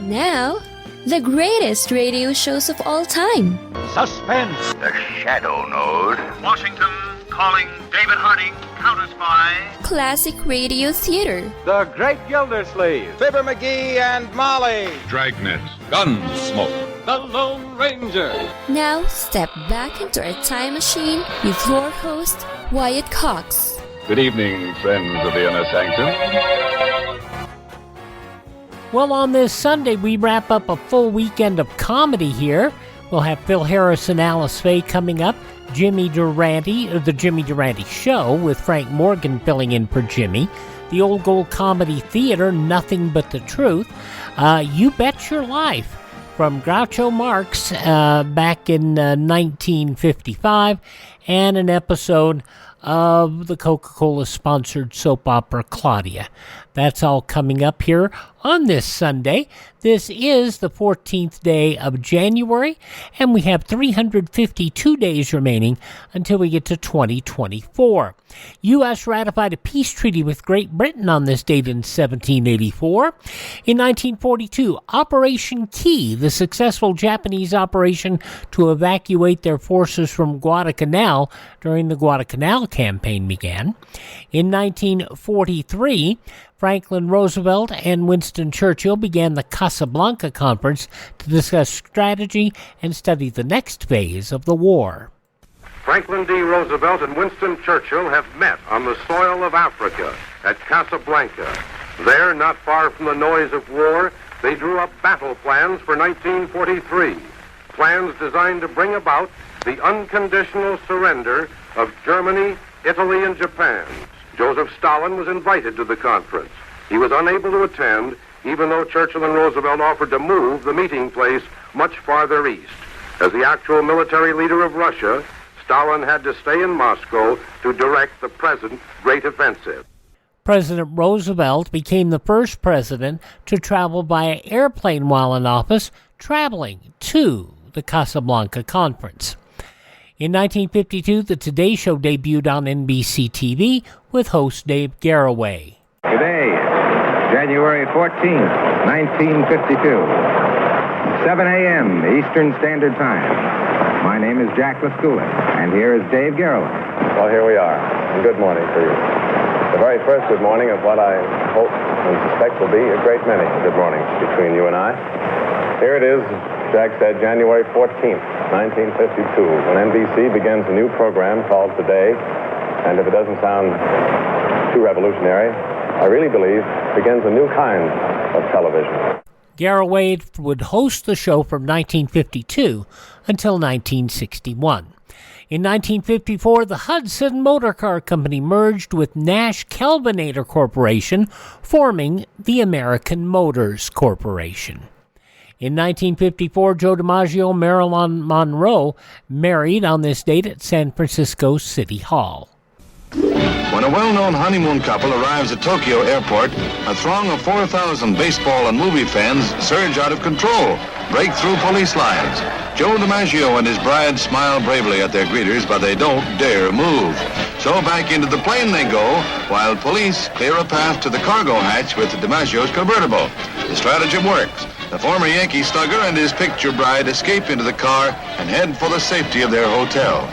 Now, the greatest radio shows of all time. Suspense. The Shadow Node. Washington calling David Harding, counter-spy. Classic radio theater. The Great Gildersleeve. Fibber McGee and Molly. Dragnet. Gunsmoke. The Lone Ranger. Now, step back into a time machine with your host, Wyatt Cox. Good evening, friends of the Inner Sanctum. Well, on this Sunday, we wrap up a full weekend of comedy here. We'll have Phil Harris and Alice Faye coming up. Jimmy Durante, The Jimmy Durante Show, with Frank Morgan filling in for Jimmy. The Old Gold Comedy Theater, Nothing But the Truth. You Bet Your Life, from Groucho Marx back in 1955. And an episode of the Coca-Cola-sponsored soap opera Claudia. That's all coming up here on this Sunday. This is the 14th day of January, and we have 352 days remaining until we get to 2024. U.S. ratified a peace treaty with Great Britain on this date in 1784. In 1942, Operation Key, the successful Japanese operation to evacuate their forces from Guadalcanal during the Guadalcanal campaign, began. In 1943, Franklin Roosevelt and Winston Churchill began the Casablanca Conference to discuss strategy and study the next phase of the war. Franklin D. Roosevelt and Winston Churchill have met on the soil of Africa at Casablanca. There, not far from the noise of war, they drew up battle plans for 1943, plans designed to bring about the unconditional surrender of Germany, Italy, and Japan. Joseph Stalin was invited to the conference. He was unable to attend, even though Churchill and Roosevelt offered to move the meeting place much farther east. As the actual military leader of Russia, Stalin had to stay in Moscow to direct the present great offensive. President Roosevelt became the first president to travel by airplane while in office, traveling to the Casablanca Conference. In 1952, The Today Show debuted on NBC TV with host Dave Garroway. Today, January 14th, 1952, 7 a.m. Eastern Standard Time. My name is Jack Lascula, and here is Dave Garroway. Well, here we are, and good morning to you. The very first good morning of what I hope and suspect will be a great many good mornings between you and I. Here it is, Jack said, January 14th, 1952, when NBC begins a new program called Today, and if it doesn't sound too revolutionary, I really believe begins a new kind of television. Garroway would host the show from 1952 until 1961. In 1954, the Hudson Motor Car Company merged with Nash Kelvinator Corporation, forming the American Motors Corporation. In 1954, Joe DiMaggio and Marilyn Monroe married on this date at San Francisco City Hall. When a well-known honeymoon couple arrives at Tokyo Airport, a throng of 4,000 baseball and movie fans surge out of control, break through police lines. Joe DiMaggio and his bride smile bravely at their greeters, but they don't dare move. So back into the plane they go, while police clear a path to the cargo hatch with DiMaggio's convertible. The stratagem works. The former Yankee slugger and his picture bride escape into the car and head for the safety of their hotel.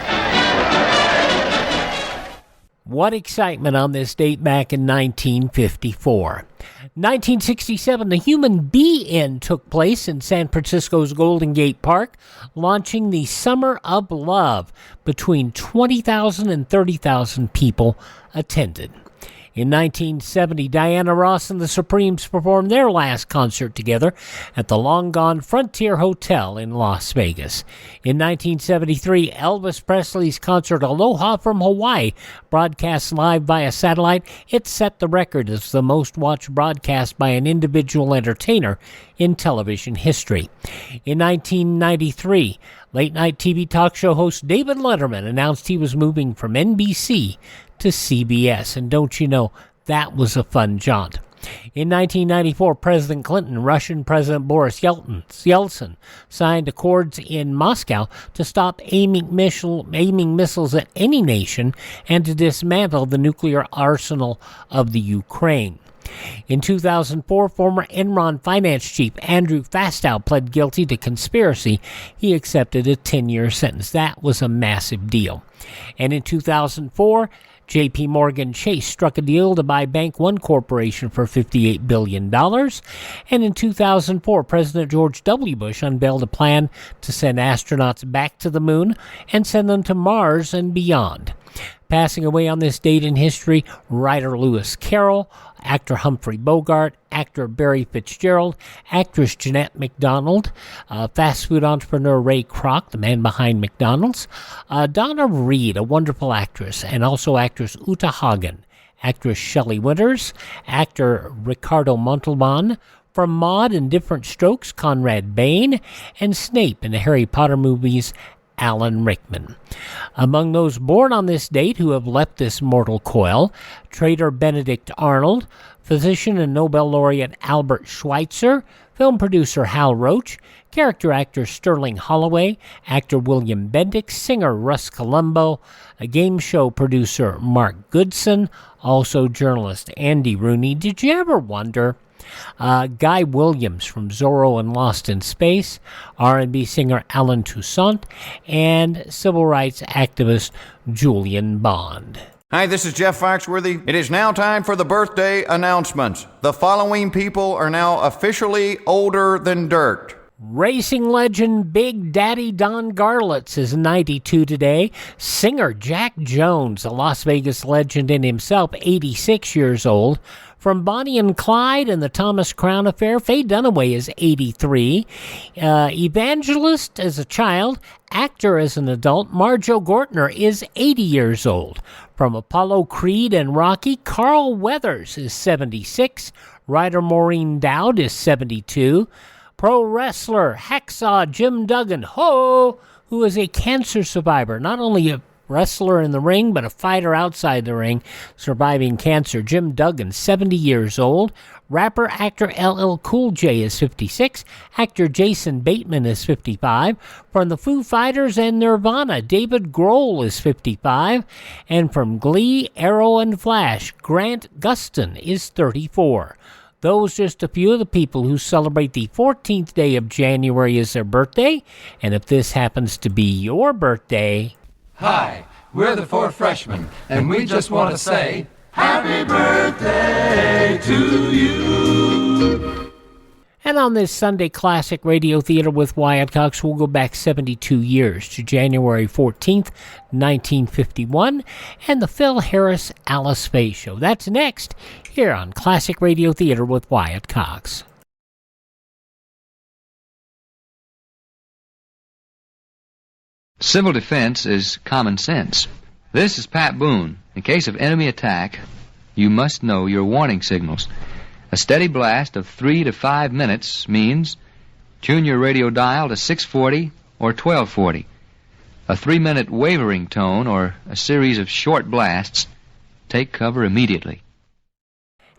What excitement on this date back in 1954. 1967, the Human Bee-In took place in San Francisco's Golden Gate Park, launching the Summer of Love. Between 20,000 and 30,000 people attended. In 1970, Diana Ross and the Supremes performed their last concert together at the long-gone Frontier Hotel in Las Vegas. In 1973, Elvis Presley's concert Aloha from Hawaii, broadcast live via satellite, it set the record as the most-watched broadcast by an individual entertainer in television history. In 1993, late-night TV talk show host David Letterman announced he was moving from NBC to CBS, and don't you know, that was a fun jaunt. In 1994, President Clinton and Russian President Boris Yeltsin signed accords in Moscow to stop aiming missiles at any nation and to dismantle the nuclear arsenal of the Ukraine. In 2004, former Enron finance chief Andrew Fastow pled guilty to conspiracy. He accepted a 10-year sentence. That was a massive deal. And in 2004, J.P. Morgan Chase struck a deal to buy Bank One Corporation for $58 billion. And in 2004, President George W. Bush unveiled a plan to send astronauts back to the moon and send them to Mars and beyond. Passing away on this date in history, writer Lewis Carroll, actor Humphrey Bogart, actor Barry Fitzgerald, actress Jeanette MacDonald, fast food entrepreneur Ray Kroc, the man behind McDonald's, Donna Reed, a wonderful actress, and also actress Uta Hagen, actress Shelley Winters, actor Ricardo Montalban, from Maude and Different Strokes, Conrad Bain, and Snape in the Harry Potter movies, Alan Rickman. Among those born on this date who have left this mortal coil, trader Benedict Arnold, physician and Nobel laureate Albert Schweitzer, film producer Hal Roach, character actor Sterling Holloway, actor William Bendix, singer Russ Columbo, a game show producer Mark Goodson, also journalist Andy Rooney. Did you ever wonder? Guy Williams from Zorro and Lost in Space, R&B singer Alan Toussaint, and civil rights activist Julian Bond. Hi, this is Jeff Foxworthy. It is now time for the birthday announcements. The following people are now officially older than dirt. Racing legend Big Daddy Don Garlitz is 92 today. Singer Jack Jones, a Las Vegas legend in himself, 86 years old. From Bonnie and Clyde and the Thomas Crown Affair, Faye Dunaway is 83. Evangelist as a child, actor as an adult, Marjo Gortner is 80 years old. From Apollo Creed and Rocky, Carl Weathers is 76. Writer Maureen Dowd is 72. Pro wrestler Hacksaw Jim Duggan, who is a cancer survivor, not only a wrestler in the ring, but a fighter outside the ring, surviving cancer. Jim Duggan, 70 years old. Rapper, actor LL Cool J is 56. Actor Jason Bateman is 55. From the Foo Fighters and Nirvana, David Grohl is 55. And from Glee, Arrow, and Flash, Grant Gustin is 34. Those just a few of the people who celebrate the 14th day of January as their birthday. And if this happens to be your birthday... Hi, we're the Four Freshmen, and we just want to say, Happy birthday to you! And on this Sunday Classic Radio Theater with Wyatt Cox, we'll go back 72 years to January 14th, 1951, and the Phil Harris Alice Faye Show. That's next, here on Classic Radio Theater with Wyatt Cox. Civil defense is common sense. This is Pat Boone. In case of enemy attack, you must know your warning signals. A steady blast of 3 to 5 minutes means tune your radio dial to 640 or 1240. A 3-minute wavering tone or a series of short blasts, take cover immediately.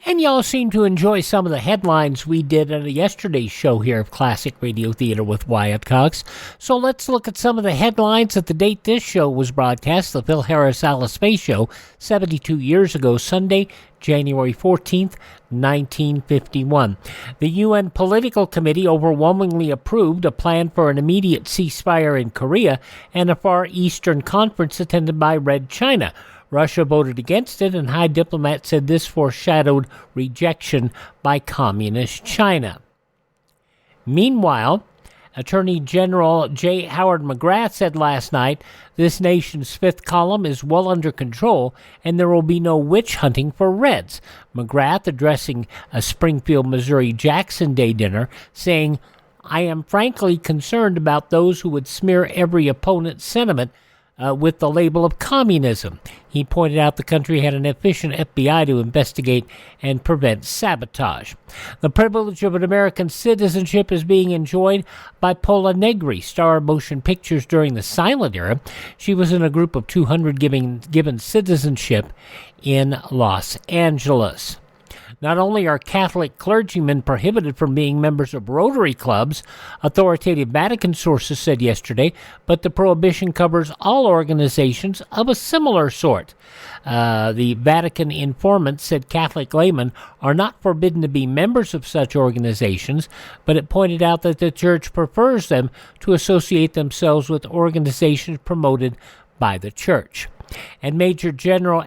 And y'all seem to enjoy some of the headlines we did at yesterday's show here of Classic Radio Theater with Wyatt Cox. So let's look at some of the headlines at the date this show was broadcast, the Phil Harris Alice Faye Show, 72 years ago, Sunday, January 14th, 1951. The UN Political Committee overwhelmingly approved a plan for an immediate ceasefire in Korea and a Far Eastern conference attended by Red China. Russia voted against it, and high diplomats said this foreshadowed rejection by Communist China. Meanwhile, Attorney General J. Howard McGrath said last night this nation's fifth column is well under control and there will be no witch hunting for Reds. McGrath, addressing a Springfield, Missouri Jackson Day dinner, saying, "I am frankly concerned about those who would smear every opponent's sentiment with the label of communism." He pointed out the country had an efficient FBI to investigate and prevent sabotage. The privilege of an American citizenship is being enjoyed by Pola Negri, star of motion pictures during the silent era. She was in a group of 200 given citizenship in Los Angeles. Not only are Catholic clergymen prohibited from being members of Rotary clubs, authoritative Vatican sources said yesterday, but the prohibition covers all organizations of a similar sort. The Vatican informant said Catholic laymen are not forbidden to be members of such organizations, but it pointed out that the Church prefers them to associate themselves with organizations promoted by the Church. And Major General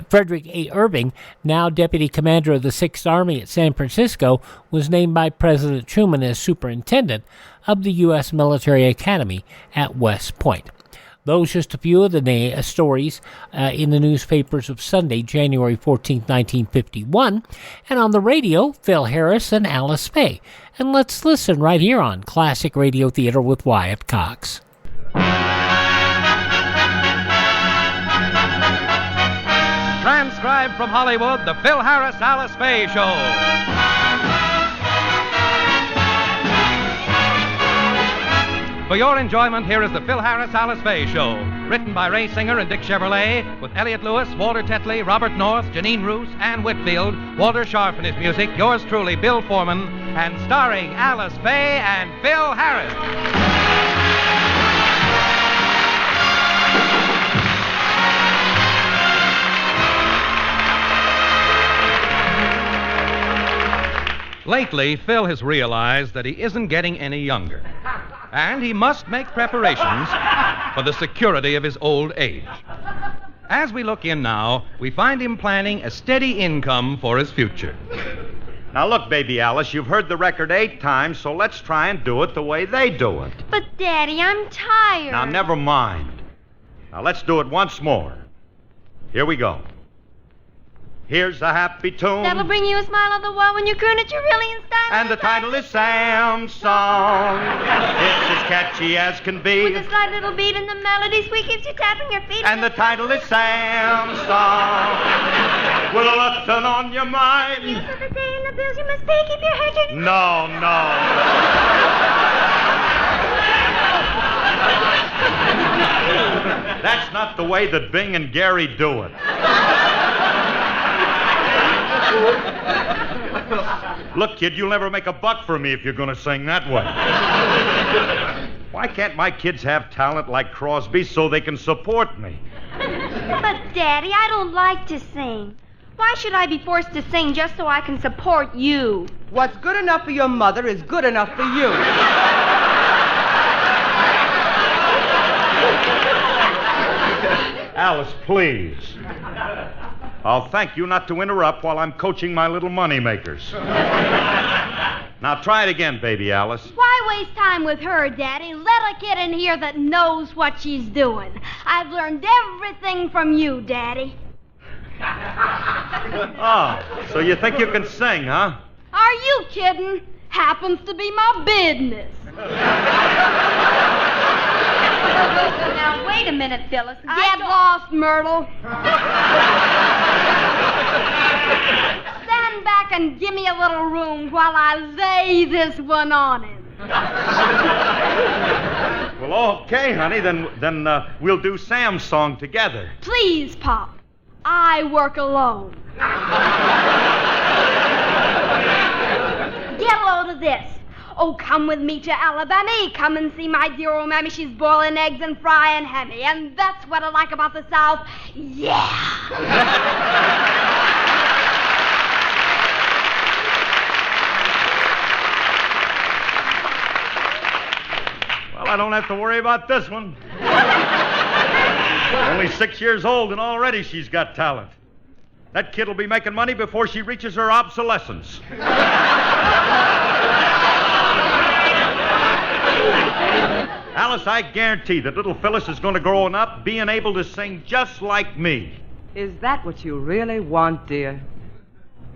Frederick A. Irving, now Deputy Commander of the 6th Army at San Francisco, was named by President Truman as Superintendent of the U.S. Military Academy at West Point. Those just a few of the stories in the newspapers of Sunday, January 14, 1951. And on the radio, Phil Harris and Alice Faye. And let's listen right here on Classic Radio Theater with Wyatt Cox. Transcribed from Hollywood, the Phil Harris, Alice Faye Show. For your enjoyment, here is the Phil Harris, Alice Faye Show. Written by Ray Singer and Dick Chevrolet, with Elliot Lewis, Walter Tetley, Robert North, Janine Roos, Ann Whitfield, Walter Sharp and his music, yours truly, Bill Foreman, and starring Alice Faye and Phil Harris. Lately, Phil has realized that he isn't getting any younger, and he must make preparations for the security of his old age. As we look in now, we find him planning a steady income for his future. Now look, baby Alice, you've heard the record 8 times, so let's try and do it the way they do it. But, Daddy, I'm tired. Now, never mind. Now, let's do it once more. Here we go. Here's a happy tune. That'll bring you a smile on the wall when you croon it. You're really in style. And the title is Sam's Song. It's as catchy as can be. With a slight little beat in the melody, sweet keeps you tapping your feet. And the title is Sam's Song. Will a turn on your mind? You said the day in the bills you must pay. Keep your head turned. No. That's not the way that Bing and Gary do it. Look, kid, you'll never make a buck for me if you're going to sing that way. Why can't my kids have talent like Crosby so they can support me? But, Daddy, I don't like to sing. Why should I be forced to sing just so I can support you? What's good enough for your mother is good enough for you. Alice, please. I'll thank you not to interrupt while I'm coaching my little moneymakers. Now try it again, baby Alice. Why waste time with her, Daddy? Let a kid in here that knows what she's doing. I've learned everything from you, Daddy. Oh, so you think you can sing, huh? Are you kidding? Happens to be my business. Now, wait a minute, Phyllis. Get lost, Myrtle. Stand back and give me a little room while I lay this one on him. Well, okay, honey. Then we'll do Sam's song together. Please, Pop. I work alone. Get a load of this. Oh, come with me to Alabama. Come and see my dear old mammy. She's boiling eggs and frying hammy. And that's what I like about the South. Yeah. Well, I don't have to worry about this one. Only 6 years old, and already she's got talent. That kid will be making money before she reaches her obsolescence. Alice, I guarantee that little Phyllis is going to grow up being able to sing just like me. Is that what you really want, dear?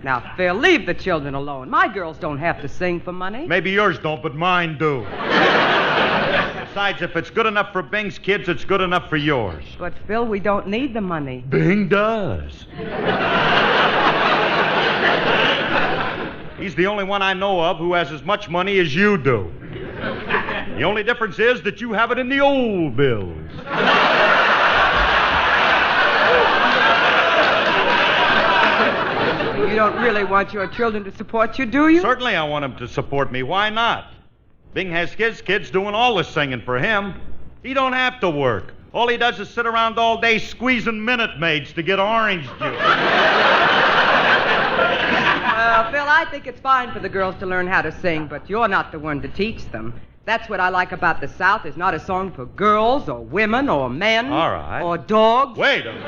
Now, Phil, leave the children alone. My girls don't have to sing for money. Maybe yours don't, but mine do. Besides, if it's good enough for Bing's kids, it's good enough for yours. But, Phil, we don't need the money. Bing does. He's the only one I know of who has as much money as you do. The only difference is that you have it in the old bills. You don't really want your children to support you, do you? Certainly I want them to support me. Why not? Bing has his kids doing all the singing for him. He don't have to work. All he does is sit around all day squeezing Minute Maids to get orange juice. Phil, I think it's fine for the girls to learn how to sing, but you're not the one to teach them. That's what I like about the South. It's not a song for girls or women or men. All right. Or dogs. Wait a minute.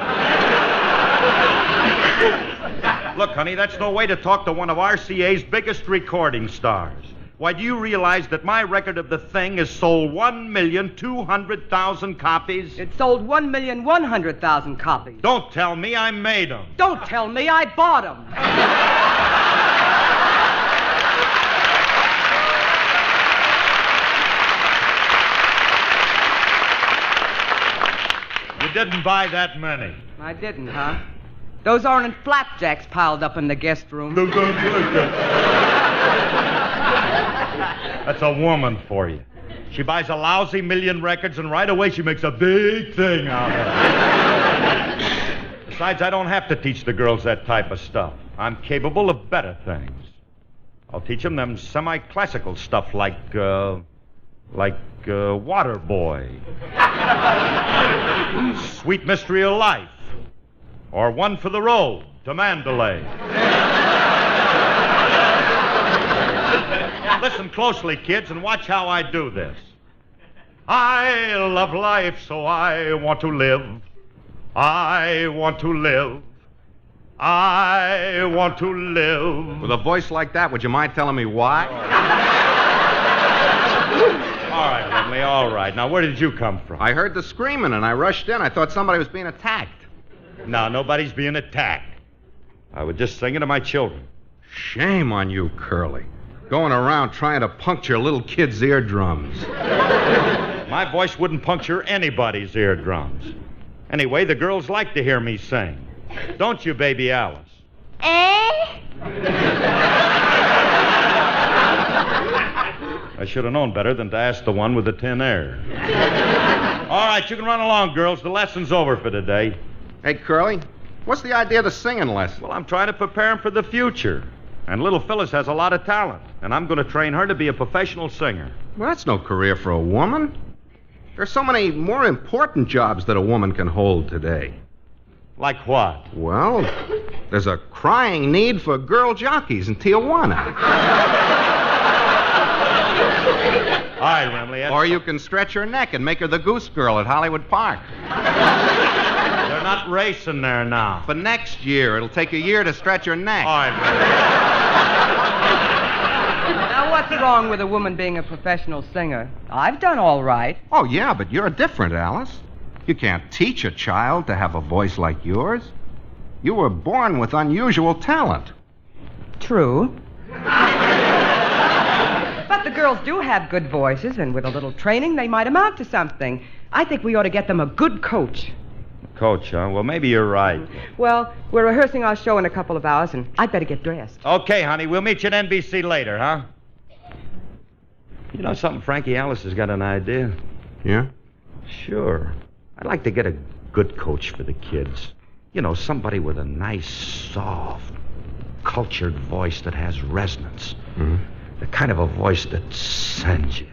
Look, honey, that's no way to talk to one of RCA's biggest recording stars. Why, do you realize that my record of The Thing has sold 1,200,000 copies? It sold 1,100,000 copies. Don't tell me I made them. Don't tell me I bought them. You didn't buy that many. I didn't, huh? Those orange flapjacks piled up in the guest room. That's a woman for you. She buys a lousy million records, and right away she makes a big thing out of it. Besides, I don't have to teach the girls that type of stuff. I'm capable of better things. I'll teach them semi-classical stuff like Waterboy, Sweet Mystery of Life, or One for the Road to Mandalay. Listen closely, kids, and watch how I do this. I love life, so I want to live. I want to live. I want to live. With a voice like that, would you mind telling me why? All right, Lemley, all right. Now, where did you come from? I heard the screaming, and I rushed in. I thought somebody was being attacked. No, nobody's being attacked. I was just singing to my children. Shame on you, Curly. Going around trying to puncture little kids' eardrums. My voice wouldn't puncture anybody's eardrums. Anyway, the girls like to hear me sing. Don't you, baby Alice? I should have known better than to ask the one with the tin air. All right, you can run along, girls. The lesson's over for today. Hey, Curly, what's the idea of the singing lesson? Well, I'm trying to prepare him for the future. And little Phyllis has a lot of talent, and I'm going to train her to be a professional singer. Well, that's no career for a woman. There's so many more important jobs that a woman can hold today. Like what? Well, there's a crying need for girl jockeys in Tijuana. All right, Remley. Or you can stretch her neck and make her the goose girl at Hollywood Park. They're not racing there now. For next year. It'll take a year to stretch her neck. All right, Now, what's wrong with a woman being a professional singer? I've done all right. Oh, yeah, but you're different, Alice. You can't teach a child to have a voice like yours. You were born with unusual talent. True. But the girls do have good voices, and with a little training, they might amount to something. I think we ought to get them a good coach. Coach, huh? Well, maybe you're right. Well, we're rehearsing our show in a couple of hours, and I'd better get dressed. Okay, honey. We'll meet you at NBC later, huh? You know something, Frankie? Alice has got an idea. Yeah? Sure. I'd like to get a good coach for the kids. You know, somebody with a nice, soft, cultured voice that has resonance. Mm-hmm. The kind of a voice that sends you.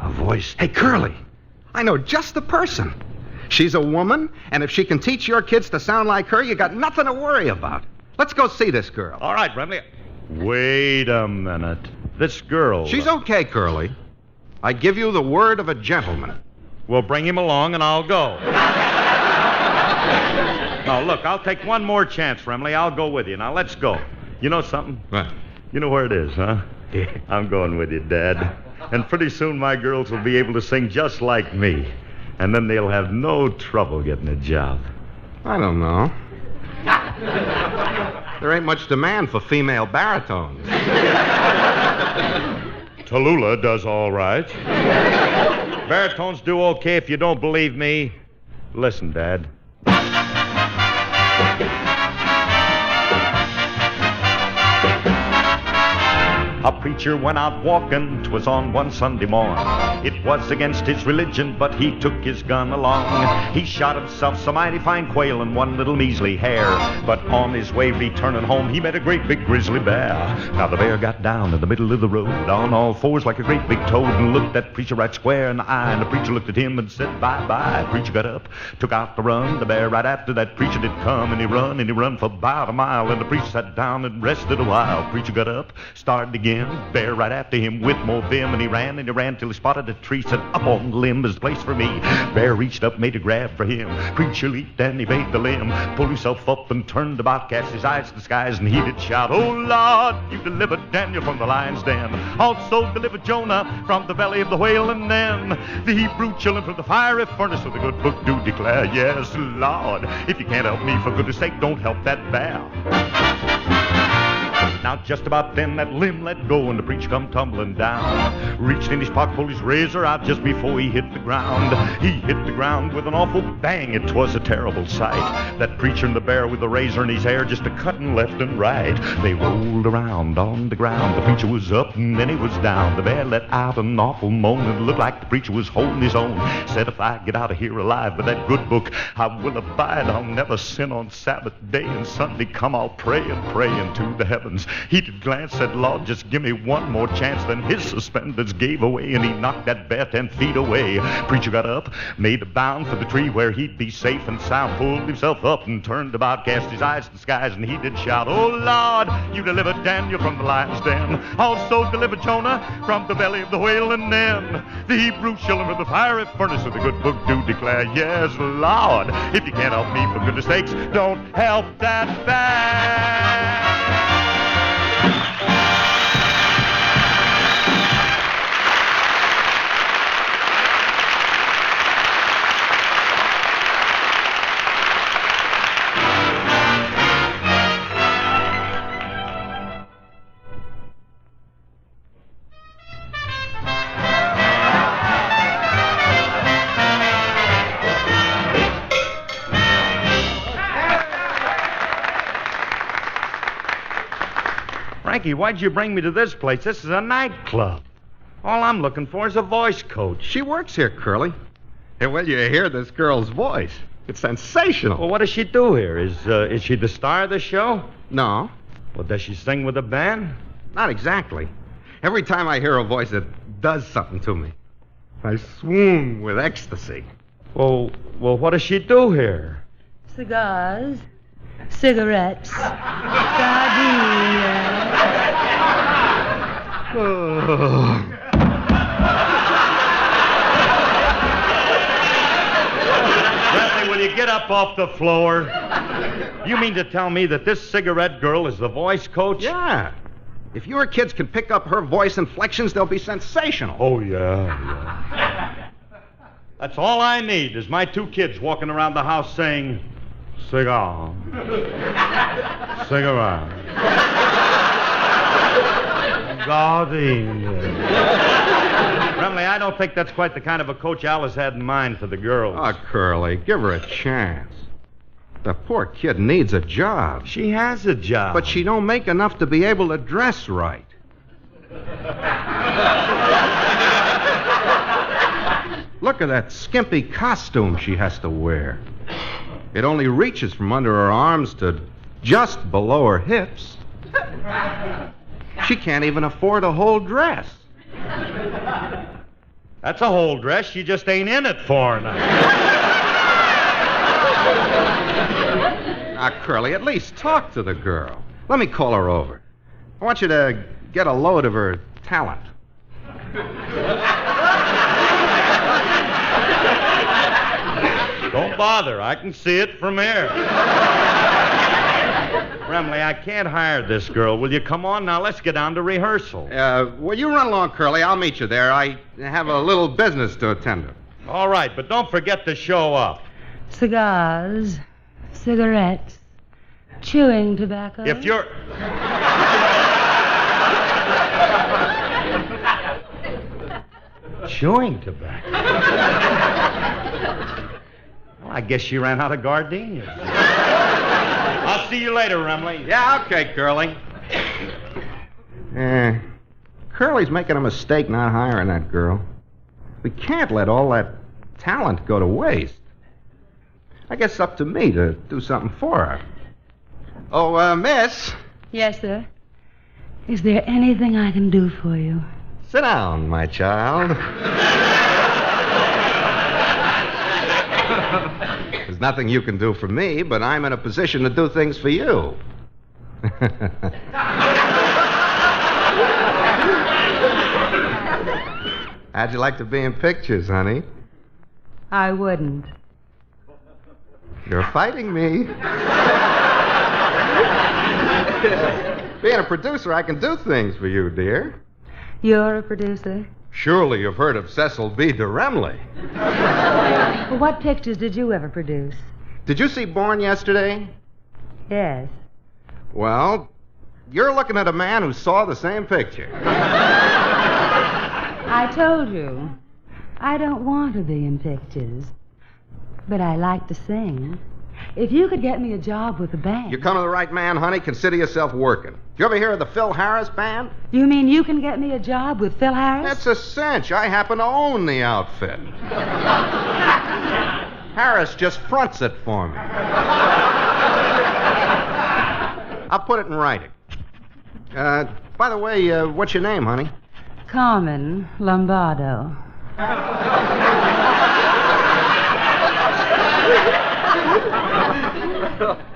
A voice... Hey, Curly, I know just the person. She's a woman, and if she can teach your kids to sound like her, you got nothing to worry about. Let's go see this girl. All right, Remley. Wait a minute. This girl... She's okay, Curly. I give you the word of a gentleman. Well, bring him along, and I'll go. Now, look, I'll take one more chance, Remley. I'll go with you. Now, let's go. You know something? What? You know where it is, huh? I'm going with you, Dad. And pretty soon my girls will be able to sing just like me. And then they'll have no trouble getting a job. I don't know. There ain't much demand for female baritones. Tallulah does all right. Baritones do okay. If you don't believe me, listen, Dad. A preacher went out walking, 'twas on one Sunday morn. It was against his religion, but he took his gun along. He shot himself some mighty fine quail and one little measly hare. But on his way returning home, he met a great big grizzly bear. Now the bear got down in the middle of the road, on all fours like a great big toad, and looked that preacher right square in the eye. And the preacher looked at him and said, bye-bye. Preacher got up, took out the run. The bear right after that preacher did come, and he run for about a mile. And the preacher sat down and rested a while. Preacher got up, started again. Bear right after him with more vim, and he ran till he spotted a tree. Said, up on the limb is the place for me. Bear reached up, made a grab for him. Preacher leaped and he made the limb, pulled himself up and turned about, cast his eyes to the skies, and he did shout, oh Lord, you delivered Daniel from the lion's den, also delivered Jonah from the belly of the whale, and then the Hebrew children from the fiery furnace. So the good book do declare, yes Lord, if you can't help me, for goodness sake, don't help that bear. Now just about then that limb let go and the preacher come tumbling down. Reached in his pocket, pulled his razor out just before he hit the ground. He hit the ground with an awful bang. It was a terrible sight. That preacher and the bear with the razor in his hair just a cutting left and right. They rolled around on the ground. The preacher was up and then he was down. The bear let out an awful moan and it looked like the preacher was holding his own. Said, if I get out of here alive by that good book, I will abide. I'll never sin on Sabbath day, and Sunday come I'll pray into the heavens. He did glance, said, Lord, just give me one more chance. Then his suspenders gave away, and he knocked that bear 10 feet away. Preacher got up, made a bound for the tree where he'd be safe and sound, pulled himself up and turned about, cast his eyes to the skies, and he did shout, oh Lord, you delivered Daniel from the lion's den, also delivered Jonah from the belly of the whale, and then the Hebrew children of the fiery furnace. Of the good book do declare, yes Lord, if you can't help me, for goodness sakes, don't help that bear. Frankie, why'd you bring me to this place? This is a nightclub. All I'm looking for is a voice coach. She works here, Curly. And well, you hear this girl's voice. It's sensational. Well, what does she do here? Is she the star of the show? No. Well, does she sing with a band? Not exactly. Every time I hear a voice, it does something to me. I swoon with ecstasy. Well, what does she do here? Cigars, cigarettes, gardenias. Bradley, will you get up off the floor? You mean to tell me that this cigarette girl is the voice coach? Yeah. If your kids can pick up her voice inflections, they'll be sensational. Oh, yeah. That's all I need is my two kids walking around the house saying, cigar, cigarette, gardenia. Remley, I don't think that's quite the kind of a coach Alice had in mind for the girls. Oh, Curly, give her a chance. The poor kid needs a job. She has a job. But she don't make enough to be able to dress right. Look at that skimpy costume she has to wear. It only reaches from under her arms to just below her hips. She can't even afford a whole dress. That's a whole dress. She just ain't in it for now. Now, Curly, at least talk to the girl. Let me call her over. I want you to get a load of her talent. Don't bother. I can see it from here. Remley, I can't hire this girl. Will you come on? Now, let's get down to rehearsal. Well, you run along, Curly. I'll meet you there. I have a little business to attend to. All right, but don't forget to show up. Cigars, cigarettes, chewing tobacco. If you're... Chewing tobacco? Well, I guess she ran out of gardenias. I'll see you later, Remley. Yeah, okay, Curly. Curly's making a mistake not hiring that girl. We can't let all that talent go to waste. I guess it's up to me to do something for her. Oh, miss. Yes, sir. Is there anything I can do for you? Sit down, my child. There's nothing you can do for me, but I'm in a position to do things for you. How'd you like to be in pictures, honey? I wouldn't. You're fighting me. Being a producer, I can do things for you, dear. You're a producer? Surely you've heard of Cecil B. DeRemley. Well, what pictures did you ever produce? Did you see Born yesterday? Yes. Well, you're looking at a man who saw the same picture. I told you, I don't want to be in pictures, but I like to sing. If you could get me a job with the band... You come to the right man, honey. Consider yourself working. Did you ever hear of the Phil Harris Band? You mean you can get me a job with Phil Harris? That's a cinch. I happen to own the outfit. Harris just fronts it for me. I'll put it in writing. By the way, what's your name, honey? Carmen Lombardo.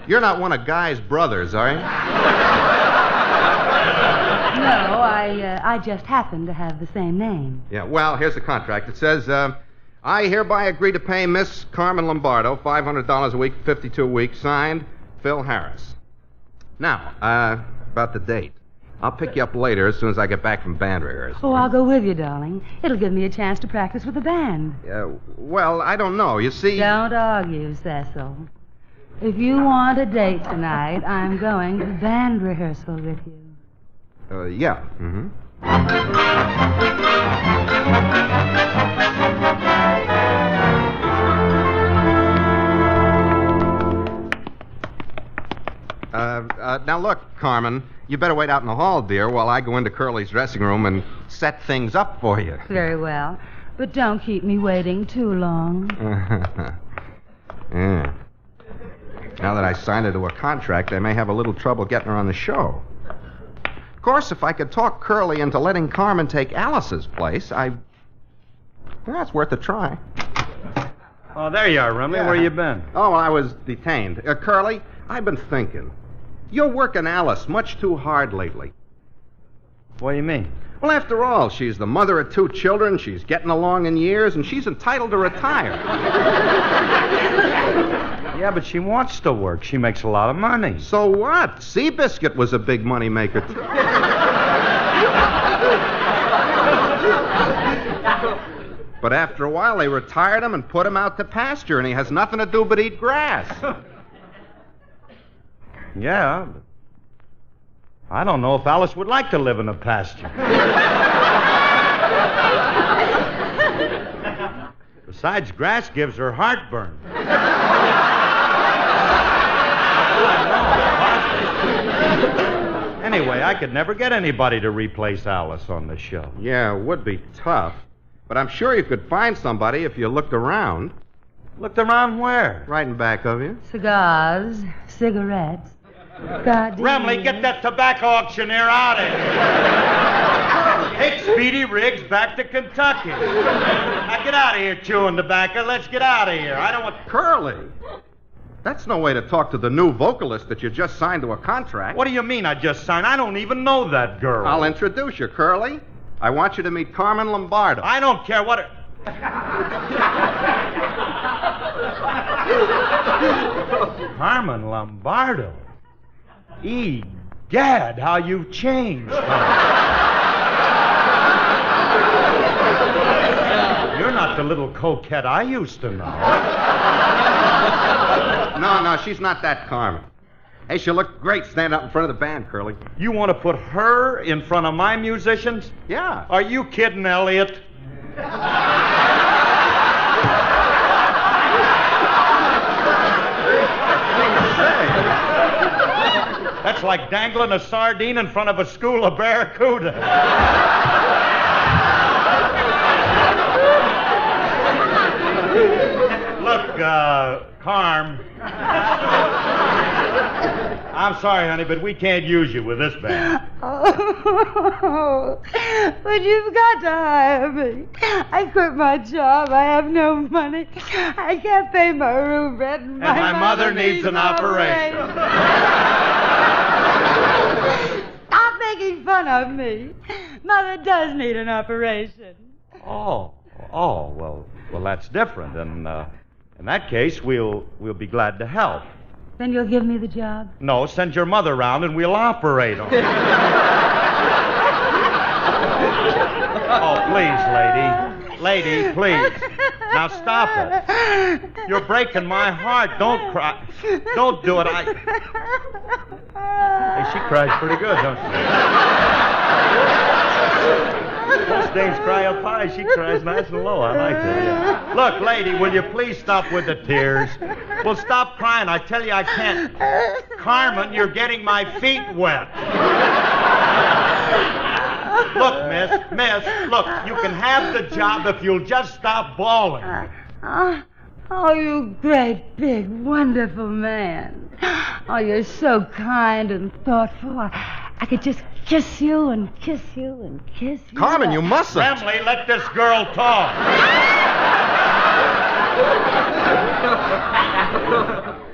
You're not one of Guy's brothers, are you? No, I just happen to have the same name. Yeah, well, here's the contract. It says, I hereby agree to pay Miss Carmen Lombardo $500 a week, 52 weeks, signed, Phil Harris. Now, about the date. I'll pick you up later as soon as I get back from band rehearsal. Oh, I'll go with you, darling. It'll give me a chance to practice with the band. Well, I don't know. You see... Don't argue, Cecil. If you want a date tonight, I'm going to band rehearsal with you. Yeah. Mm-hmm. Now look, Carmen, you better wait out in the hall, dear, while I go into Curly's dressing room and set things up for you. Very well. But don't keep me waiting too long. Yeah. Now that I signed her to a contract, I may have a little trouble getting her on the show. Of course, if I could talk Curly into letting Carmen take Alice's place, that's worth a try. Oh, there you are, Rumley. Yeah. Where you been? Oh, I was detained. Curly, I've been thinking. You're working Alice much too hard lately. What do you mean? Well, after all, she's the mother of 2 children, she's getting along in years, and she's entitled to retire. Yeah, but she wants to work. She makes a lot of money. So what? Seabiscuit was a big money maker, too. But after a while, they retired him and put him out to pasture, and he has nothing to do but eat grass. Yeah, but I don't know if Alice would like to live in a pasture. Besides, grass gives her heartburn. Anyway, I could never get anybody to replace Alice on the show. Yeah, it would be tough. But I'm sure you could find somebody if you looked around. Looked around where? Right in back of you. Cigars, cigarettes. Remley, get that tobacco auctioneer out of here. Take Speedy Riggs back to Kentucky. Now get out of here chewing tobacco. Let's get out of here. I don't want... Curly, that's no way to talk to the new vocalist that you just signed to a contract. What do you mean I just signed? I don't even know that girl. I'll introduce you, Curly. I want you to meet Carmen Lombardo. I don't care what... Carmen Lombardo? Egad, how you've changed. You're not the little coquette I used to know. No, she's not that Carmen. Hey, she'll look great standing up in front of the band, Curly. You want to put her in front of my musicians? Yeah. Are you kidding, Elliot? That's It's like dangling a sardine in front of a school of barracuda. Look, Carm. I'm sorry, honey, but we can't use you with this band. Oh, but you've got to hire me. I quit my job. I have no money. I can't pay my room rent. And my mother needs an operation. Stop making fun of me. Mother does need an operation. Oh, well, that's different. And in that case, we'll be glad to help. Then you'll give me the job? No, send your mother round and we'll operate on her. Oh, please, lady. Lady, please. Now stop it. You're breaking my heart. Don't cry. Don't do it. Hey, she cries pretty good, don't she? Most dames cry up high. She cries nice and low. I like that, yeah. Look, lady, will you please stop with the tears? Well, stop crying. I tell you I can't. Carmen, you're getting my feet wet. Look, miss, look, you can have the job if you'll just stop bawling. Oh, you great, big, wonderful man. Oh, you're so kind and thoughtful. I could just kiss you and kiss you and kiss you. Carmen, you mustn't. Emily, let this girl talk.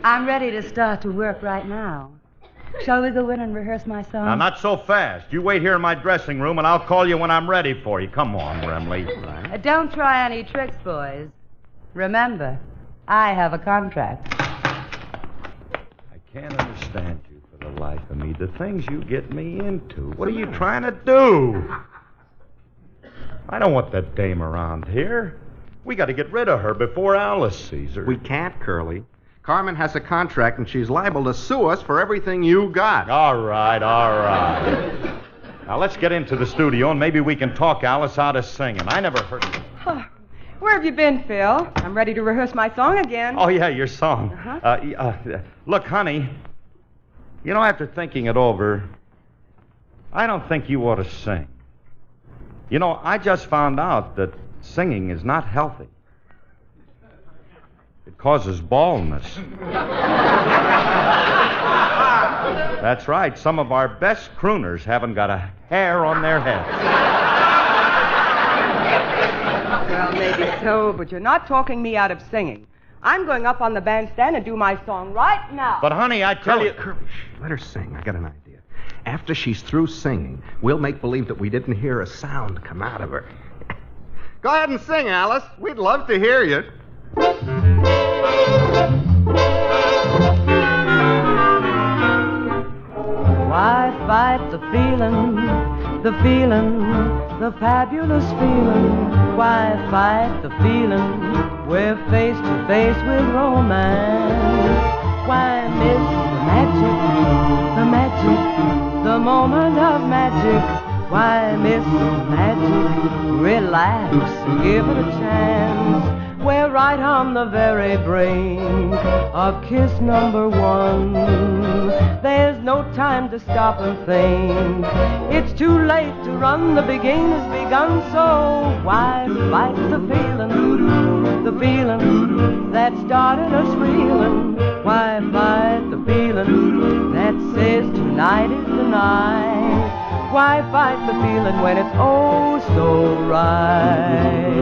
I'm ready to start to work right now. Shall we go in and rehearse my song? Now, not so fast. You wait here in my dressing room, and I'll call you when I'm ready for you. Come on, Emily. Don't try any tricks, boys. Remember, I have a contract. I can't understand you for the life of me. The things you get me into. What are you trying to do? I don't want that dame around here. We got to get rid of her before Alice sees her. We can't, Curly. Carmen has a contract, and she's liable to sue us for everything you got. All right. Now, let's get into the studio, and maybe we can talk Alice out of singing. I never heard of it. Where have you been, Phil? I'm ready to rehearse my song again. Oh, yeah, your song. Look, honey, you know, after thinking it over, I don't think you ought to sing. You know, I just found out that singing is not healthy. It causes baldness. That's right. Some of our best crooners haven't got a hair on their heads. Well, maybe so, but you're not talking me out of singing. I'm going up on the bandstand and do my song right now. But, honey, I tell you... Curly, let her sing. I got an idea. After she's through singing, we'll make believe that we didn't hear a sound come out of her. Go ahead and sing, Alice. We'd love to hear you. Why fight the feeling, the fabulous feeling? Why fight the feeling? We're face to face with romance. Why miss the magic, the moment of magic? Why miss the magic? Relax, give it a chance. We're right on the very brink of kiss number one. There's no time to stop and think. It's too late to run, the beginning has begun. So why fight the feeling that started us reeling? Why fight the feeling that says tonight is the night? Why fight the feeling when it's oh so right?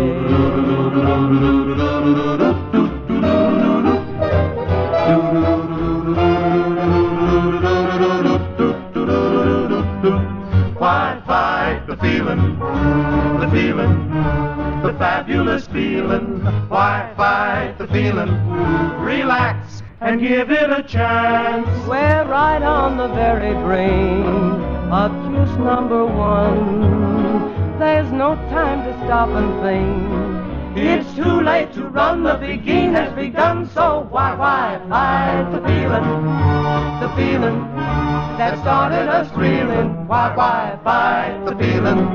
Why fight the feeling, the fabulous feeling? Why fight the feeling? Relax and give it a chance. We're right on the very brink of kiss number one. There's no time to stop and think. It's too late to run, the beginning has begun. So why fight the feeling that started us reeling? Why fight the feeling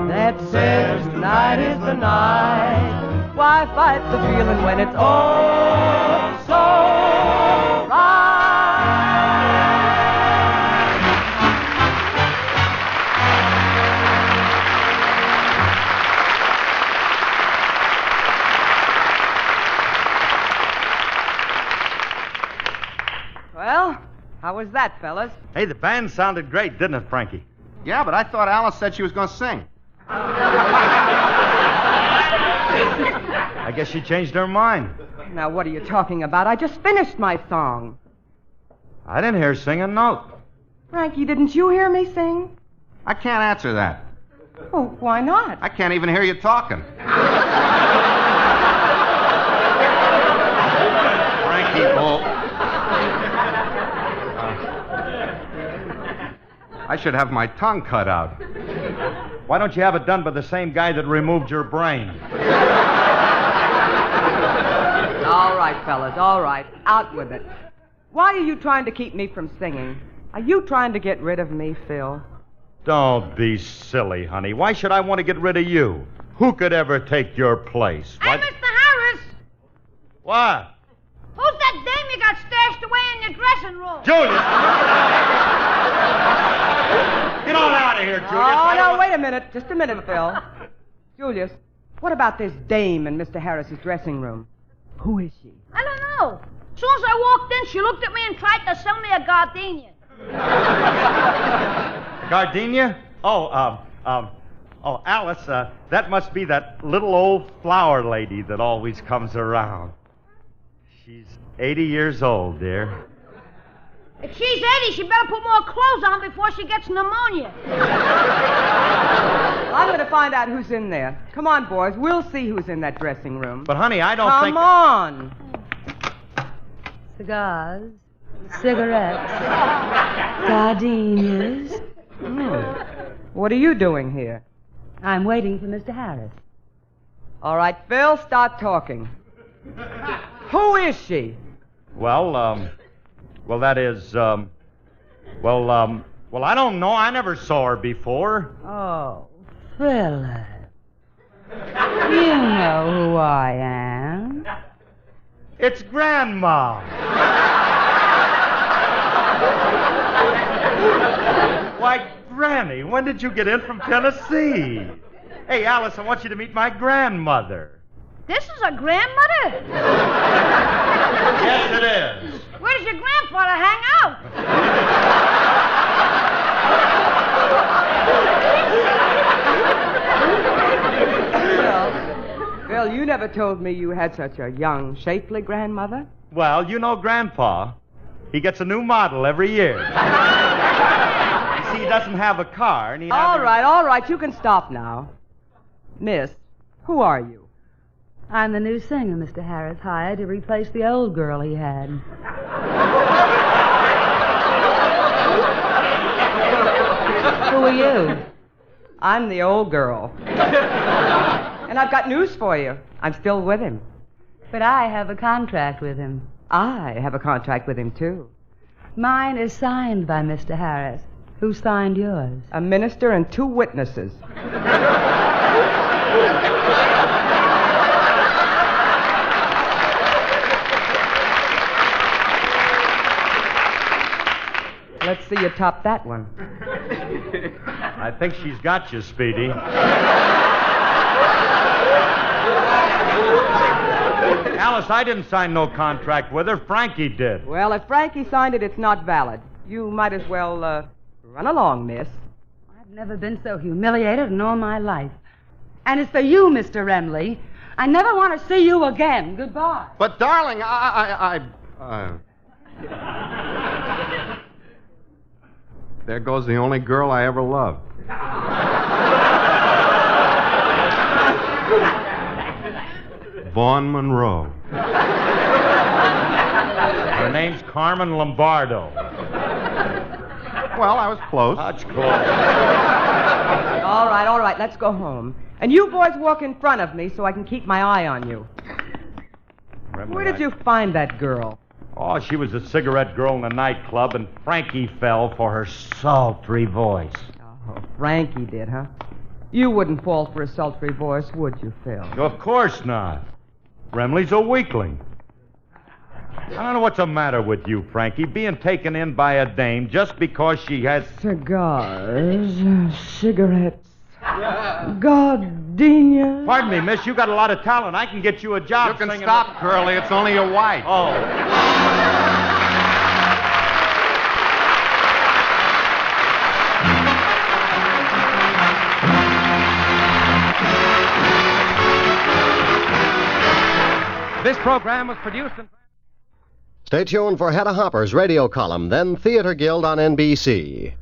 that says tonight is the night? Why fight the feeling when it's all so right? Well, how was that, fellas? Hey, the band sounded great, didn't it, Frankie? Yeah, but I thought Alice said she was going to sing. I guess she changed her mind. Now, what are you talking about? I just finished my song. I didn't hear her sing a note. Frankie, didn't you hear me sing? I can't answer that. Oh, why not? I can't even hear you talking. Frankie, I should have my tongue cut out. Why don't you have it done by the same guy that removed your brain? All right, fellas, all right. Out with it. Why are you trying to keep me from singing? Are you trying to get rid of me, Phil? Don't be silly, honey. Why should I want to get rid of you? Who could ever take your place? Hey, Mr. Harris! What? Who's that dame you got stashed away in your dressing room? Julius! Get on out of here, Julius. Oh, no, wait a minute. Just a minute, Phil. Julius, what about this dame in Mr. Harris's dressing room? Who is she? I don't know. As soon as I walked in, she looked at me and tried to sell me a gardenia. Gardenia? Oh, Alice, that must be that little old flower lady that always comes around. She's 80 years old, dear. If she's 80, she better put more clothes on before she gets pneumonia. I'm going to find out who's in there. Come on, boys. We'll see who's in that dressing room. But, honey, I don't think... Come on. Cigars, cigarettes, gardenias. What are you doing here? I'm waiting for Mr. Harris. All right, Phil, start talking. Who is she? Well, that is, I don't know. I never saw her before. Oh, Philip. You know who I am. It's Grandma. Why, Granny, when did you get in from Tennessee? Hey, Alice, I want you to meet my grandmother. This is a grandmother? Yes, it is. Where does your grandfather hang out? Phil, you never told me you had such a young, shapely grandmother. Well, you know Grandpa. He gets a new model every year. You see, he doesn't have a car, and he... All right, you can stop now. Miss, who are you? I'm the new singer Mr. Harris hired to replace the old girl he had. Who are you? I'm the old girl. And I've got news for you. I'm still with him. But I have a contract with him. I have a contract with him, too. Mine is signed by Mr. Harris. Who signed yours? A minister and 2 witnesses. Let's see you top that one. I think she's got you, Speedy. Alice, I didn't sign no contract with her. Frankie did. Well, if Frankie signed it, it's not valid. You might as well, run along, miss. I've never been so humiliated in all my life. And it's for you, Mr. Remley. I never want to see you again. Goodbye. But, darling, There goes the only girl I ever loved. Vaughn Monroe. Her name's Carmen Lombardo. Well, I was close. Much close. All right, let's go home. And you boys walk in front of me so I can keep my eye on you. Where did you find that girl? Oh, she was a cigarette girl in a nightclub, and Frankie fell for her sultry voice. Oh, Frankie did, huh? You wouldn't fall for a sultry voice, would you, Phil? Of course not. Remley's a weakling. I don't know what's the matter with you, Frankie, being taken in by a dame just because she has... Cigars, cigarettes, gardenias. Pardon me, miss, you got a lot of talent. I can get you a job You can singing... stop, Curly. It's only your wife. Oh. This program was produced and... Stay tuned for Hedda Hopper's radio column, then Theater Guild on NBC.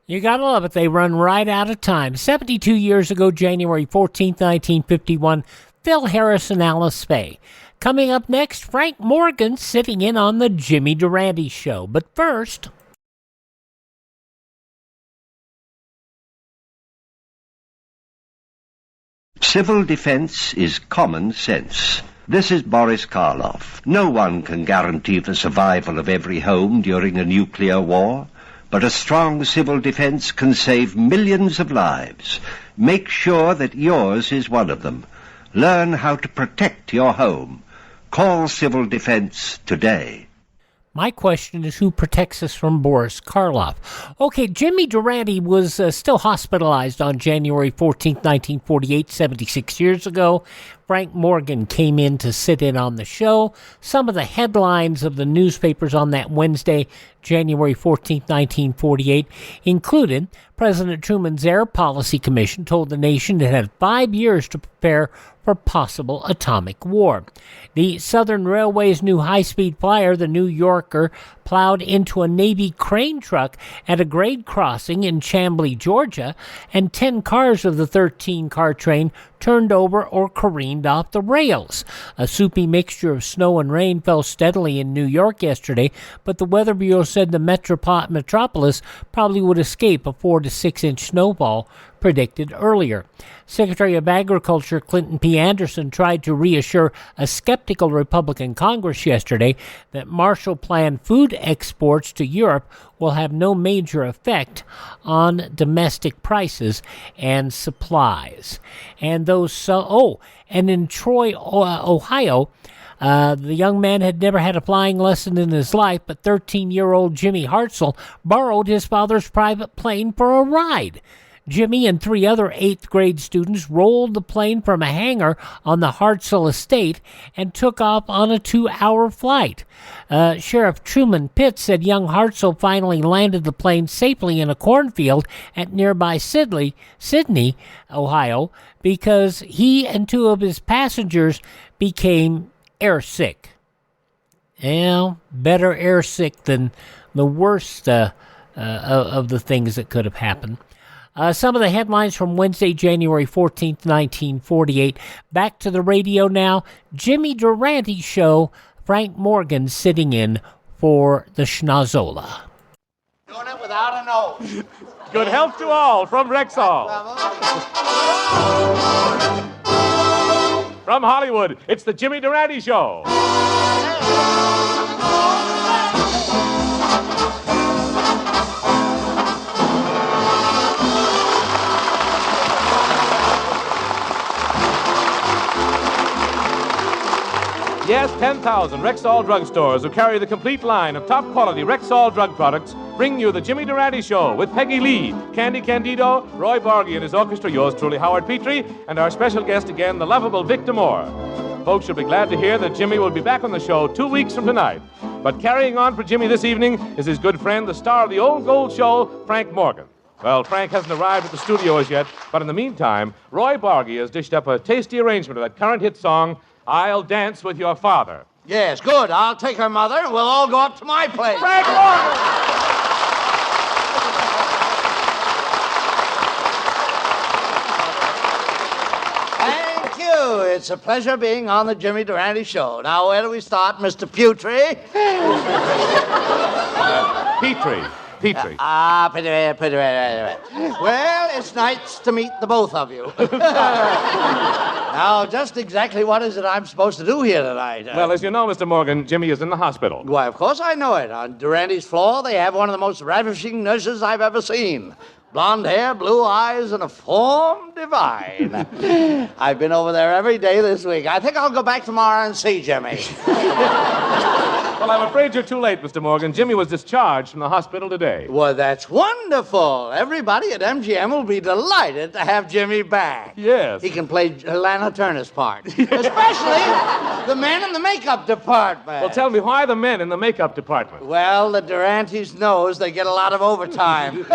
You gotta love it. They run right out of time. 72 years ago, January 14th, 1951, Phil Harris and Alice Faye. Coming up next, Frank Morgan sitting in on the Jimmy Durante Show. But first... Civil defense is common sense. This is Boris Karloff. No one can guarantee the survival of every home during a nuclear war, but a strong civil defense can save millions of lives. Make sure that yours is one of them. Learn how to protect your home. Call Civil Defense today. My question is, who protects us from Boris Karloff? Okay, Jimmy Durante was still hospitalized on January 14th, 1948, 76 years ago. Frank Morgan came in to sit in on the show. Some of the headlines of the newspapers on that Wednesday, January 14th, 1948, included President Truman's Air Policy Commission told the nation it had 5 years to prepare for possible atomic war. The Southern Railway's new high-speed flyer, the New Yorker, plowed into a Navy crane truck at a grade crossing in Chamblee, Georgia, and 10 cars of the 13-car train turned over or careened off the rails. A soupy mixture of snow and rain fell steadily in New York yesterday, but the Weather Bureau said the metropolis probably would escape a 4 to 6 inch snowfall predicted earlier. Secretary of Agriculture Clinton P. Anderson tried to reassure a skeptical Republican Congress yesterday that Marshall Plan food exports to Europe will have no major effect on domestic prices and supplies. And in Troy, Ohio, the young man had never had a flying lesson in his life, but 13-year-old Jimmy Hartzell borrowed his father's private plane for a ride. Jimmy and 3 other 8th grade students rolled the plane from a hangar on the Hartzell estate and took off on a 2-hour flight. Sheriff Truman Pitts said young Hartzell finally landed the plane safely in a cornfield at nearby Sydney, Ohio, because he and 2 of his passengers became airsick. Well, better airsick than the worst of the things that could have happened. Some of the headlines from Wednesday, January 14th, 1948. Back to the radio now. Jimmy Durante Show. Frank Morgan sitting in for the Schnozola. Doing it without a nose. Good health to all from Rexall. From Hollywood, it's the Jimmy Durante Show. Yes, 10,000 Rexall drugstores who carry the complete line of top-quality Rexall drug products bring you the Jimmy Durante Show with Peggy Lee, Candy Candido, Roy Borghi and his orchestra, yours truly, Howard Petrie, and our special guest again, the lovable Victor Moore. Folks should be glad to hear that Jimmy will be back on the show 2 weeks from tonight. But carrying on for Jimmy this evening is his good friend, the star of the Old Gold Show, Frank Morgan. Well, Frank hasn't arrived at the studio as yet, but in the meantime, Roy Borghi has dished up a tasty arrangement of that current hit song, I'll Dance With Your Father. Yes, good. I'll take her mother and we'll all go up to my place. Frank Morgan! Thank you. It's a pleasure being on the Jimmy Durante Show. Now, where do we start, Mr. Petrie? Petrie. Petrie. Petrie. Well, it's nice to meet the both of you. Now, just exactly what is it I'm supposed to do here tonight? Well, as you know, Mr. Morgan, Jimmy is in the hospital. Why, of course I know it. On Durante's floor, they have one of the most ravishing nurses I've ever seen. Blonde hair, blue eyes, and a form divine. I've been over there every day this week. I think I'll go back tomorrow and see Jimmy. Well, I'm afraid you're too late, Mr. Morgan. Jimmy was discharged from the hospital today. Well, that's wonderful. Everybody at MGM will be delighted to have Jimmy back. Yes. He can play Lana Turner's part. Especially the men in the makeup department. Well, tell me, why the men in the makeup department? Well, the Durantes knows they get a lot of overtime.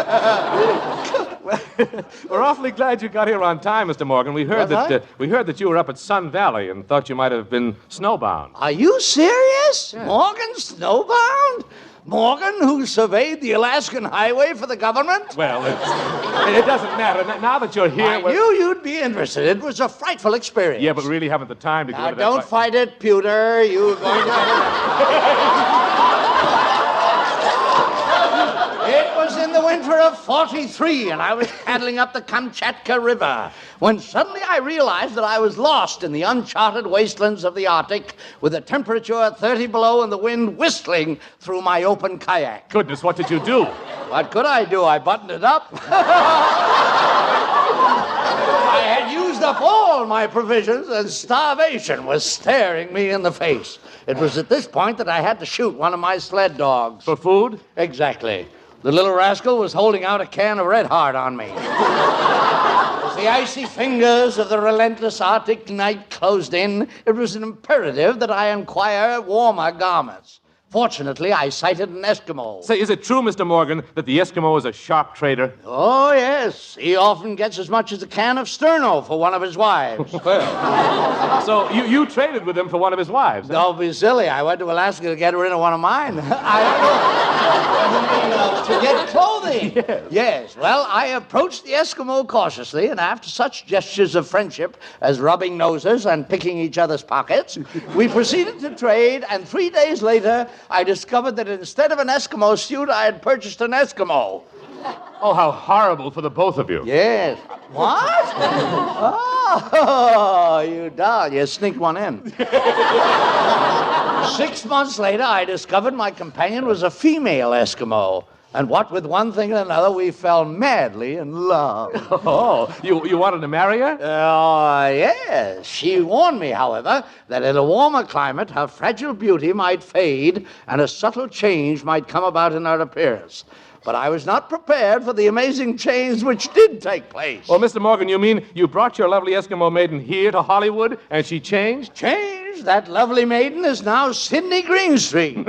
We're awfully glad you got here on time, Mr. Morgan. We heard that you were up at Sun Valley and thought you might have been snowbound. Are you serious? Yeah. Morgan snowbound? Morgan, who surveyed the Alaskan highway for the government? Well, it doesn't matter. Now that you're here... I knew you'd be interested. It was a frightful experience. Yeah, but we really haven't the time to go into that... Don't fight it, Pewter. You're going to... It was in the winter of '43, and I was paddling up the Kamchatka River, when suddenly I realized that I was lost in the uncharted wastelands of the Arctic, with the temperature at 30 below and the wind whistling through my open kayak. Goodness, what did you do? What could I do? I buttoned it up. I had used up all my provisions, and starvation was staring me in the face. It was at this point that I had to shoot one of my sled dogs. For food? Exactly. The little rascal was holding out a can of Red Heart on me. As the icy fingers of the relentless Arctic night closed in, it was an imperative that I acquire warmer garments. Fortunately, I sighted an Eskimo. Say, is it true, Mr. Morgan, that the Eskimo is a sharp trader? Oh, yes. He often gets as much as a can of Sterno for one of his wives. Well, so you traded with him for one of his wives? Huh? Don't be silly. I went to Alaska to get rid of one of mine. To get clothing. Yes. Well, I approached the Eskimo cautiously, and after such gestures of friendship as rubbing noses and picking each other's pockets, we proceeded to trade, and 3 days later, I discovered that instead of an Eskimo suit, I had purchased an Eskimo. Oh, how horrible for the both of you. Yes. What? Oh, you doll. You sneaked one in. 6 months later, I discovered my companion was a female Eskimo. And what with one thing and another, we fell madly in love. Oh, you wanted to marry her? Yes. She warned me, however, that in a warmer climate, her fragile beauty might fade and a subtle change might come about in her appearance. But I was not prepared for the amazing change which did take place. Well, Mr. Morgan, you mean you brought your lovely Eskimo maiden here to Hollywood and she changed? Changed? That lovely maiden is now Sidney Greenstreet.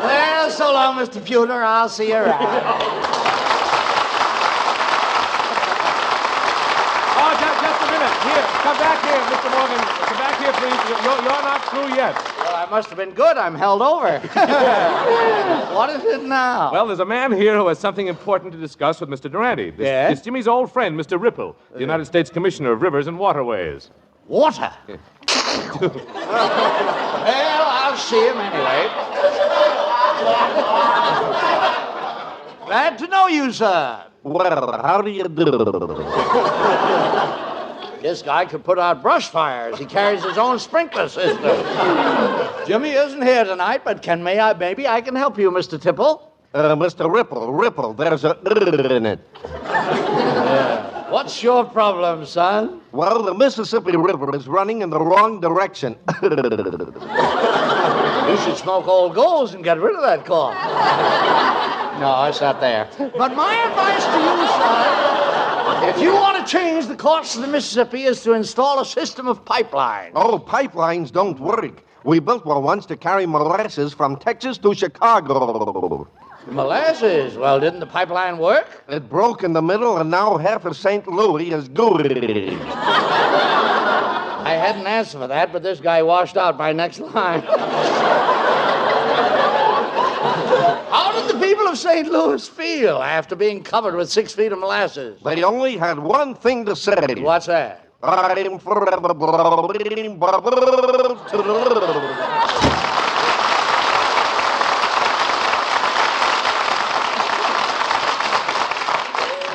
Well, so long, Mr. Pewter. I'll see you around. Oh, just a minute. Here, come back here, Mr. Morgan. Come back here, please. You're not through yet. Well, I must have been good. I'm held over. What is it now? Well, there's a man here who has something important to discuss with Mr. Durante. Yes? It's Jimmy's old friend, Mr. Ripple, the United States Commissioner of Rivers and Waterways. Water? Well, I'll see him anyway. Glad to know you, sir. Well, how do you do? This guy could put out brush fires. He carries his own sprinkler system. Jimmy isn't here tonight, but maybe I can help you, Mr. Tipple? Mr. Ripple, there's a in it. What's your problem, son? Well, the Mississippi River is running in the wrong direction. You should smoke old goals and get rid of that cough. No, it's not there. But my advice to you, son, if you want to change the course of the Mississippi, is to install a system of pipelines. Oh, pipelines don't work. We built one once to carry molasses from Texas to Chicago. Molasses? Well, didn't the pipeline work? It broke in the middle, and now half of St. Louis is garbage. I had an answer for that, but this guy washed out my next line. How did the people of St. Louis feel after being covered with 6 feet of molasses? They only had one thing to say. What's that? I'm forever blowing bubbles.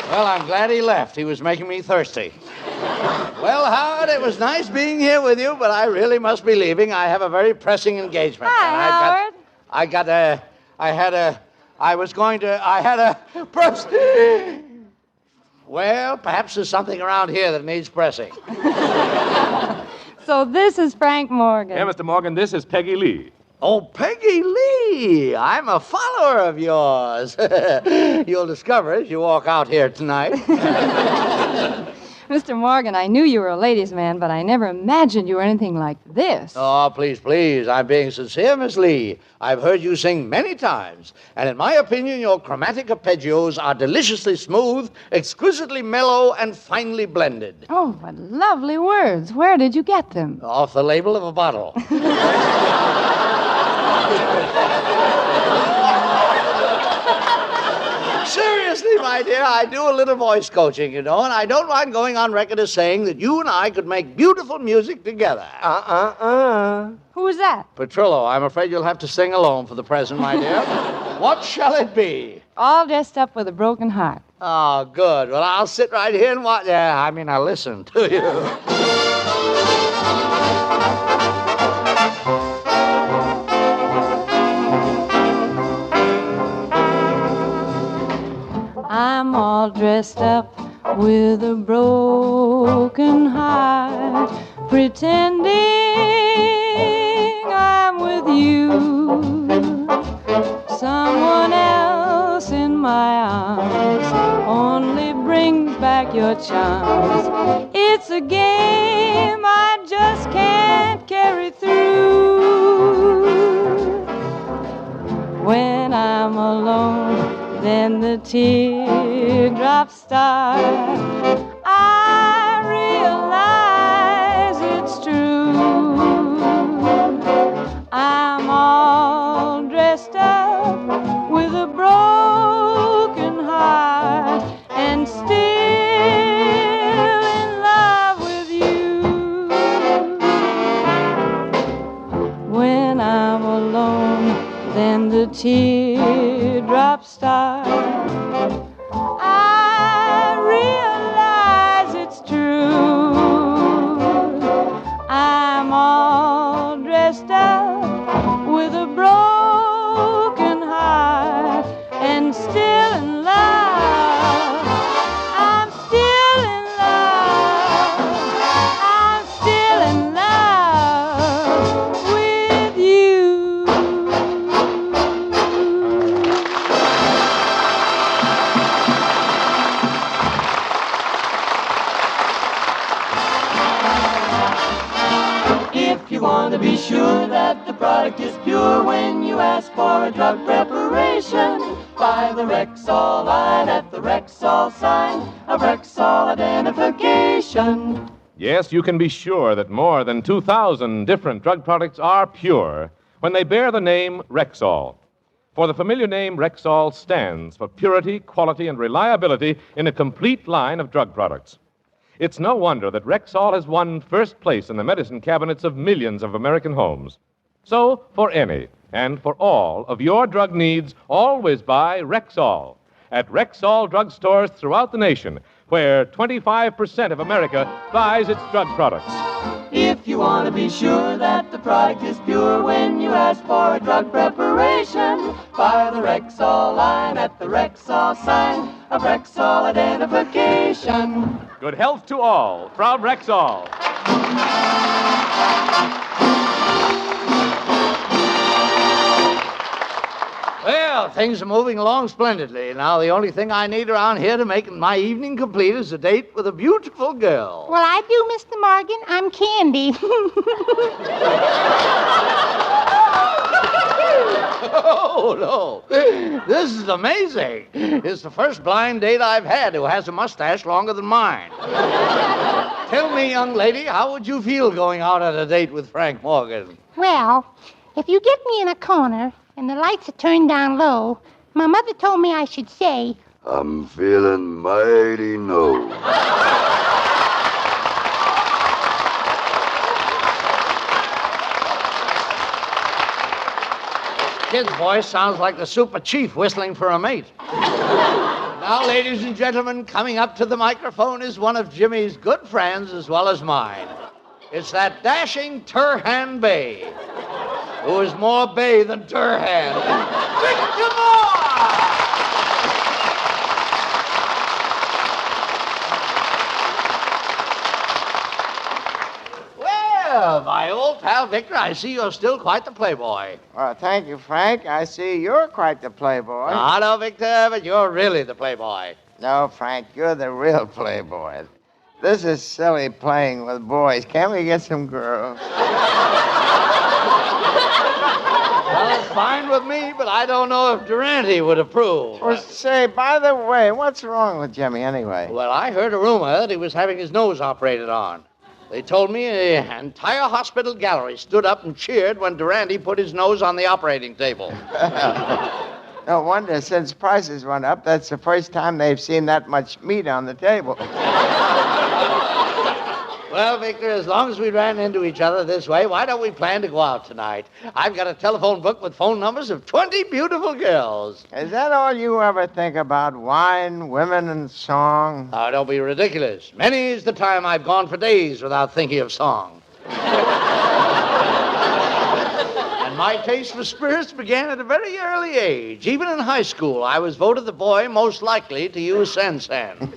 Well, I'm glad he left. He was making me thirsty. Well, Howard, it was nice being here with you, but I really must be leaving. I have a very pressing engagement. Hi, Howard. I had a press. Well, perhaps there's something around here that needs pressing. So this is Frank Morgan. Yeah, Mr. Morgan, this is Peggy Lee. Oh, Peggy Lee! I'm a follower of yours. You'll discover as you walk out here tonight. Mr. Morgan, I knew you were a ladies' man, but I never imagined you were anything like this. Oh, please, please. I'm being sincere, Miss Lee. I've heard you sing many times, and in my opinion, your chromatic arpeggios are deliciously smooth, exquisitely mellow, and finely blended. Oh, what lovely words. Where did you get them? Off the label of a bottle. Seriously, my dear, I do a little voice coaching, you know, and I don't mind going on record as saying that you and I could make beautiful music together. Who is that? Petrillo, I'm afraid you'll have to sing alone for the present, my dear. What shall it be? All dressed up with a broken heart. Oh, good. Well, I'll sit right here and watch. I'll listen to you. I'm all dressed up with a broken heart, pretending I'm with you. Someone else in my arms only brings back your charms. It's a game I just can't carry through. When I'm alone, then the teardrops start. I realize it's true. I'm all dressed up with a broken heart and still in love with you. When I'm alone, then the teardrops start. I realize it's true. I'm all dressed up with a broken heart and still in love. I'm still in love. I'm still in love with you. If you want to be sure that the product is pure when you ask for a drug preparation, buy the Rexall line at the Rexall sign of Rexall identification. Yes, you can be sure that more than 2,000 different drug products are pure when they bear the name Rexall. For the familiar name Rexall stands for purity, quality, and reliability in a complete line of drug products. It's no wonder that Rexall has won first place in the medicine cabinets of millions of American homes. So, for any and for all of your drug needs, always buy Rexall at Rexall drugstores throughout the nation, where 25% of America buys its drug products. If you want to be sure that the product is pure when you ask for a drug preparation, buy the Rexall line at the Rexall sign of Rexall identification. Good health to all from Rexall. Well, things are moving along splendidly. Now, the only thing I need around here to make my evening complete is a date with a beautiful girl. Well, I do, Mr. Morgan. I'm Candy. Oh, no. This is amazing. It's the first blind date I've had who has a mustache longer than mine. Tell me, young lady, how would you feel going out on a date with Frank Morgan? Well, if you get me in a corner and the lights are turned down low, my mother told me I should say, I'm feeling mighty low. Kid's voice sounds like the super chief whistling for a mate. Now, ladies and gentlemen, coming up to the microphone is one of Jimmy's good friends as well as mine. It's that dashing Turhan Bay, who is more Bay than Turhan. Victor Moore! Well, my old pal Victor, I see you're still quite the playboy. Well, thank you, Frank. I see you're quite the playboy. I know, Victor, but you're really the playboy. No, Frank, you're the real playboy. This is silly playing with boys. Can't we get some girls? Well, it's fine with me, but I don't know if Durante would approve. Well, say, by the way, what's wrong with Jimmy anyway? Well, I heard a rumor that he was having his nose operated on. They told me an entire hospital gallery stood up and cheered when Durante put his nose on the operating table. No wonder, since prices went up, that's the first time they've seen that much meat on the table. Well, Victor, as long as we ran into each other this way, why don't we plan to go out tonight? I've got a telephone book with phone numbers of 20 beautiful girls. Is that all you ever think about? Wine, women, and song? Oh, don't be ridiculous. Many's the time I've gone for days without thinking of song. And my taste for spirits began at a very early age. Even in high school, I was voted the boy most likely to use San-San.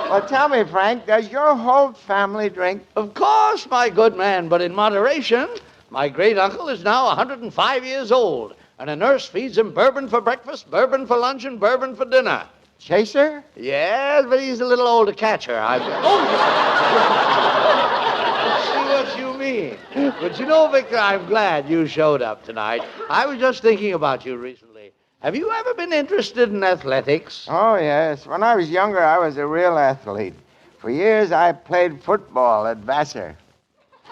Well, tell me, Frank, does your whole family drink? Of course, my good man, but in moderation. My great-uncle is now 105 years old, and a nurse feeds him bourbon for breakfast, bourbon for lunch, and bourbon for dinner. Chaser? Yes, but he's a little old to catch her. I see what you mean. But you know, Victor, I'm glad you showed up tonight. I was just thinking about you recently. Have you ever been interested in athletics? Oh, yes. When I was younger, I was a real athlete. For years, I played football at Baxter.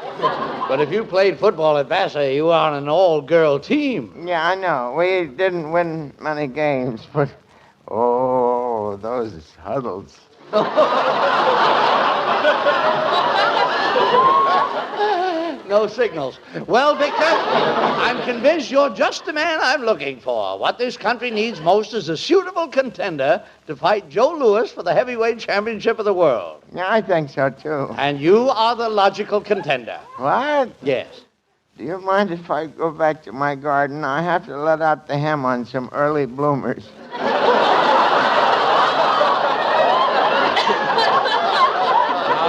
But if you played football at Baxter, you were on an all-girl team. Yeah, I know. We didn't win many games, but... Oh, those huddles. No signals. Well, Victor, I'm convinced you're just the man I'm looking for. What this country needs most is a suitable contender to fight Joe Louis for the heavyweight championship of the world. Yeah, I think so, too. And you are the logical contender. What? Yes. Do you mind if I go back to my garden? I have to let out the hem on some early bloomers.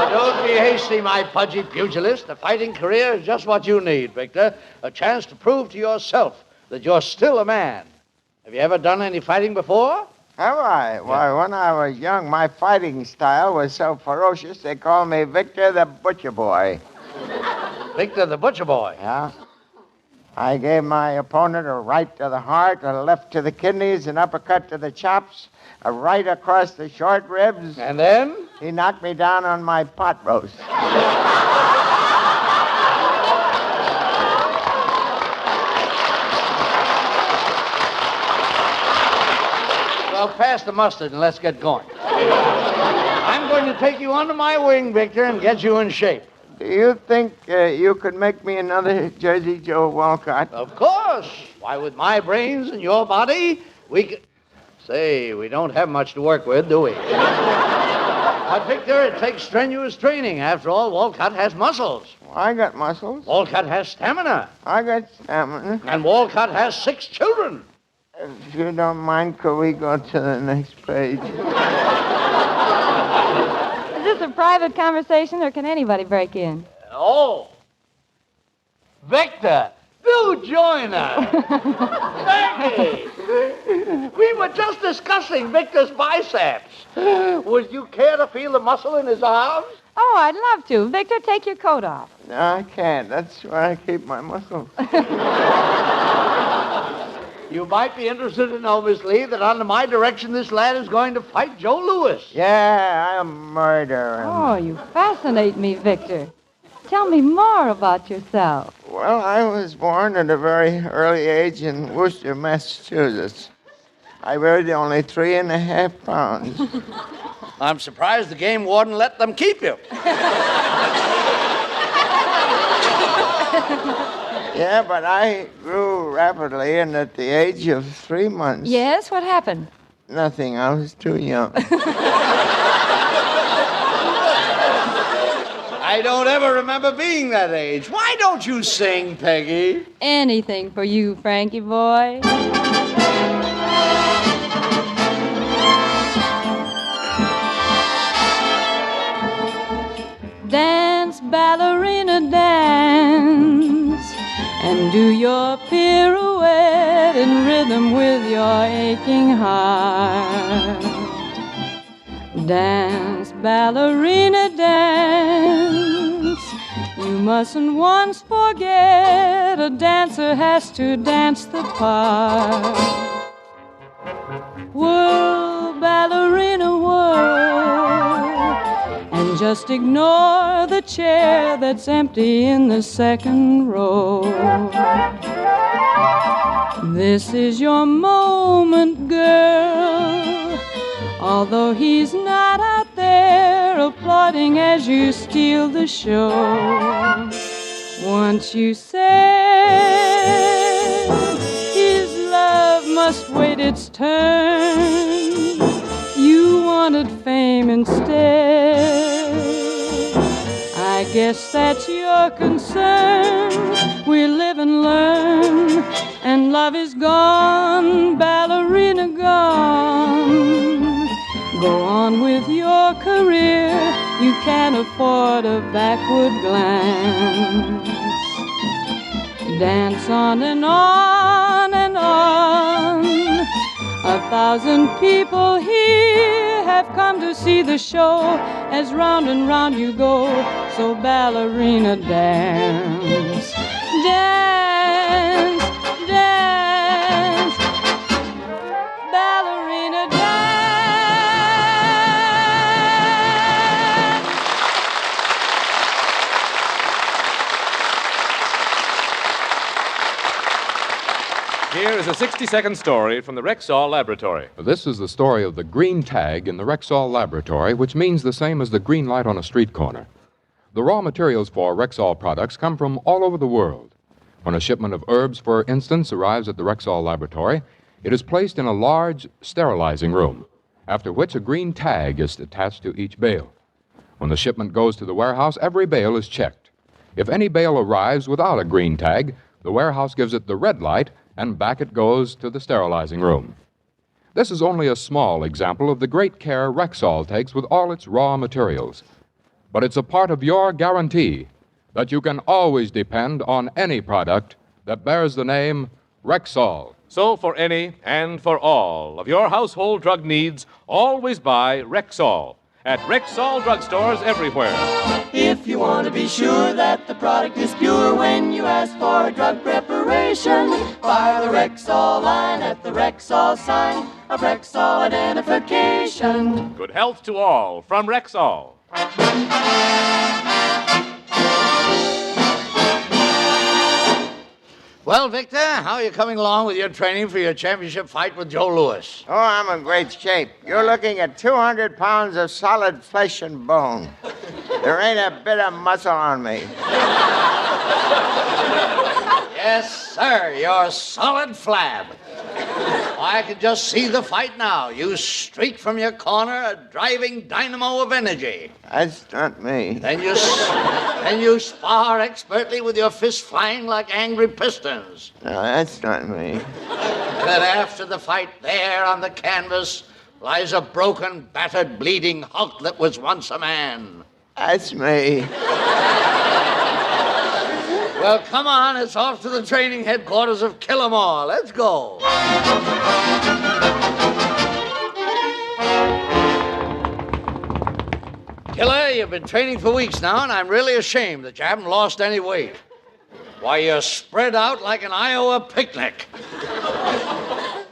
Don't be hasty, my pudgy pugilist. A fighting career is just what you need, Victor. A chance to prove to yourself that you're still a man. Have you ever done any fighting before? Have I? Yeah. Why, when I was young, my fighting style was so ferocious, they called me Victor the Butcher Boy. Victor the Butcher Boy? Yeah. I gave my opponent a right to the heart, a left to the kidneys, an uppercut to the chops, a right across the short ribs. And then? He knocked me down on my pot roast. Well, pass the mustard and let's get going. I'm going to take you under my wing, Victor, and get you in shape. Do you think you could make me another Jersey Joe Walcott? Of course. Why, with my brains and your body, we could... Say, we don't have much to work with, do we? But, Victor, it takes strenuous training. After all, Walcott has muscles. I got muscles. Walcott has stamina. I got stamina. And Walcott has 6 children. If you don't mind, could we go to the next page? Is this a private conversation, or can anybody break in? Oh. Victor, do join us. Maggie, we were just discussing Victor's biceps. Would you care to feel the muscle in his arms? Oh, I'd love to. Victor, take your coat off. No, I can't. That's where I keep my muscles. You might be interested to know, Miss Lee, that under my direction this lad is going to fight Joe Louis. Yeah, I'll murder him. Oh, you fascinate me, Victor. Tell me more about yourself. Well, I was born at a very early age in Worcester, Massachusetts. I weighed only 3.5 pounds. I'm surprised the game warden let them keep you. Yeah, but I grew rapidly, and at the age of 3 months... Yes? What happened? Nothing. I was too young. I don't ever remember being that age. Why don't you sing, Peggy? Anything for you, Frankie boy. Dance, ballerina, dance, and do your pirouette in rhythm with your aching heart. Dance, ballerina, dance. You mustn't once forget a dancer has to dance the part. Whirl, ballerina, whirl, and just ignore the chair that's empty in the second row. This is your moment, girl, although he's not out there applauding as you steal the show. Once you said his love must wait its turn, you wanted fame instead. I guess that's your concern. We live and learn, and love is gone, ballerina gone. Go on with your career, you can't afford a backward glance. Dance on and on and on. 1,000 people here have come to see the show. As round and round you go, so ballerina dance. Dance, dance, ballerina dance. Here is a 60-second story from the Rexall Laboratory. This is the story of the green tag in the Rexall Laboratory, which means the same as the green light on a street corner. The raw materials for Rexall products come from all over the world. When a shipment of herbs, for instance, arrives at the Rexall Laboratory, it is placed in a large sterilizing room, after which a green tag is attached to each bale. When the shipment goes to the warehouse, every bale is checked. If any bale arrives without a green tag, the warehouse gives it the red light, and back it goes to the sterilizing room. This is only a small example of the great care Rexall takes with all its raw materials. But it's a part of your guarantee that you can always depend on any product that bears the name Rexall. So for any and for all of your household drug needs, always buy Rexall at Rexall drugstores everywhere. If you want to be sure that the product is pure when you ask for a drug preparation, buy the Rexall line at the Rexall sign of Rexall identification. Good health to all from Rexall. Well, Victor, how are you coming along with your training for your championship fight with Joe Louis? Oh, I'm in great shape. You're looking at 200 pounds of solid flesh and bone. There ain't a bit of muscle on me. Yes, sir, you're solid flab. I can just see the fight now. You streak from your corner, a driving dynamo of energy. That's not me. Then you spar expertly with your fists flying like angry pistons. No, that's not me. Then after the fight, there on the canvas lies a broken, battered, bleeding hulk that was once a man. That's me. Well, come on, it's off to the training headquarters of Kill 'Em All. Let's go. Killer, you've been training for weeks now, and I'm really ashamed that you haven't lost any weight. Why, you're spread out like an Iowa picnic.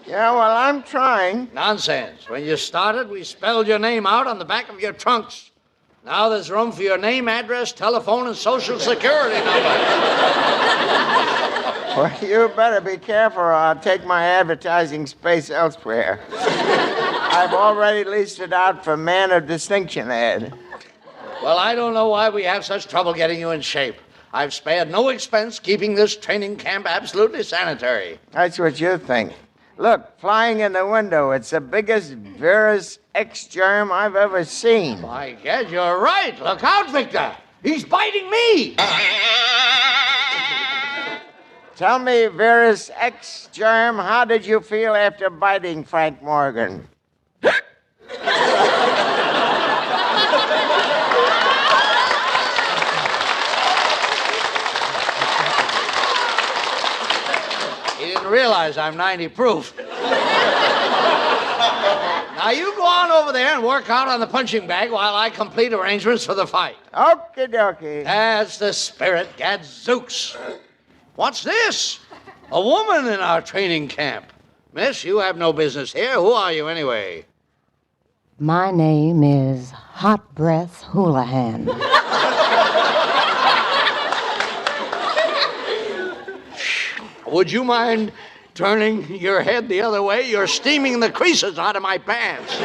Yeah, well, I'm trying. Nonsense. When you started, we spelled your name out on the back of your trunks. Now there's room for your name, address, telephone, and social security number. Well, you better be careful or I'll take my advertising space elsewhere. I've already leased it out for Man of Distinction ad. Well, I don't know why we have such trouble getting you in shape. I've spared no expense keeping this training camp absolutely sanitary. That's what you think. Look, flying in the window, it's the biggest virus X germ I've ever seen. My God, you're right. Look out, Victor. He's biting me. Tell me, virus X germ, how did you feel after biting Frank Morgan? He didn't realize I'm 90 proof. Now, you go on over there and work out on the punching bag while I complete arrangements for the fight. Okie dokie. That's the spirit, gadzooks. What's this? A woman in our training camp. Miss, you have no business here. Who are you, anyway? My name is Hot Breath Houlihan. Would you mind turning your head the other way? You're steaming the creases out of my pants.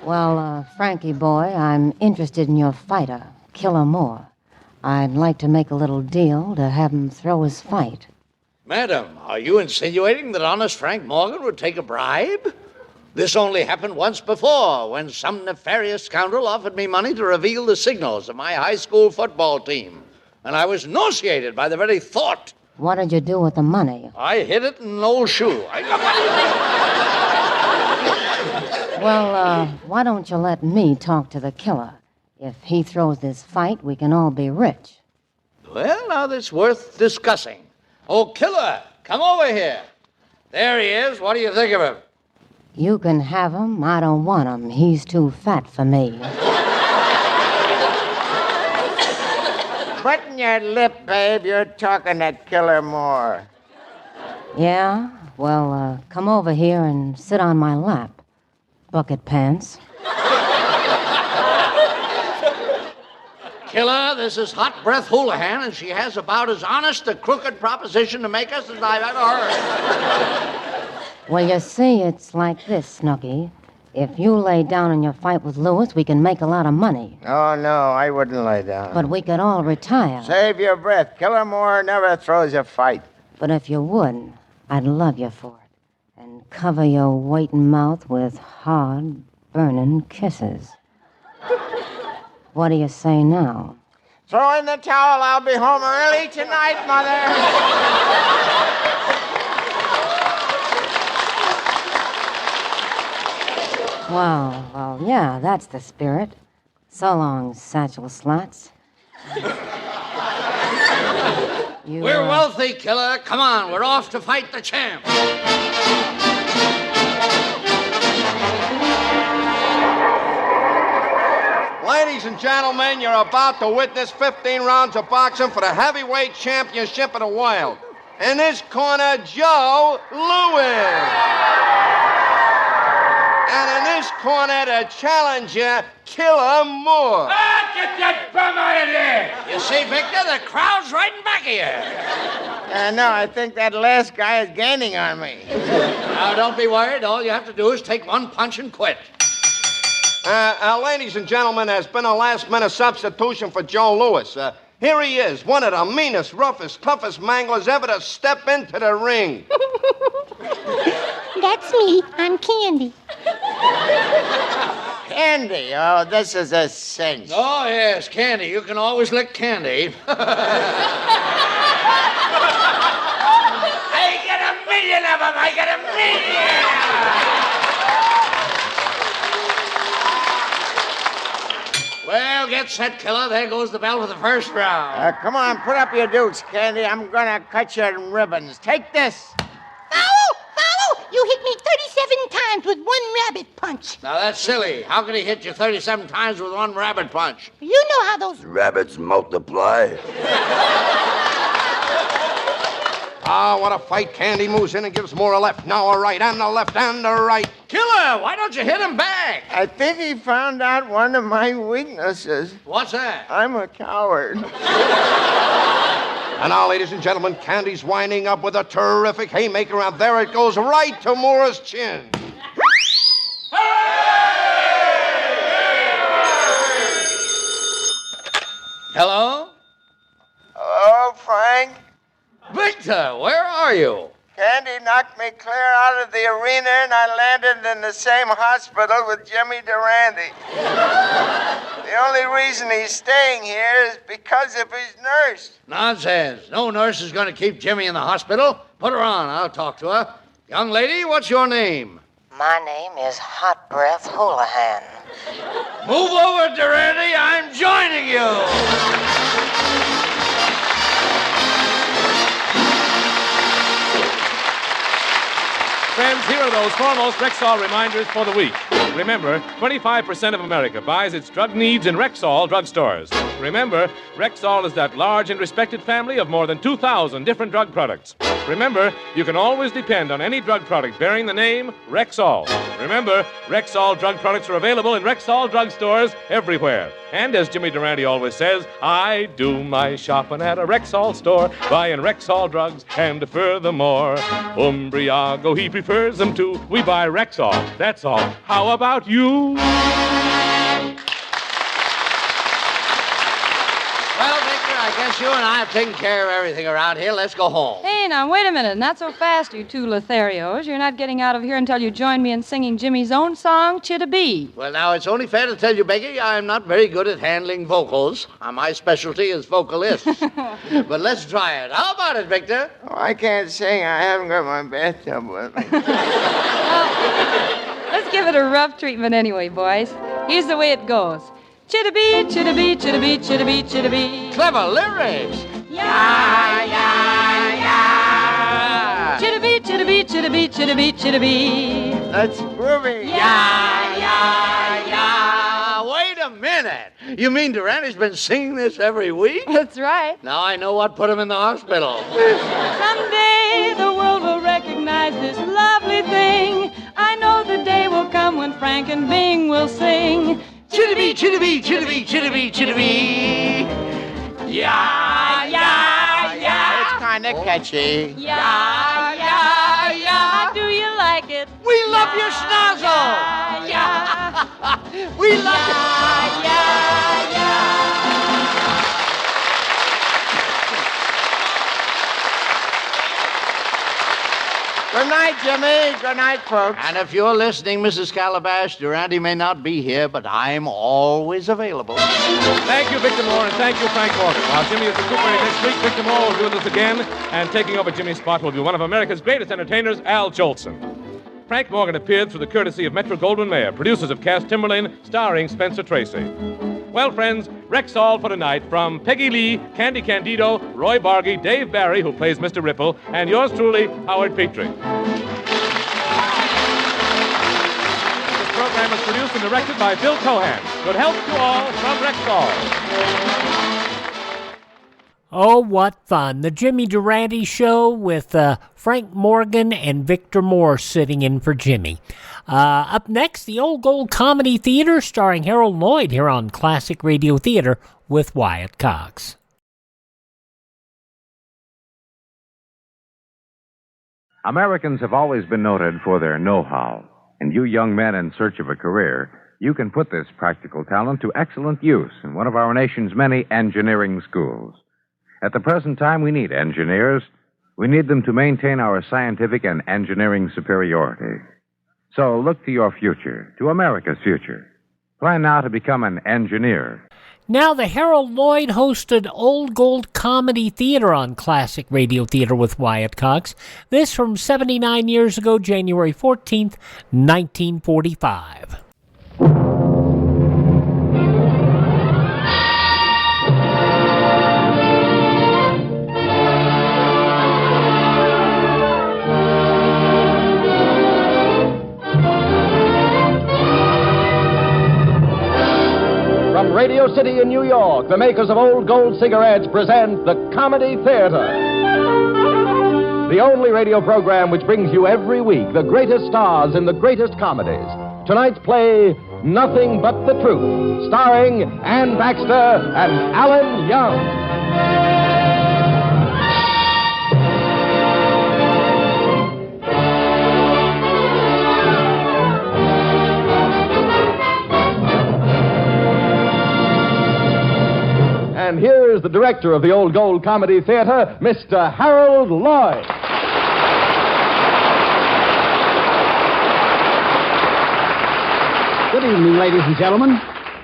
Well, Frankie boy, I'm interested in your fighter, Killer Moore. I'd like to make a little deal to have him throw his fight. Madam, are you insinuating that honest Frank Morgan would take a bribe? This only happened once before, when some nefarious scoundrel offered me money to reveal the signals of my high school football team. And I was nauseated by the very thought. What did you do with the money? I hid it in an old shoe. Well, why don't you let me talk to the killer? If he throws this fight, we can all be rich. Well, now that's worth discussing. Oh, Killer, come over here. There he is. What do you think of him? You can have him. I don't want him. He's too fat for me. Button your lip, babe. You're talking to Killer Moore. Yeah? Well, come over here and sit on my lap. Bucket pants. Killer, this is Hot Breath Houlihan, and she has about as honest a crooked proposition to make us as I've ever heard. Well, you see, it's like this, Snooky. If you lay down in your fight with Lewis, we can make a lot of money. Oh, no, I wouldn't lay down. But we could all retire. Save your breath. Killer Moore never throws a fight. But if you would, I'd love you for it. And cover your waiting mouth with hard, burning kisses. What do you say now? Throw in the towel. I'll be home early tonight, Mother. Well, yeah, that's the spirit. So long, satchel slots. We're wealthy, Killer. Come on, we're off to fight the champ. Ladies and gentlemen, you're about to witness 15 rounds of boxing for the heavyweight championship of the world. In this corner, Joe Louis. And in this corner, the challenger, Killer Moore. Get that bum out of there! You see, Victor, the crowd's right in back of you. No, I think that last guy is gaining on me. Now, don't be worried. All you have to do is take one punch and quit. Ladies and gentlemen, there's been a last-minute substitution for Joe Louis. Here he is, one of the meanest, roughest, toughest manglers ever to step into the ring. That's me. I'm Candy. Candy? Oh, this is a cinch. Oh, yes, Candy. You can always lick Candy. I get 1,000,000 of them. I get 1,000,000. Well, get set, Killer. There goes the bell for the first round. Come on, put up your dukes, Candy. I'm gonna cut you in ribbons. Take this. Foul! You hit me 37 times with one rabbit punch. Now, that's silly. How can he hit you 37 times with one rabbit punch? You know how those... Rabbits multiply. What a fight. Candy moves in and gives Moore a left, now a right, and a left, and a right. Killer, why don't you hit him back? I think he found out one of my weaknesses. What's that? I'm a coward. And now, ladies and gentlemen, Candy's winding up with a terrific haymaker, and there it goes right to Moore's chin. Hello? Hello, Frank? Victor, where are you? Candy knocked me clear out of the arena, and I landed in the same hospital with Jimmy Durante. The only reason he's staying here is because of his nurse. Nonsense. No nurse is going to keep Jimmy in the hospital. Put her on. I'll talk to her. Young lady, what's your name? My name is Hot Breath Houlihan. Move over, Durante. I'm joining you. you those foremost Rexall reminders for the week. Remember, 25% of America buys its drug needs in Rexall drugstores. Remember, Rexall is that large and respected family of more than 2,000 different drug products. Remember, you can always depend on any drug product bearing the name Rexall. Remember, Rexall drug products are available in Rexall drugstores everywhere. And as Jimmy Durante always says, I do my shopping at a Rexall store, buying Rexall drugs, and furthermore, Umbriago he prefers them to. We buy Rexall, that's all. How about you? Well, Victor, I guess you and I have taken care of everything around here. Let's go home. Hey, now, wait a minute. Not so fast, you two Lotharios. You're not getting out of here until you join me in singing Jimmy's own song, Chittabee. Well, now, it's only fair to tell you, Becky, I'm not very good at handling vocals. My specialty is vocalist. But let's try it. How about it, Victor? Oh, I can't sing. I haven't got my bathtub with me. Let's give it a rough treatment anyway, boys. Here's the way it goes. Chittabee, chittabee, chittabee, chittabee, chittabee. Clever lyrics. Yeah, yeah, yeah. Chittabee, chittabee, chittabee, chittabee, chittabee. That's groovy. Yeah, yeah, yeah. Wait a minute. You mean Durante's been singing this every week? That's right. Now I know what put him in the hospital. Someday the world will recognize this lovely thing. I know the day will come when Frank and Bing will sing. Chittabee, chittabee, chittabee, chittabee, chittabee. Yeah, yeah, yeah. It's kind of catchy. Yeah, yeah, yeah. Do you like it? We love your schnozzle. Yeah, We love yeah, yeah, yeah. Good night, Jimmy. Good night, folks. And if you're listening, Mrs. Calabash, Durante may not be here, but I'm always available. Thank you, Victor Moore, and thank you, Frank Morgan. While Jimmy is recuperating next week, Victor Moore will be with us again, and taking over Jimmy's spot will be one of America's greatest entertainers, Al Jolson. Frank Morgan appeared through the courtesy of Metro-Goldwyn-Mayer, producers of Cass Timberlane, starring Spencer Tracy. Well, friends, Rexall for tonight from Peggy Lee, Candy Candido, Roy Bargy, Dave Barry, who plays Mr. Ripple, and yours truly, Howard Petrie. This program is produced and directed by Bill Cohan. Good health to all from Rexall. Oh, what fun. The Jimmy Durante Show with Frank Morgan and Victor Moore sitting in for Jimmy. Up next, the Old Gold Comedy Theater starring Harold Lloyd here on Classic Radio Theater with Wyatt Cox. Americans have always been noted for their know-how. And you young men in search of a career, you can put this practical talent to excellent use in one of our nation's many engineering schools. At the present time, we need engineers. We need them to maintain our scientific and engineering superiority. So look to your future, to America's future. Plan now to become an engineer. Now the Harold Lloyd hosted Old Gold Comedy Theater on Classic Radio Theater with Wyatt Cox. This from 79 years ago, January 14th, 1945. From Radio City in New York, the makers of Old Gold cigarettes present the Comedy Theater. The only radio program which brings you every week the greatest stars in the greatest comedies. Tonight's play, Nothing But the Truth, starring Ann Baxter and Alan Young. And here is the director of the Old Gold Comedy Theater, Mr. Harold Lloyd. Good evening, ladies and gentlemen.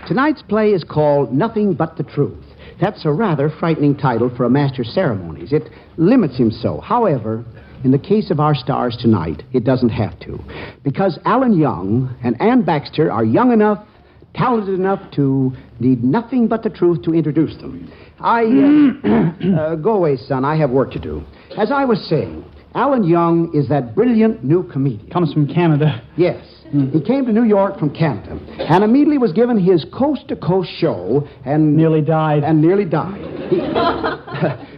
Tonight's play is called Nothing But the Truth. That's a rather frightening title for a master of ceremonies. It limits him so. However, in the case of our stars tonight, it doesn't have to. Because Alan Young and Ann Baxter are young enough, talented enough to need nothing but the truth to introduce them. Go away, son. I have work to do. As I was saying, Alan Young is that brilliant new comedian. Comes from Canada. Yes. He came to New York from Canada and immediately was given his coast-to-coast show and... Nearly died.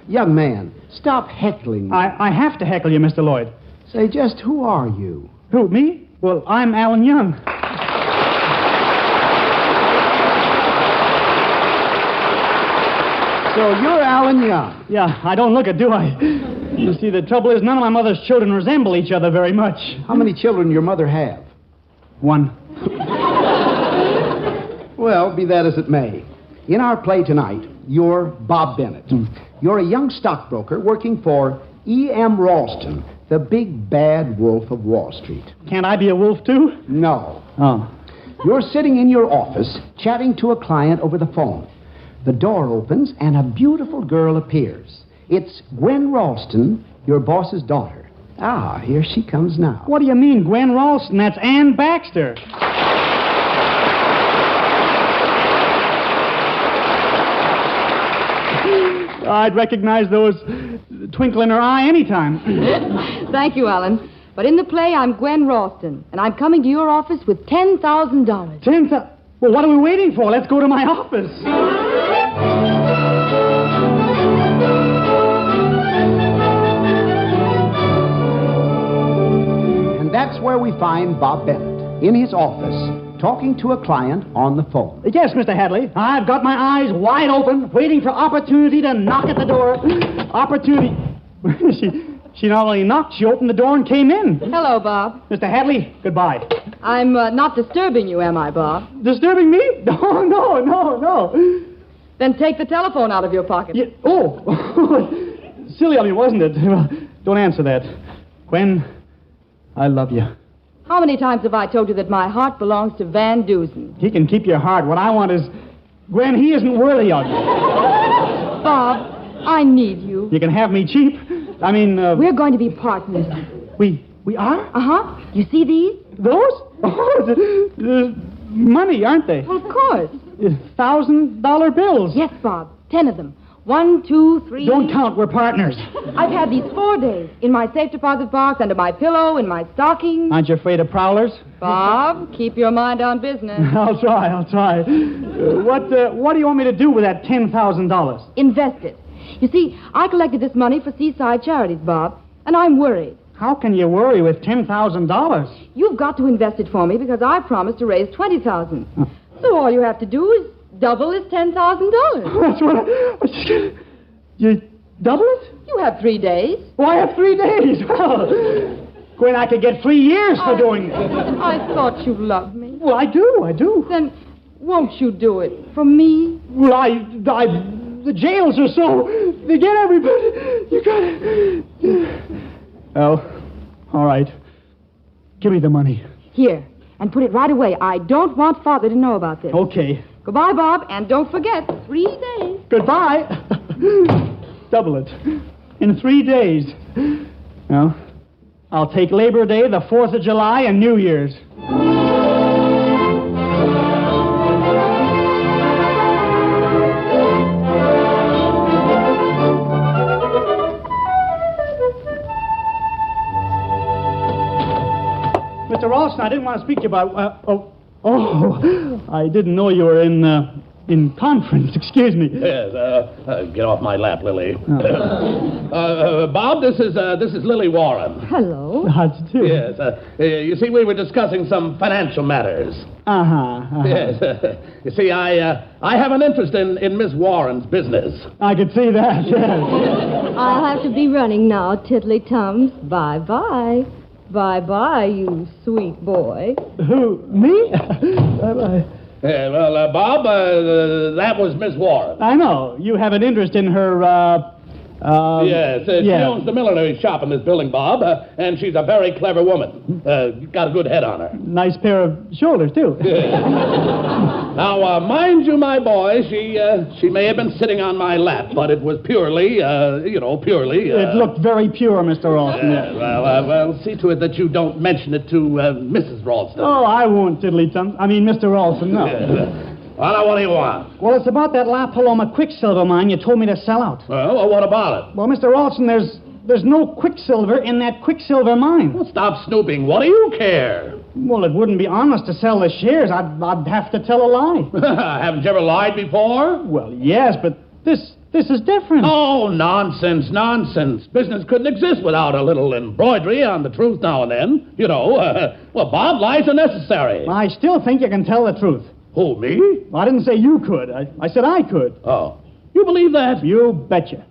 Young man, stop heckling me. I have to heckle you, Mr. Lloyd. Say, just who are you? Who, me? Well, I'm Alan Young. So you're Alan Young? Yeah, I don't look it, do I? You see, the trouble is none of my mother's children resemble each other very much. How many children your mother have? One. Well, be that as it may. In our play tonight, you're Bob Bennett. You're a young stockbroker working for E.M. Ralston, the big bad wolf of Wall Street. Can't I be a wolf, too? No. Oh. You're sitting in your office chatting to a client over the phone. The door opens and a beautiful girl appears. It's Gwen Ralston, your boss's daughter. Ah, here she comes now. What do you mean, Gwen Ralston? That's Ann Baxter. I'd recognize those twinkle in her eye anytime. Thank you, Alan. But in the play, I'm Gwen Ralston, and I'm coming to your office with $10,000. $10,000? Well, what are we waiting for? Let's go to my office. And that's where we find Bob Bennett, in his office, talking to a client on the phone. Yes, Mr. Hadley. I've got my eyes wide open, waiting for opportunity to knock at the door. Opportunity. She not only knocked, she opened the door and came in. Hello, Bob. Mr. Hadley, goodbye. I'm not disturbing you, am I, Bob? Disturbing me? No. Then take the telephone out of your pocket. Yeah. Oh, silly of me, wasn't it? Well, don't answer that. Gwen, I love you. How many times have I told you that my heart belongs to Van Dusen? He can keep your heart. What I want is... Gwen, he isn't worthy of you. Bob, I need you. You can have me cheap. I mean... We're going to be partners. We are? Uh-huh. You see these? Those? Oh, money, aren't they? Well, of course. $1,000 bills. Yes, Bob. 10 of them. 1, 2, 3... Don't count. We're partners. I've had these 4 days. In my safe deposit box, under my pillow, in my stocking. Aren't you afraid of prowlers? Bob, keep your mind on business. I'll try. What do you want me to do with that $10,000? Invest it. You see, I collected this money for Seaside Charities, Bob, and I'm worried. How can you worry with $10,000? You've got to invest it for me because I promised to raise $20,000. So all you have to do is double his $10,000. That's what You double it? You have 3 days. Oh, I have 3 days. Well, Gwen, I could get 3 years for doing it. I thought you loved me. Well, I do. Then won't you do it for me? Well, the jails are so... They get everybody. You gotta... Well, all right. Give me the money. Here, and put it right away. I don't want Father to know about this. Okay. Goodbye, Bob, and don't forget, 3 days. Goodbye. Double it. In 3 days. Well, I'll take Labor Day, the 4th of July, and New Year's. Mr. Ralston, I didn't want to speak to you about... I didn't know you were in conference. Excuse me. Yes, get off my lap, Lily. Bob, this is Lily Warren. Hello. How'd you do? Yes, you see, we were discussing some financial matters. Yes, you see, I have an interest in Miss Warren's business. I could see that, yes. I'll have to be running now, Tiddly-tums. Bye-bye. Bye-bye, you sweet boy. Who, me? Bye-bye. Well, Bob, that was Miss Warren. I know. You have an interest in her, Yes, she owns the millinery shop in this building, Bob, and she's a very clever woman. Got a good head on her. Nice pair of shoulders, too. Now, mind you, my boy, she may have been sitting on my lap, but it was purely, purely... It looked very pure, Mr. Ralston. Well, see to it that you don't mention it to Mrs. Ralston. Oh, I won't, Tiddly-Tums. I mean, Mr. Ralston, no. Well, now, what do you want? Well, it's about that La Paloma Quicksilver mine you told me to sell out. Well, what about it? Well, Mr. Ralston, there's no quicksilver in that quicksilver mine. Well, stop snooping. What do you care? Well, it wouldn't be honest to sell the shares. I'd have to tell a lie. Haven't you ever lied before? Well, yes, but this is different. Oh, nonsense. Business couldn't exist without a little embroidery on the truth now and then. You know, well, Bob, lies are necessary. I still think you can tell the truth. Who, me? I didn't say you could. I said I could. Oh. You believe that? You betcha.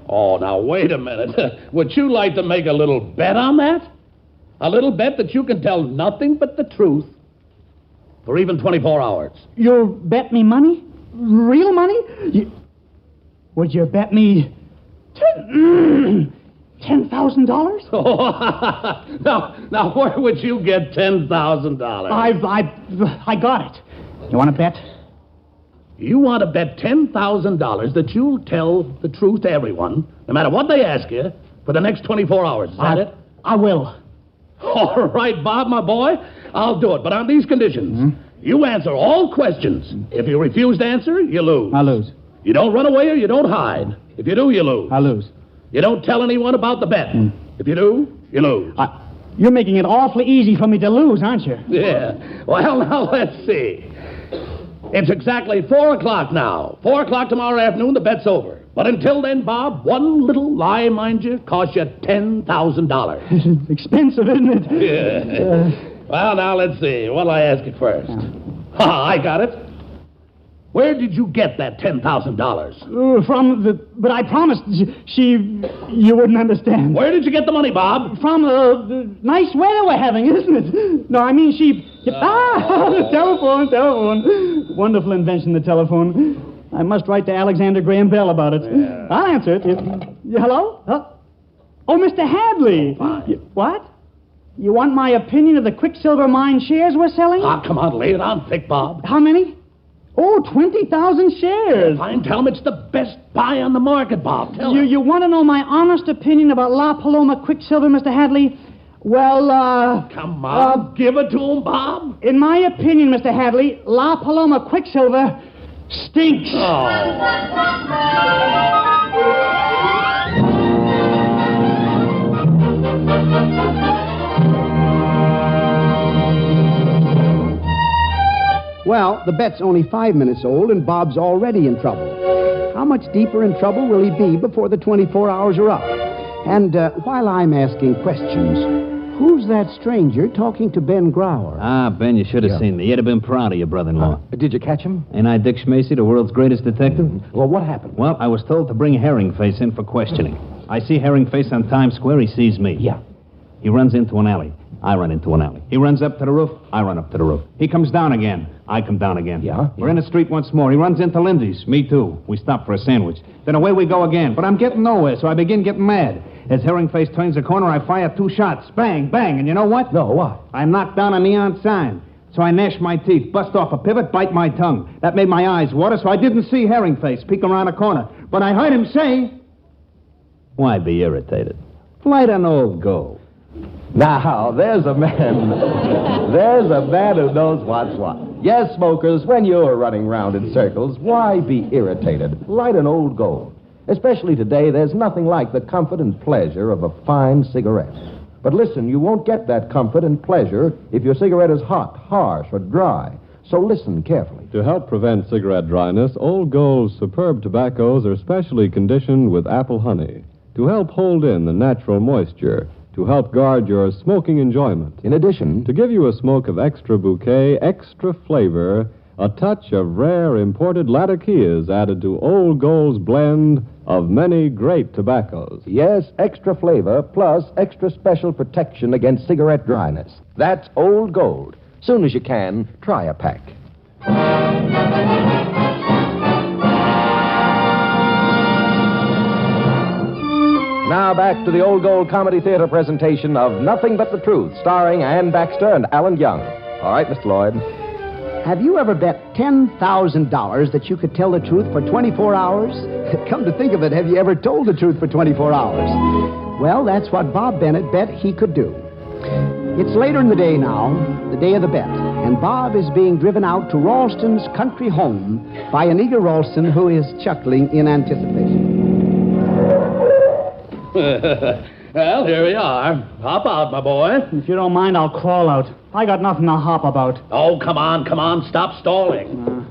Oh, now, wait a minute. Would you like to make a little bet on that? A little bet that you can tell nothing but the truth for even 24 hours. You'll bet me money? Real money? Would you bet me $10,000? Oh, now, where would you get $10,000? I got it. You want to bet? You want to bet $10,000 that you'll tell the truth to everyone, no matter what they ask you, for the next 24 hours. Is that it? I will. All right, Bob, my boy. I'll do it, but on these conditions. Mm-hmm. You answer all questions. If you refuse to answer, you lose. I lose. You don't run away or you don't hide. If you do, you lose. I lose. You don't tell anyone about the bet. If you do, you lose. You're making it awfully easy for me to lose, aren't you? Yeah. Well, now, let's see. It's exactly 4 o'clock now. 4 o'clock tomorrow afternoon, the bet's over. But until then, Bob, one little lie, mind you, costs you $10,000. Expensive, isn't it? Yeah. Well, now, let's see. What'll I ask you first? I got it. Where did you get that $10,000? But I promised you wouldn't understand. Where did you get the money, Bob? From the nice weather we're having, isn't it? No, I mean the telephone. Wonderful invention, the telephone. I must write to Alexander Graham Bell about it. Yeah. I'll answer it. Hello? Oh, Mr. Hadley. What? You want my opinion of the Quicksilver Mine shares we're selling? Come on, lay it on thick, Bob. How many? Oh, 20,000 shares. Fine, tell him it's the best buy on the market, Bob. Tell him. You want to know my honest opinion about La Paloma Quicksilver, Mr. Hadley? Well, come on, give it to him, Bob. In my opinion, Mr. Hadley, La Paloma Quicksilver stinks. Well, the bet's only 5 minutes old, and Bob's already in trouble. How much deeper in trouble will he be before the 24 hours are up? And while I'm asking questions, who's that stranger talking to Ben Grauer? Ben, you should have seen me. You'd have been proud of your brother-in-law. Did you catch him? Ain't I Dick Schmacy, the world's greatest detective? Well, what happened? Well, I was told to bring Herringface in for questioning. I see Herringface on Times Square. He sees me. Yeah. He runs into an alley. I run into an alley. He runs up to the roof. I run up to the roof. He comes down again. I come down again. Yeah? We're in the street once more. He runs into Lindsay's. Me too. We stop for a sandwich. Then away we go again. But I'm getting nowhere, so I begin getting mad. As Herringface turns the corner, I fire 2 shots. Bang, bang. And you know what? No, what? I knocked down a neon sign. So I gnash my teeth, bust off a pivot, bite my tongue. That made my eyes water, so I didn't see Herringface peek around a corner. But I heard him say... Why be irritated? Light an old gold. Now, there's a man. There's a man who knows what's what. Yes, smokers, when you're running round in circles, why be irritated? Light an old gold. Especially today, there's nothing like the comfort and pleasure of a fine cigarette. But listen, you won't get that comfort and pleasure if your cigarette is hot, harsh, or dry. So listen carefully. To help prevent cigarette dryness, Old Gold's superb tobaccos are specially conditioned with apple honey to help hold in the natural moisture, to help guard your smoking enjoyment. In addition, to give you a smoke of extra bouquet, extra flavor, a touch of rare imported Latakias added to Old Gold's blend of many great tobaccos. Yes, extra flavor plus extra special protection against cigarette dryness. That's Old Gold. Soon as you can, try a pack. Now back to the Old Gold Comedy Theater presentation of Nothing But the Truth, starring Ann Baxter and Alan Young. All right, Mr. Lloyd. Have you ever bet $10,000 that you could tell the truth for 24 hours? Come to think of it, have you ever told the truth for 24 hours? Well, that's what Bob Bennett bet he could do. It's later in the day now, the day of the bet, and Bob is being driven out to Ralston's country home by an eager Ralston who is chuckling in anticipation. Well, here we are. Hop out, my boy. If you don't mind, I'll crawl out. I got nothing to hop about. Oh, come on. Stop stalling.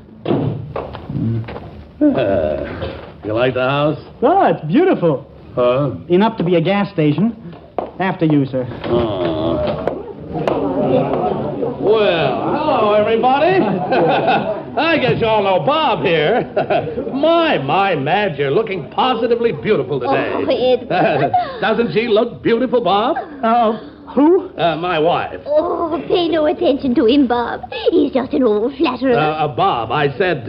You like the house? Oh, it's beautiful. Huh? Enough to be a gas station. After you, sir. Well, hello, everybody. I guess you all know Bob here. My, Madge, you're looking positively beautiful today. Oh, Ed. Doesn't she look beautiful, Bob? Who? My wife. Oh, pay no attention to him, Bob. He's just an old flatterer. Bob, I said,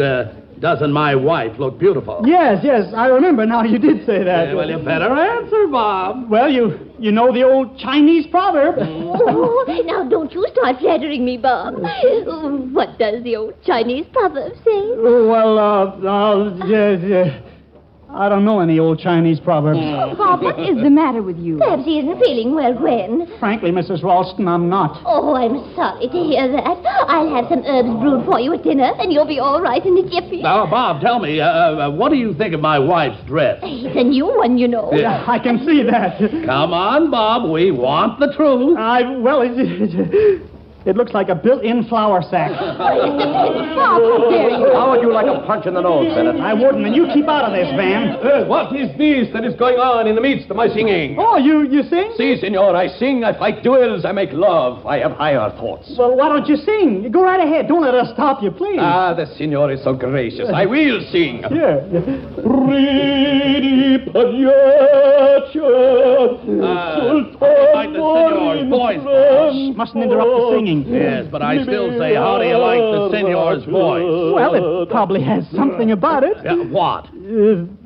doesn't my wife look beautiful? Yes, I remember now. You did say that. Well, you better answer, Bob. Well, you know the old Chinese proverb. Oh, now don't you start flattering me, Bob. What does the old Chinese proverb say? Yes. I don't know any old Chinese proverbs. Bob, what is the matter with you? Perhaps he isn't feeling well, Gwen. Frankly, Mrs. Ralston, I'm not. Oh, I'm sorry to hear that. I'll have some herbs brewed for you at dinner, and you'll be all right in a jiffy. Now, Bob, tell me, what do you think of my wife's dress? It's a new one, you know. Yeah, I can see that. Come on, Bob, we want the truth. It looks like a built-in flour sack. Bob, how dare you? How would you like a punch in the nose, Bennett? I wouldn't, and you keep out of this, Van. What is this that is going on in the midst of my singing? Oh, you sing? Si, senor, I sing, I fight duels, I make love. I have higher thoughts. Well, why don't you sing? Go right ahead. Don't let us stop you, please. Ah, the senor is so gracious. I will sing. Yeah. I like the senor's voice, Bob. Mustn't interrupt the singing. Yes, but I still say, how do you like the senor's voice? Well, it probably has something about it. What?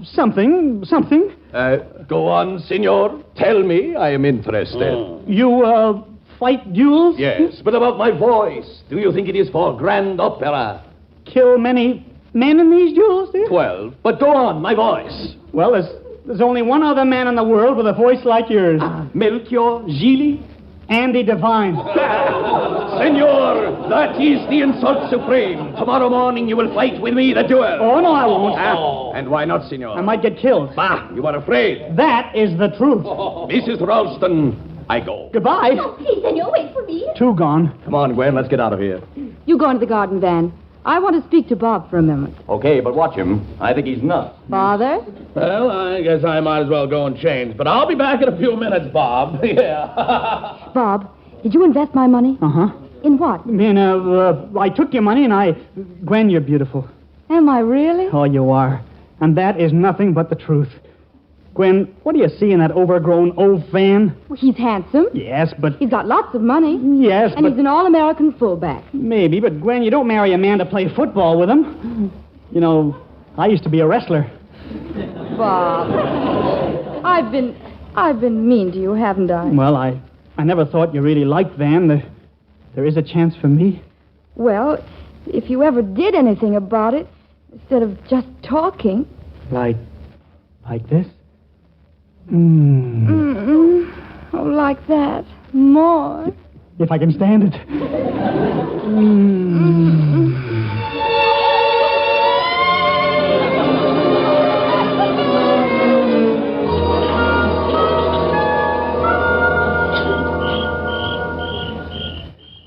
Something. Go on, senor. Tell me. I am interested. You, fight duels? Yes, but about my voice. Do you think it is for grand opera? Kill many men in these duels, do you? 12. But go on, my voice. Well, there's only one other man in the world with a voice like yours. Melchior Gili? Andy Devine. Senor, that is the insult supreme. Tomorrow morning you will fight with me the duel. Oh, no, I won't. And why not, senor? I might get killed. Bah, you are afraid. That is the truth. Mrs. Ralston, I go. Goodbye. Oh, please, senor, wait for me. Two gone. Come on, Gwen, let's get out of here. You go into the garden, Van. I want to speak to Bob for a moment. Okay, but watch him. I think he's nuts. Father? Well, I guess I might as well go and change. But I'll be back in a few minutes, Bob. Yeah. Bob, did you invest my money? Uh-huh. In what? I took your money and Gwen, you're beautiful. Am I really? Oh, you are. And that is nothing but the truth. Gwen, what do you see in that overgrown old Van? Well, he's handsome. Yes, but... He's got lots of money. Yes, and he's an all-American fullback. Maybe, but Gwen, you don't marry a man to play football with him. You know, I used to be a wrestler. Bob, I've been mean to you, haven't I? Well, I never thought you really liked Van. There is a chance for me. Well, if you ever did anything about it, instead of just talking... Like this? Oh, like that. More. If I can stand it.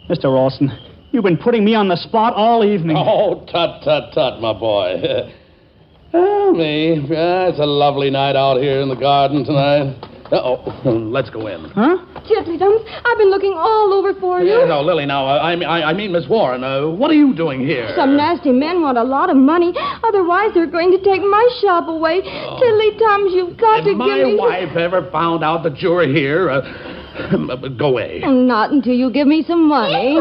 Mr. Ralston, you've been putting me on the spot all evening. Oh, tut, my boy. It's a lovely night out here in the garden tonight. Let's go in. Huh? Tiddlydums, I've been looking all over for you. No, Lily, now, I mean Miss Warren, what are you doing here? Some nasty men want a lot of money. Otherwise, they're going to take my shop away. Tiddlydums, you've got to give me... If my wife ever found out that you were here, go away. Not until you give me some money.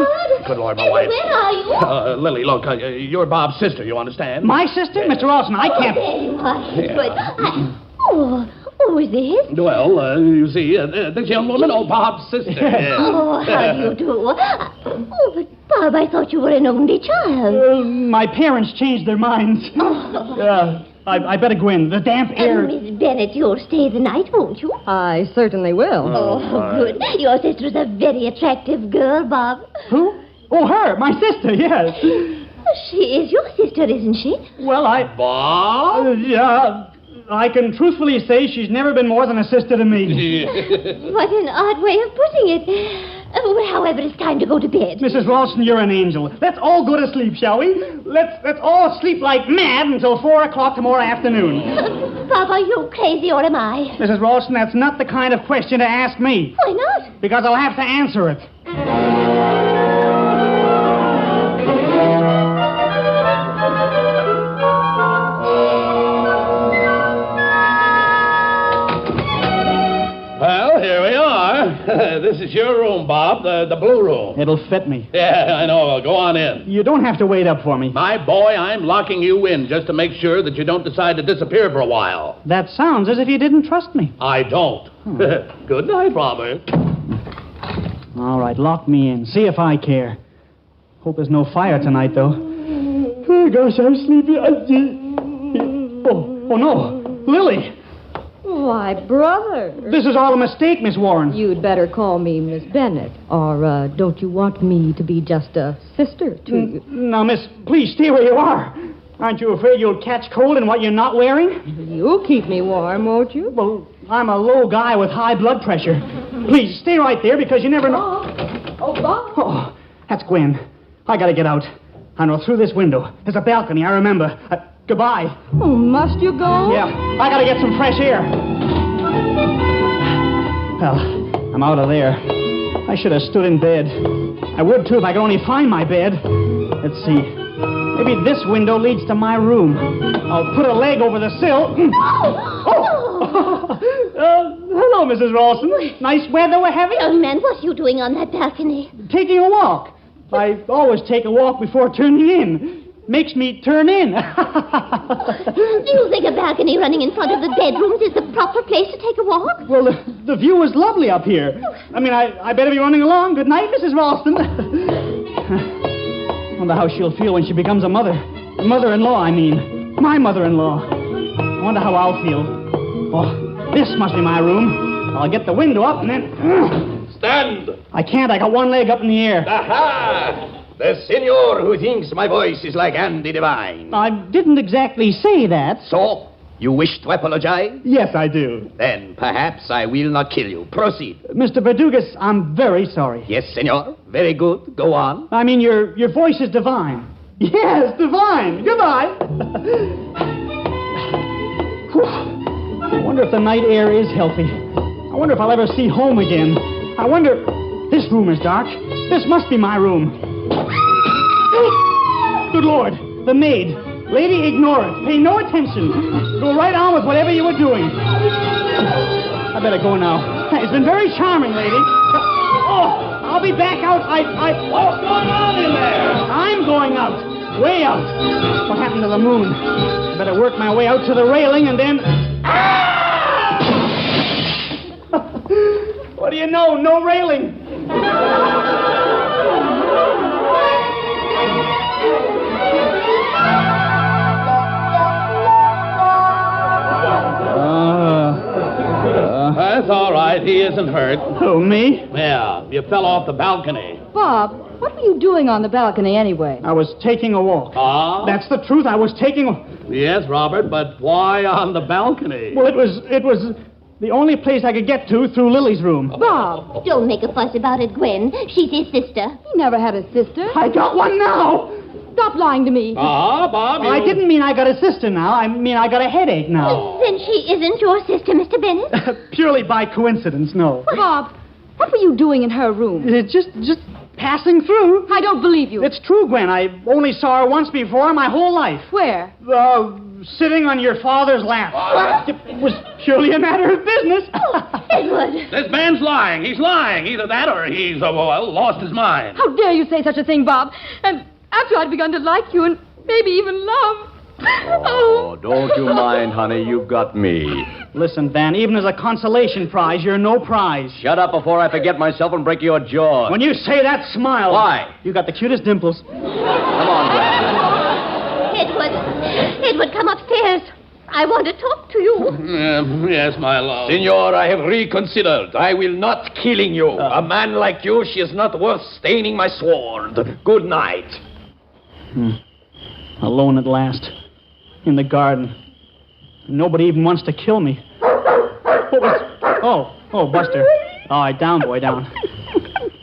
Good Lord, my wife. Where are you? Lily, look, you're Bob's sister, you understand? My sister? Mr. Ralston, I can't... There you are. But who is this? Well, you see, this young woman, Bob's sister. Oh, how do you do? Oh, but Bob, I thought you were an only child. My parents changed their minds. I better go in. The damp air... Miss Bennett, you'll stay the night, won't you? I certainly will. Oh, good. Your sister's a very attractive girl, Bob. Who? Oh, her, my sister, yes. She is your sister, isn't she? Well, Bob? I can truthfully say she's never been more than a sister to me. What an odd way of putting it. However, it's time to go to bed. Mrs. Ralston, you're an angel. Let's all go to sleep, shall we? Let's all sleep like mad until 4 o'clock tomorrow afternoon. Bob, are you crazy or am I? Mrs. Ralston, that's not the kind of question to ask me. Why not? Because I'll have to answer it. Well, here we are. This is your room, Bob, the blue room. It'll fit me. Yeah, I know. Well, go on in. You don't have to wait up for me. My boy, I'm locking you in just to make sure that you don't decide to disappear for a while. That sounds as if you didn't trust me. I don't. Good night, Robert. All right, lock me in. See if I care. Hope there's no fire tonight, though. Oh, gosh, I'm sleepy. Oh, no. Lily. Why, brother. This is all a mistake, Miss Warren. You'd better call me Miss Bennett. Or, don't you want me to be just a sister to you? Now, miss, please stay where you are. Aren't you afraid you'll catch cold in what you're not wearing? You'll keep me warm, won't you? Well, I'm a low guy with high blood pressure. Please, stay right there because you never know... Bob. Oh, that's Gwen. I gotta get out. I know, through this window. There's a balcony, I remember. Goodbye. Oh, must you go? Yeah, I gotta get some fresh air. Well, I'm out of there. I should have stood in bed. I would, too, if I could only find my bed. Let's see. Maybe this window leads to my room. I'll put a leg over the sill. Hello, Mrs. Ralston. Nice weather we're having. Young man, what are you doing on that balcony? Taking a walk. I always take a walk before turning in. Makes me turn in. Do you think a balcony running in front of the bedrooms is the proper place to take a walk? Well, the view is lovely up here. I mean, I better be running along. Good night, Mrs. Ralston. Wonder how she'll feel when she becomes a mother. A mother-in-law, I mean. My mother-in-law. I wonder how I'll feel. Oh, this must be my room. I'll get the window up and then... Stand! I can't. I got one leg up in the air. Aha! The senor who thinks my voice is like Andy Devine. I didn't exactly say that. So, you wish to apologize? Yes, I do. Then perhaps I will not kill you. Proceed. Mr. Verdugas, I'm very sorry. Yes, senor. Very good. Go on. I mean, your voice is divine. Yes, divine. Goodbye. I wonder if the night air is healthy. I wonder if I'll ever see home again. I wonder... This room is dark. This must be my room. Good Lord, the maid. Lady, ignore it. Pay no attention. Go right on with whatever you were doing. I better go now. It's been very charming, lady. Oh, I'll be back out. What's going on in there? I'm going out. Way out. What happened to the moon? I better work my way out to the railing and then... What do you know? No railing. That's all right. He isn't hurt. Who, me? Yeah, you fell off the balcony. Bob, what were you doing on the balcony anyway? I was taking a walk. Ah? That's the truth. I was taking a... Yes, Robert, but why on the balcony? Well, it was the only place I could get to through Lily's room. Bob, Don't make a fuss about it, Gwen. She's his sister. he never had a sister. I got one now. Stop lying to me. Bob, you... I didn't mean I got a sister now. I mean I got a headache now. Then she isn't your sister, Mr. Bennett? Purely by coincidence, no. Bob, what were you doing in her room? Just passing through. I don't believe you. It's true, Gwen. I only saw her once before my whole life. Where? Sitting on your father's lap. What? It was purely a matter of business. Edward. This man's lying. He's lying. Either that or he's, lost his mind. How dare you say such a thing, Bob? And after I'd begun to like you and maybe even love. Oh, don't you mind, honey. You've got me. Listen, Van, even as a consolation prize, you're no prize. Shut up before I forget myself and break your jaw. When you say that, smile. Why? You got the cutest dimples. Come on, Gwen. Edward, come upstairs. I want to talk to you. Yes, my love. Senor, I have reconsidered. I will not killing you. A man like you, she is not worth staining my sword. Good night. Alone at last. In the garden. Nobody even wants to kill me. What was... Oh, Buster. All right, down, boy, down.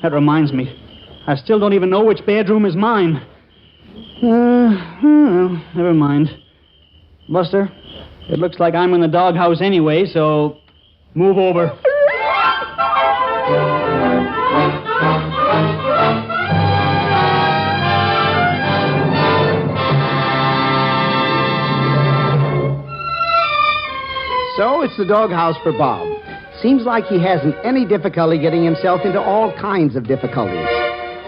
That reminds me. I still don't even know which bedroom is mine. Well, never mind. Buster, it looks like I'm in the doghouse anyway, so move over. So it's the doghouse for Bob. Seems like he hasn't any difficulty getting himself into all kinds of difficulties.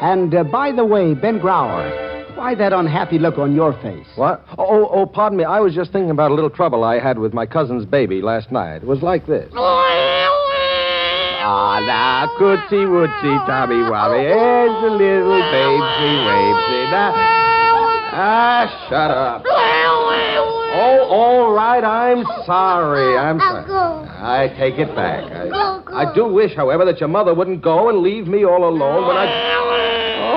And by the way, Ben Grauer, why that unhappy look on your face? What? Oh, pardon me. I was just thinking about a little trouble I had with my cousin's baby last night. It was like this. Ah, now, cootsy wootsy, Tommy Wobby. Here's the little babesy wavesy. Now, shut up. Oh, all right, I'm sorry. I'm sorry. I take it back. I do wish, however, that your mother wouldn't go and leave me all alone when I...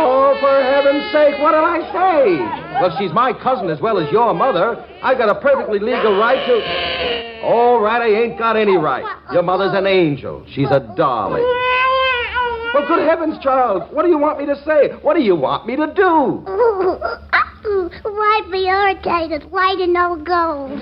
Oh, for heaven's sake, what did I say? Well, she's my cousin as well as your mother. I got a perfectly legal right to... All right, I ain't got any right. Your mother's an angel. She's a darling. Well, good heavens, Charles, what do you want me to say? What do you want me to do? Why be irritated? Why to no gold?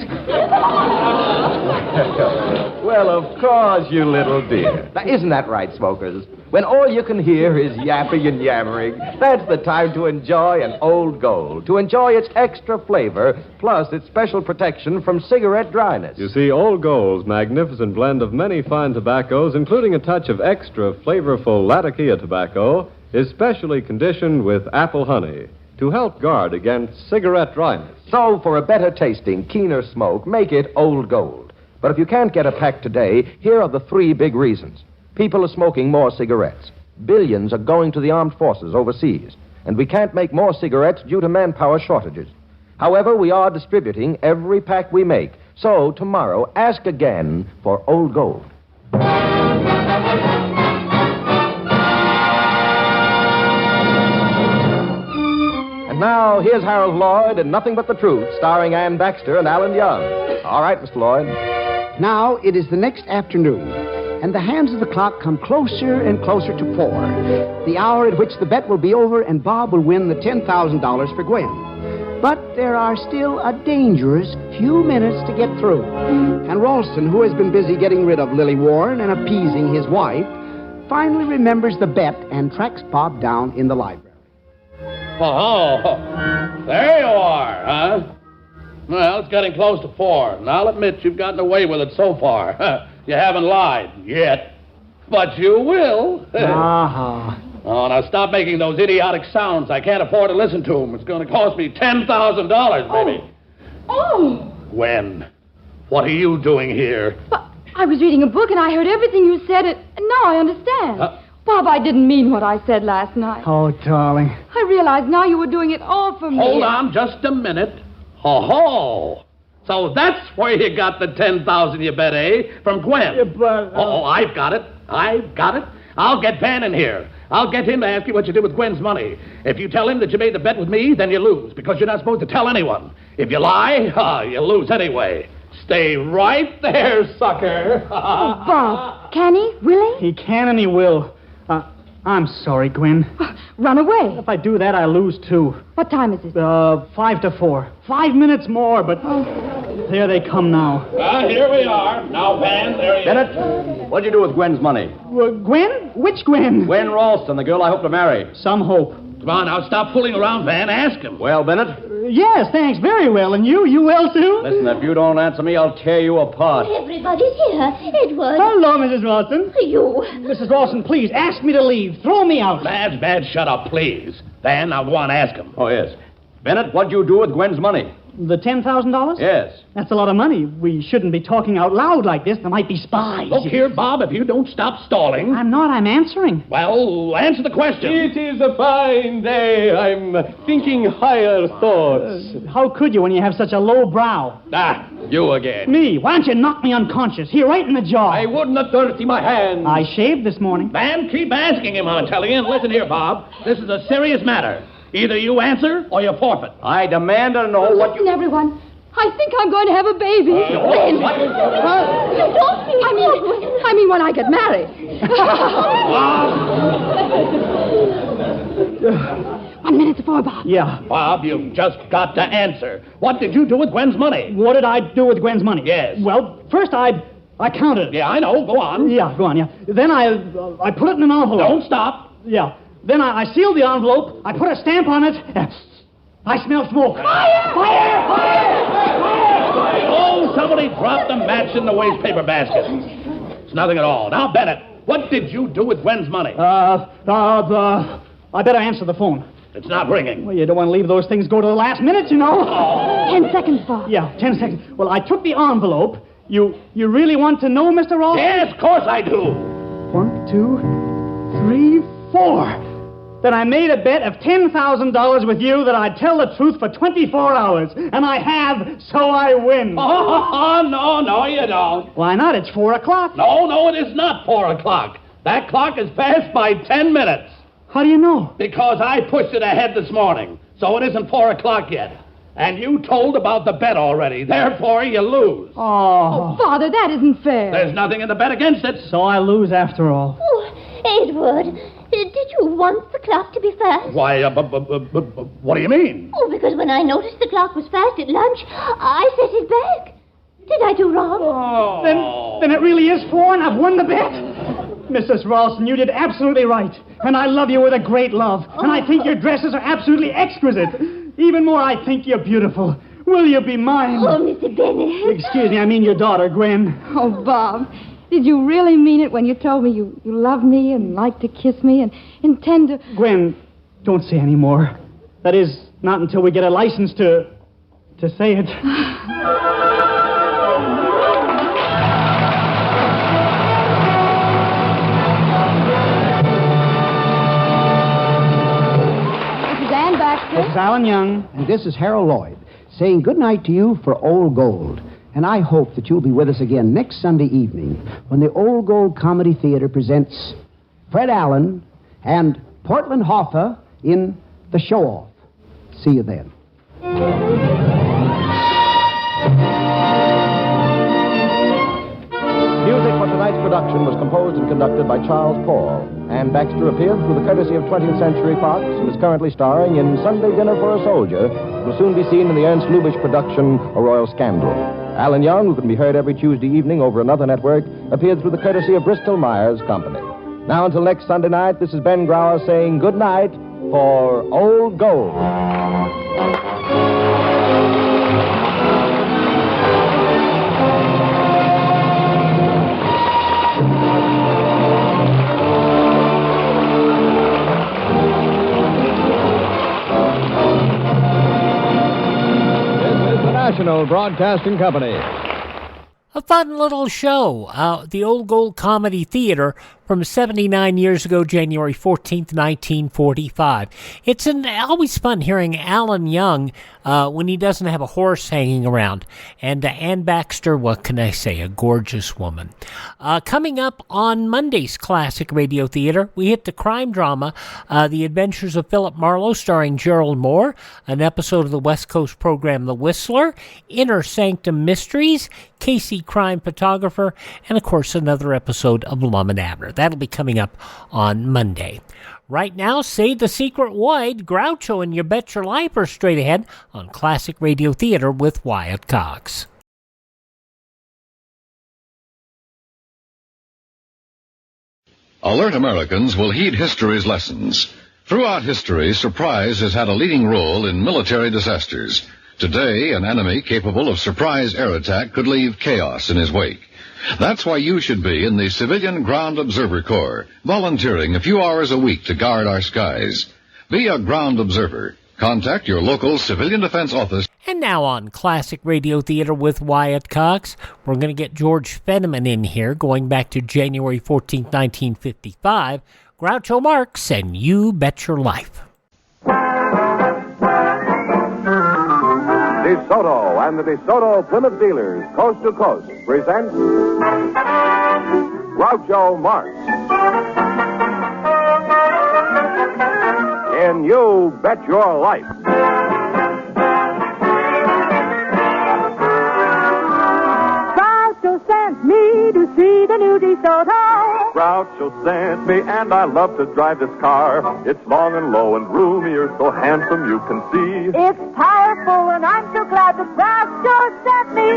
Well, of course, you little dear. Now, isn't that right, smokers? When all you can hear is yapping and yammering, that's the time to enjoy an Old Gold, to enjoy its extra flavor, plus its special protection from cigarette dryness. You see, Old Gold's magnificent blend of many fine tobaccos, including a touch of extra flavorful Latakia tobacco, is specially conditioned with apple honey to help guard against cigarette dryness. So, for a better tasting, keener smoke, make it Old Gold. But if you can't get a pack today, here are the 3 big reasons. People are smoking more cigarettes. Billions are going to the armed forces overseas. And we can't make more cigarettes due to manpower shortages. However, we are distributing every pack we make. So, tomorrow, ask again for Old Gold. And now, here's Harold Lloyd in Nothing But the Truth, starring Ann Baxter and Alan Young. All right, Mr. Lloyd. Now it is the next afternoon, and the hands of the clock come closer and closer to 4, the hour at which the bet will be over and Bob will win the $10,000 for Gwen. But there are still a dangerous few minutes to get through, and Ralston, who has been busy getting rid of Lily Warren and appeasing his wife, finally remembers the bet and tracks Bob down in the library. Oh, there you are, huh? Well, it's getting close to 4, and I'll admit you've gotten away with it so far. You haven't lied yet, but you will. Uh-huh. Oh, now stop making those idiotic sounds. I can't afford to listen to them. It's going to cost me $10,000, baby. Oh! Gwen, what are you doing here? But I was reading a book and I heard everything you said, and now I understand. Bob, I didn't mean what I said last night. Oh, darling. I realized now you were doing it all for me. Hold on just a minute. Ho-ho! So that's where you got the $10,000 you bet, eh? From Gwen. Yeah, but... Oh, I've got it. I'll get Van in here. I'll get him to ask you what you did with Gwen's money. If you tell him that you made the bet with me, then you lose, because you're not supposed to tell anyone. If you lie, you lose anyway. Stay right there, sucker. Oh, Bob, can he? Will he? He can and he will. I'm sorry, Gwen. Run away. If I do that, I lose, too. What time is it? 5 to 4. 5 minutes more, but there they come now. Here we are. Now, Van, there you are. Bennett, what'd you do with Gwen's money? Gwen? Which Gwen? Gwen Ralston, the girl I hope to marry. Some hope. Come on, now, stop fooling around, Van. Ask him. Well, Bennett? Yes, thanks. Very well. And you? You well, too? Listen, if you don't answer me, I'll tear you apart. Everybody's here. Edward. Hello, Mrs. Ralston. You. Mrs. Ralston, please, ask me to leave. Throw me out. Bad, shut up, please. Van, now go on, ask him. Oh, yes. Bennett, what'd you do with Gwen's money? The $10,000? Yes. That's a lot of money. We shouldn't be talking out loud like this. There might be spies. Look here, Bob, if you don't stop stalling... I'm not. I'm answering. Well, answer the question. It is a fine day. I'm thinking higher thoughts. How could you when you have such a low brow? You again. Me? Why don't you knock me unconscious? Here, right in the jaw. I wouldn't have dirty my hands. I shaved this morning. Man, keep asking him, I'm telling you. And listen here, Bob. This is a serious matter. Either you answer or you forfeit. I demand to know what you... Listen, everyone. I think I'm going to have a baby. When? What? I mean when I get married. 1 minute before, Bob. Yeah. Bob, you've just got to answer. What did you do with Gwen's money? What did I do with Gwen's money? Yes. Well, first I counted it. Yeah, I know. Go on. Yeah, go on, yeah. Then I put it in an envelope. Don't stop. Yeah. Then I sealed the envelope. I put a stamp on it. I smell smoke. Fire! Fire! Fire! Fire! Oh, somebody dropped a match in the waste paper basket. It's nothing at all. Now, Bennett, what did you do with Gwen's money? I better answer the phone. It's not ringing. Well, you don't want to leave those things go to the last minute, you know. 10 seconds, Bob. Yeah, 10 seconds. Well, I took the envelope. You really want to know, Mr. Ross? Yes, of course I do. 1, 2, 3, 4. Then I made a bet of $10,000 with you that I'd tell the truth for 24 hours. And I have, so I win. Oh, no, you don't. Why not? It's 4 o'clock. No, it is not 4 o'clock. That clock is past by 10 minutes. How do you know? Because I pushed it ahead this morning. So it isn't 4 o'clock yet. And you told about the bet already. Therefore, you lose. Oh. Father, that isn't fair. There's nothing in the bet against it. So I lose after all. Oh, Edward, did you want the clock to be fast? Why, what do you mean? Oh, because when I noticed the clock was fast at lunch, I set it back. Did I do wrong? Oh. Then it really is 4 and I've won the bet? Mrs. Ralston, you did absolutely right. And I love you with a great love. And I think your dresses are absolutely exquisite. Even more, I think you're beautiful. Will you be mine? Oh, Mr. Bennett. Excuse me, I mean your daughter, Gwen. Oh, Bob, did you really mean it when you told me you love me and like to kiss me and intend to... Gwen, don't say any more. That is, not until we get a license to say it. This is Alan Young. And this is Harold Lloyd, saying good night to you for Old Gold. And I hope that you'll be with us again next Sunday evening when the Old Gold Comedy Theater presents Fred Allen and Portland Hoffa in The Show-Off. See you then. Music for tonight's production was composed and conducted by Charles Paul. Ann Baxter appeared through the courtesy of 20th Century Fox, who is currently starring in Sunday Dinner for a Soldier, who will soon be seen in the Ernst Lubitsch production, A Royal Scandal. Alan Young, who can be heard every Tuesday evening over another network, appeared through the courtesy of Bristol Myers Company. Now until next Sunday night, this is Ben Grauer saying good night for Old Gold. National Broadcasting Company. A fun little show, the Old Gold Comedy Theater from 79 years ago, January 14th, 1945. It's always fun hearing Alan Young when he doesn't have a horse hanging around. And Ann Baxter, what can I say, a gorgeous woman. Coming up on Monday's Classic Radio Theater, we hit the crime drama, The Adventures of Philip Marlowe, starring Gerald Moore, an episode of the West Coast program The Whistler, Inner Sanctum Mysteries, Casey Crime Photographer, and of course another episode of Lum and Abner. That'll be coming up on Monday. Right now, Say the Secret Wide, Groucho and You Bet Your Life are straight ahead on Classic Radio Theater with Wyatt Cox. Alert Americans will heed history's lessons. Throughout history, surprise has had a leading role in military disasters. Today, an enemy capable of surprise air attack could leave chaos in his wake. That's why you should be in the Civilian Ground Observer Corps, volunteering a few hours a week to guard our skies. Be a ground observer. Contact your local civilian defense office. And now on Classic Radio Theater with Wyatt Cox, we're going to get George Fenneman in here, going back to January 14th, 1955, Groucho Marx and You Bet Your Life. DeSoto and the DeSoto Plymouth dealers, coast to coast, present Groucho Marx in You Bet Your Life. see the new DeSoto. Groucho sent me, and I love to drive this car. It's long and low and roomier, so handsome you can see. It's powerful, and I'm so glad that Groucho sent me.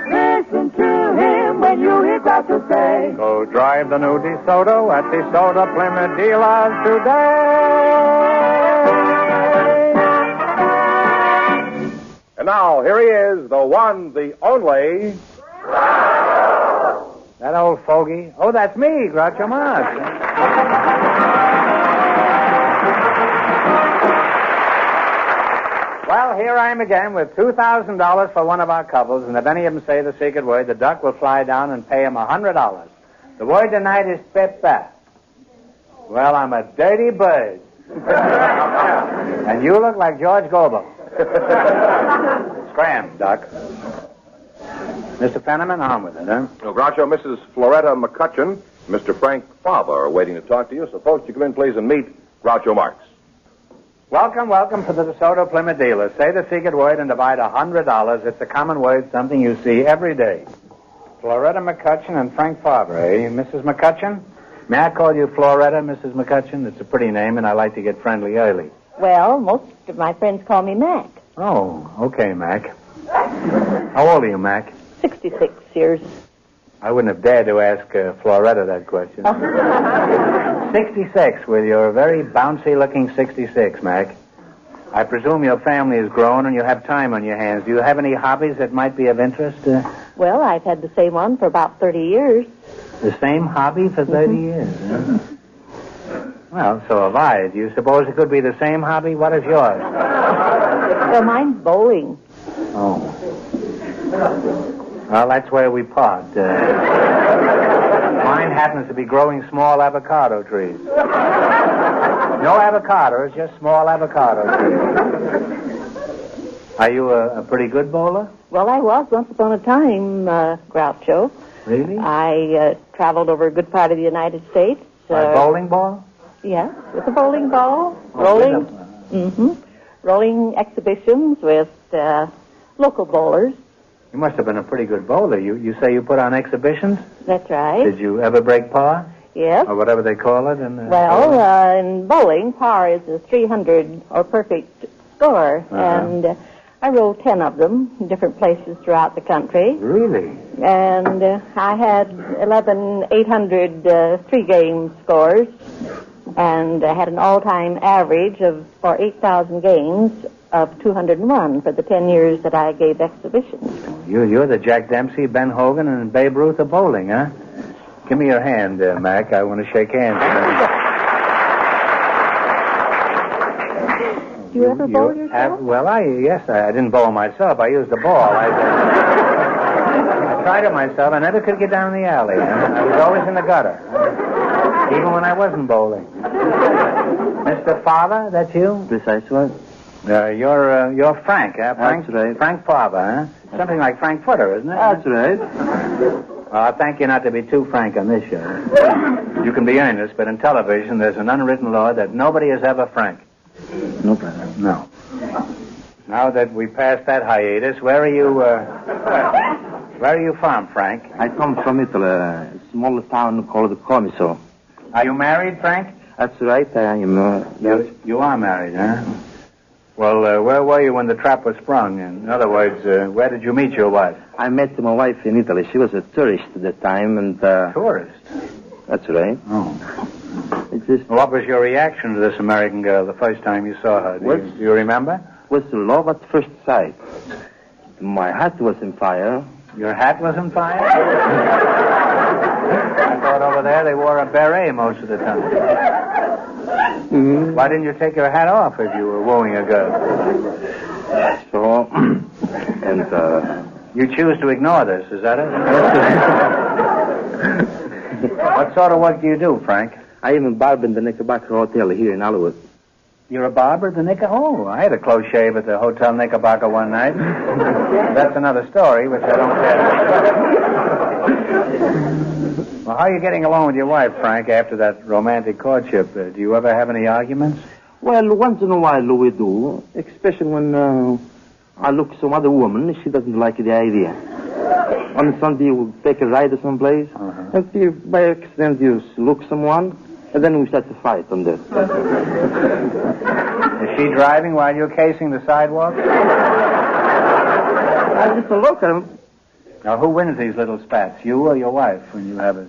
Listen to him when you hear Groucho say. Go drive the new DeSoto at DeSoto Plymouth dealers today. And now, here he is, the one, the only... That old fogey. Oh, that's me, Groucho Marx. Well, here I am again with $2,000 for one of our couples, and if any of them say the secret word, the duck will fly down and pay him $100. The word tonight is spit-bat. Well, I'm a dirty bird. And you look like George Goebel. Scram, Duck. Mr. Fenneman, on with it, huh? Oh, Groucho, Mrs. Floretta McCutcheon, Mr. Frank Father are waiting to talk to you. Suppose you come in, please, and meet Groucho Marx. Welcome to the DeSoto Plymouth dealers. Say the secret word and divide $100. It's a common word, something you see every day. Floretta McCutcheon and Frank Father, eh? Mrs. McCutcheon? May I call you Floretta, Mrs. McCutcheon? It's a pretty name, and I like to get friendly early. Well, most of my friends call me Mac. Oh, okay, Mac. How old are you, Mac? 66 years. I wouldn't have dared to ask Floretta that question. 66, with your very bouncy-looking 66, Mac. I presume your family is grown and you have time on your hands. Do you have any hobbies that might be of interest? Well, I've had the same one for about 30 years. The same hobby for 30 years? Huh? Well, so have I. Do you suppose it could be the same hobby? What is yours? Well, mine's bowling. Oh. Well, that's where we part. Mine happens to be growing small avocado trees. No avocados, just small avocado trees. Are you a pretty good bowler? Well, I was once upon a time, Groucho. Really? I traveled over a good part of the United States. By bowling ball? Yes, with a bowling ball. Oh, Rolling exhibitions with local bowlers. You must have been a pretty good bowler. You say you put on exhibitions? That's right. Did you ever break par? Yes. Or whatever they call it? In bowling, par is a 300 or perfect score. And I rolled 10 of them in different places throughout the country. Really? And I had 11 800 three-game scores. And I had an all-time average for 8,000 games of 201 for the 10 years that I gave exhibitions. You're the Jack Dempsey, Ben Hogan, and Babe Ruth of bowling, huh? Give me your hand, Mac. I want to shake hands. Do you ever bowl yourself? Yes, I didn't bowl myself. I used a ball. I tried it myself. I never could get down the alley. I was always in the gutter, even when I wasn't bowling. Mr. Father, that's you? Precisely. You're Frank, huh? Frank? That's right. Frank Father, huh? Something like Frank Footer, isn't it? That's right. Well, I thank you not to be too frank on this show. You can be earnest, but in television, there's an unwritten law that nobody is ever frank. No, brother. No. Now that we passed that hiatus, where are you from, Frank? I come from Italy, a small town called Comiso. Are you married, Frank? That's right, I am. You are married, huh? Well, where were you when the trap was sprung? In other words, where did you meet your wife? I met my wife in Italy. She was a tourist at that time, and... Tourist? That's right. Oh. What was your reaction to this American girl the first time you saw her? Do you remember? Was love at first sight. My hat was on fire. Your hat was on fire? I thought over there they wore a beret most of the time. Mm-hmm. Why didn't you take your hat off if you were wooing a girl? So, and you choose to ignore this, is that it? What sort of work do you do, Frank? I am a barber in the Knickerbocker Hotel here in Hollywood. You're a barber at the Knickerbocker? Oh, I had a close shave at the Hotel Knickerbocker one night. That's another story, which I don't care. Well, how are you getting along with your wife, Frank, after that romantic courtship? Do you ever have any arguments? Well, once in a while we do, especially when I look some other woman, she doesn't like the idea. On Sunday, you take a ride to someplace, and you, by accident, you look someone, and then we start to fight on this. Is she driving while you're casing the sidewalk? I just look at him. Now, who wins these little spats, you or your wife, when you have a...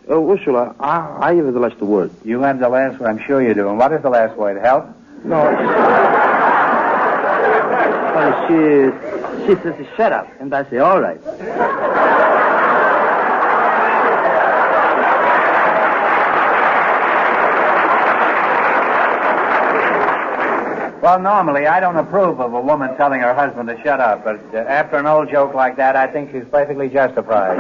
Ursula, I have the last word. You have the last word, I'm sure you do. And what is the last word? Help? No. She says, shut up. And I say, all right. Well, normally, I don't approve of a woman telling her husband to shut up, but after an old joke like that, I think she's perfectly justified.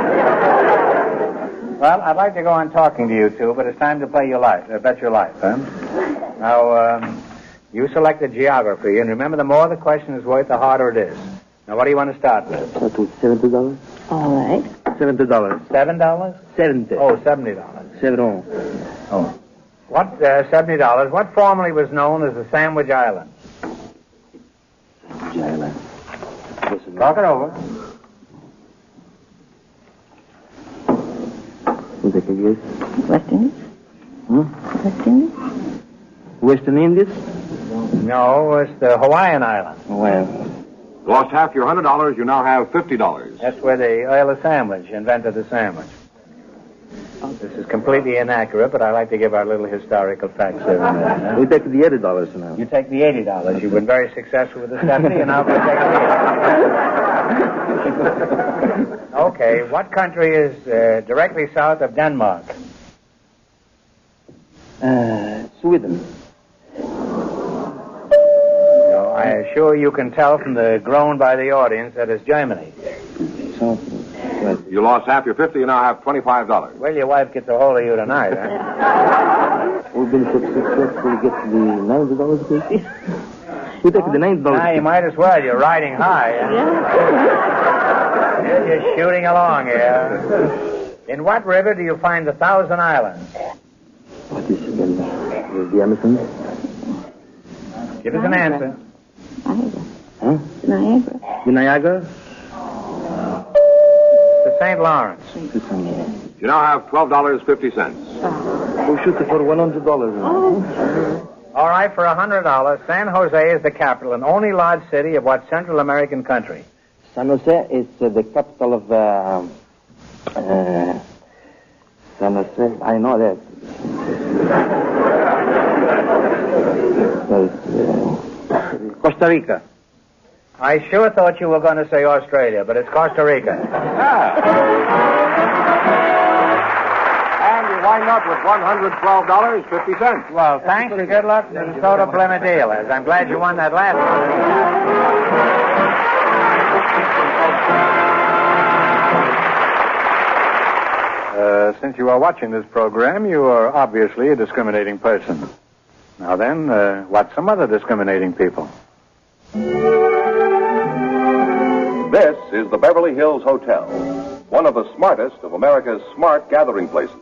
Well, I'd like to go on talking to you two, but it's time to play your life, bet your life, huh? Now, you selected geography, and remember, the more the question is worth, the harder it is. Now, what do you want to start with? $70? All right. $70. $7? 70. Oh, $70. 70. Oh. What, $70, what formerly was known as the Sandwich Islands? Sandwich Island. Talk it over. What's it again? West Indies? West Indies? Western Indies? No, it's the Hawaiian Islands. Well. Lost half your $100, you now have $50. That's where the Earl of Sandwich invented the sandwich. This is completely inaccurate, but I like to give our little historical facts here and there. We take the $80 now. You take the $80. You've been very successful with the 70, and now we'll take the 80. Okay, what country is directly south of Denmark? Sweden. No, I assure you can tell from the groan by the audience that it's Germany. You lost half your $50, you now have $25. Well, your wife gets a hold of you tonight, huh? We've been so successful to get the $90, please. We take the $90. Now, you might as well. You're riding high. Huh? You're just shooting along here. In what river do you find the Thousand Islands? What is it then? The Amazon? Give us an answer. Huh? Niagara. The Niagara? The St. Lawrence. You now have $12.50. We'll shoot it for $100. All right, for $100, San Jose is the capital and only large city of what Central American country? San Jose is the capital of San Jose. I know that. Costa Rica. I sure thought you were going to say Australia, but it's Costa Rica. And you wind up with $112.50. Well, thanks and good luck to the Soda Plymouth dealers. I'm glad you won that last one. Since you are watching this program, you are obviously a discriminating person. Now then, what's some other discriminating people? This is the Beverly Hills Hotel, one of the smartest of America's smart gathering places.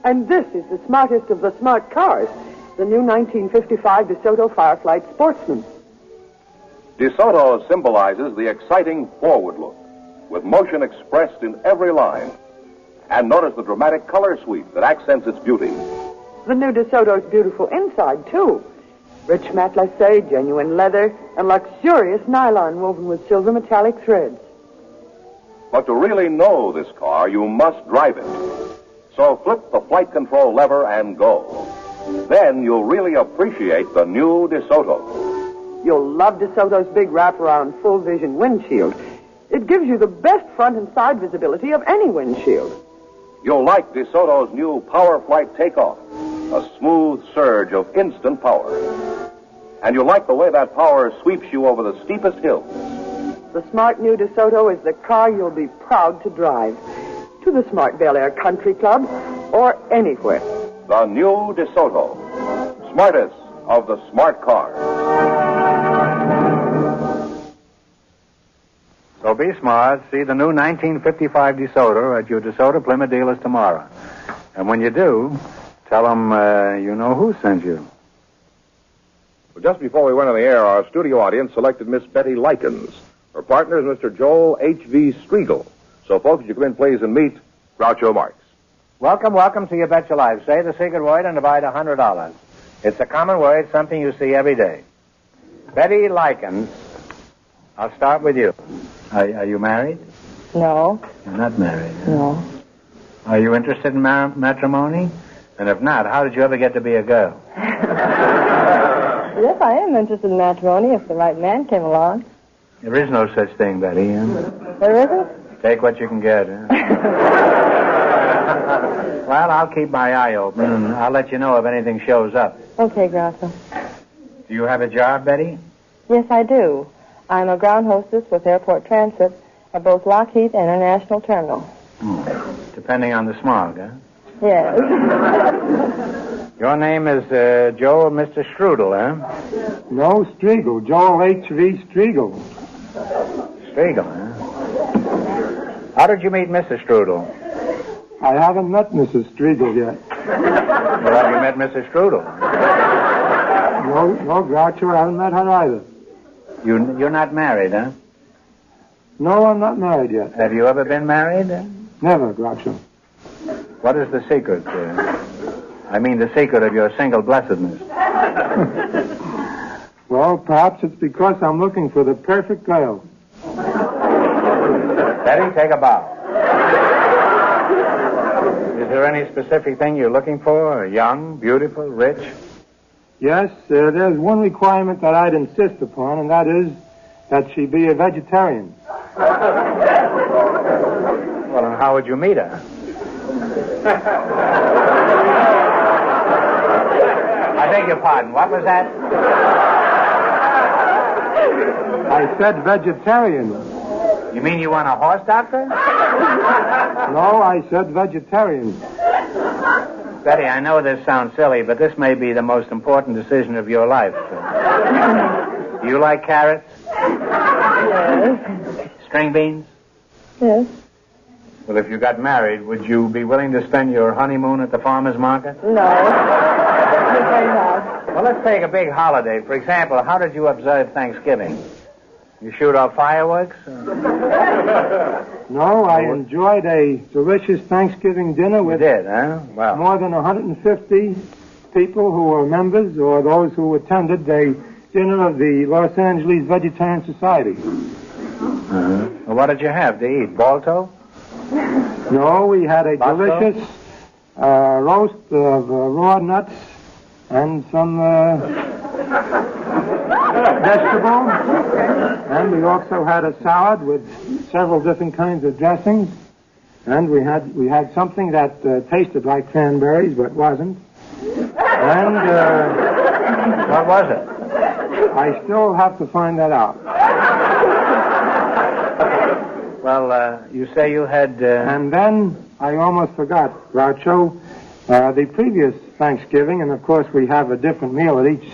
And this is the smartest of the smart cars, the new 1955 DeSoto Fireflight Sportsman. DeSoto symbolizes the exciting forward look, with motion expressed in every line. And notice the dramatic color suite that accents its beauty. The new DeSoto's beautiful inside, too. Rich matelassé, genuine leather, and luxurious nylon woven with silver metallic threads. But to really know this car, you must drive it. So flip the flight control lever and go. Then you'll really appreciate the new DeSoto. You'll love DeSoto's big wraparound full vision windshield. It gives you the best front and side visibility of any windshield. You'll like DeSoto's new Power Flight Takeoff, a smooth surge of instant power. And you'll like the way that power sweeps you over the steepest hills. The smart new DeSoto is the car you'll be proud to drive. To the smart Bel Air Country Club or anywhere. The new DeSoto, smartest of the smart cars. So be smart. See the new 1955 DeSoto at your DeSoto Plymouth dealers tomorrow. And when you do, tell them you know who sent you. Well, just before we went on the air, our studio audience selected Miss Betty Likens. Her partner is Mr. Joel H.V. Striegel. So, folks, you come in, please, and meet Groucho Marx. Welcome, welcome to You Bet Your Life. Say the secret word and divide $100. It's a common word, something you see every day. Betty Likens, I'll start with you. Are you married? No. You're not married. No. Are you interested in matrimony? And if not, how did you ever get to be a girl? Yes, I am interested in matrimony if the right man came along. There is no such thing, Betty. There isn't? Take what you can get. Well, I'll keep my eye open, and I'll let you know if anything shows up. Okay, Groucho. Do you have a job, Betty? Yes, I do. I'm a ground hostess with Airport Transit at both Lockheed and International Terminal. Depending on the smog, huh? Yes. Your name is Joel Mr. Strudel, huh? No, Striegel. Joel H.V. Striegel. Striegel, huh? How did you meet Mrs. Strudel? I haven't met Mrs. Striegel yet. Well, have you met Mrs. Strudel? No, Groucho, I haven't met her either. You're not married, huh? No, I'm not married yet. Have you ever been married? Never, Groucho. What is the secret? I mean, the secret of your single blessedness. Well, perhaps it's because I'm looking for the perfect girl. Betty, take a bow. Is there any specific thing you're looking for? Young, beautiful, rich? Yes, there's one requirement that I'd insist upon, and that is that she be a vegetarian. Well, and how would you meet her? I beg your pardon. What was that? I said vegetarian. You mean you want a horse doctor? No, I said vegetarian. Betty, I know this sounds silly, but this may be the most important decision of your life. Do you like carrots? Yes. String beans? Yes. Well, if you got married, would you be willing to spend your honeymoon at the farmer's market? No. Afraid not. Well, let's take a big holiday. For example, how did you observe Thanksgiving? You shoot off fireworks? No, I enjoyed a delicious Thanksgiving dinner with more than 150 people who were members or those who attended the dinner of the Los Angeles Vegetarian Society. Well, what did you have to eat? Balto? No, we had a delicious roast of raw nuts and some vegetables. And we also had a salad with several different kinds of dressings. And we had something that tasted like cranberries but wasn't. And what was it? I still have to find that out. Well, you say you had... And then I almost forgot, Groucho. The previous Thanksgiving, and of course we have a different meal at each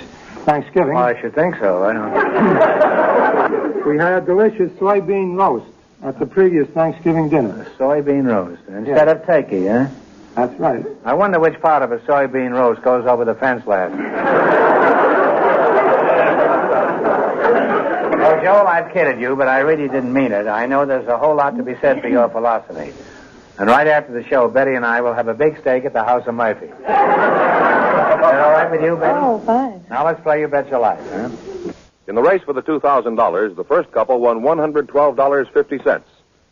Thanksgiving. Well, I should think so. I don't... We had a delicious soybean roast at the previous Thanksgiving dinner. A soybean roast instead of turkey, huh? That's right. I wonder which part of a soybean roast goes over the fence last. Oh, Joel, I've kidded you, but I really didn't mean it. I know there's a whole lot to be said for your philosophy. And right after the show, Betty and I will have a big steak at the House of Murphy. Is that all right with you, Betty? Oh, fine. Now let's play You Bet Your Life, huh? In the race for the $2,000, the first couple won $112.50. And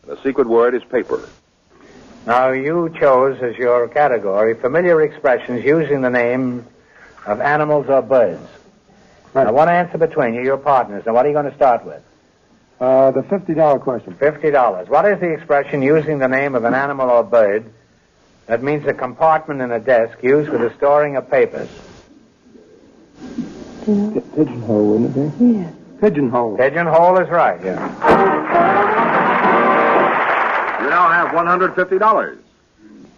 the secret word is paper. Now, you chose as your category familiar expressions using the name of animals or birds. Right. Now, one answer between you, your partners. Now, what are you going to start with? The $50 question. $50. What is the expression using the name of an animal or bird that means a compartment in a desk used for the storing of papers? Pigeonhole, wouldn't it be? Yeah. Pigeonhole. Pigeonhole is right, yeah. You now have $150.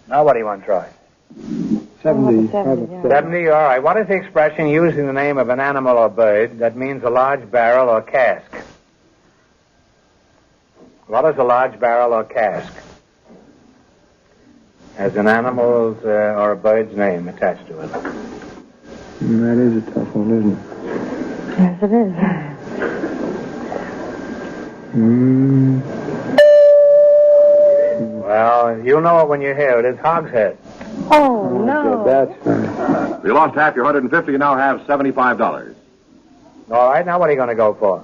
Now, what do you want to try? 70. 70, all right. What is the expression using the name of an animal or bird that means a large barrel or cask? What is a large barrel or cask? Has an animal's or a bird's name attached to it. That is a tough one, isn't it? Yes, it is. Well, you'll know it when you hear it. It's Hogshead. Oh, no. If you lost half your $150, you now have $75. All right, now what are you going to go for?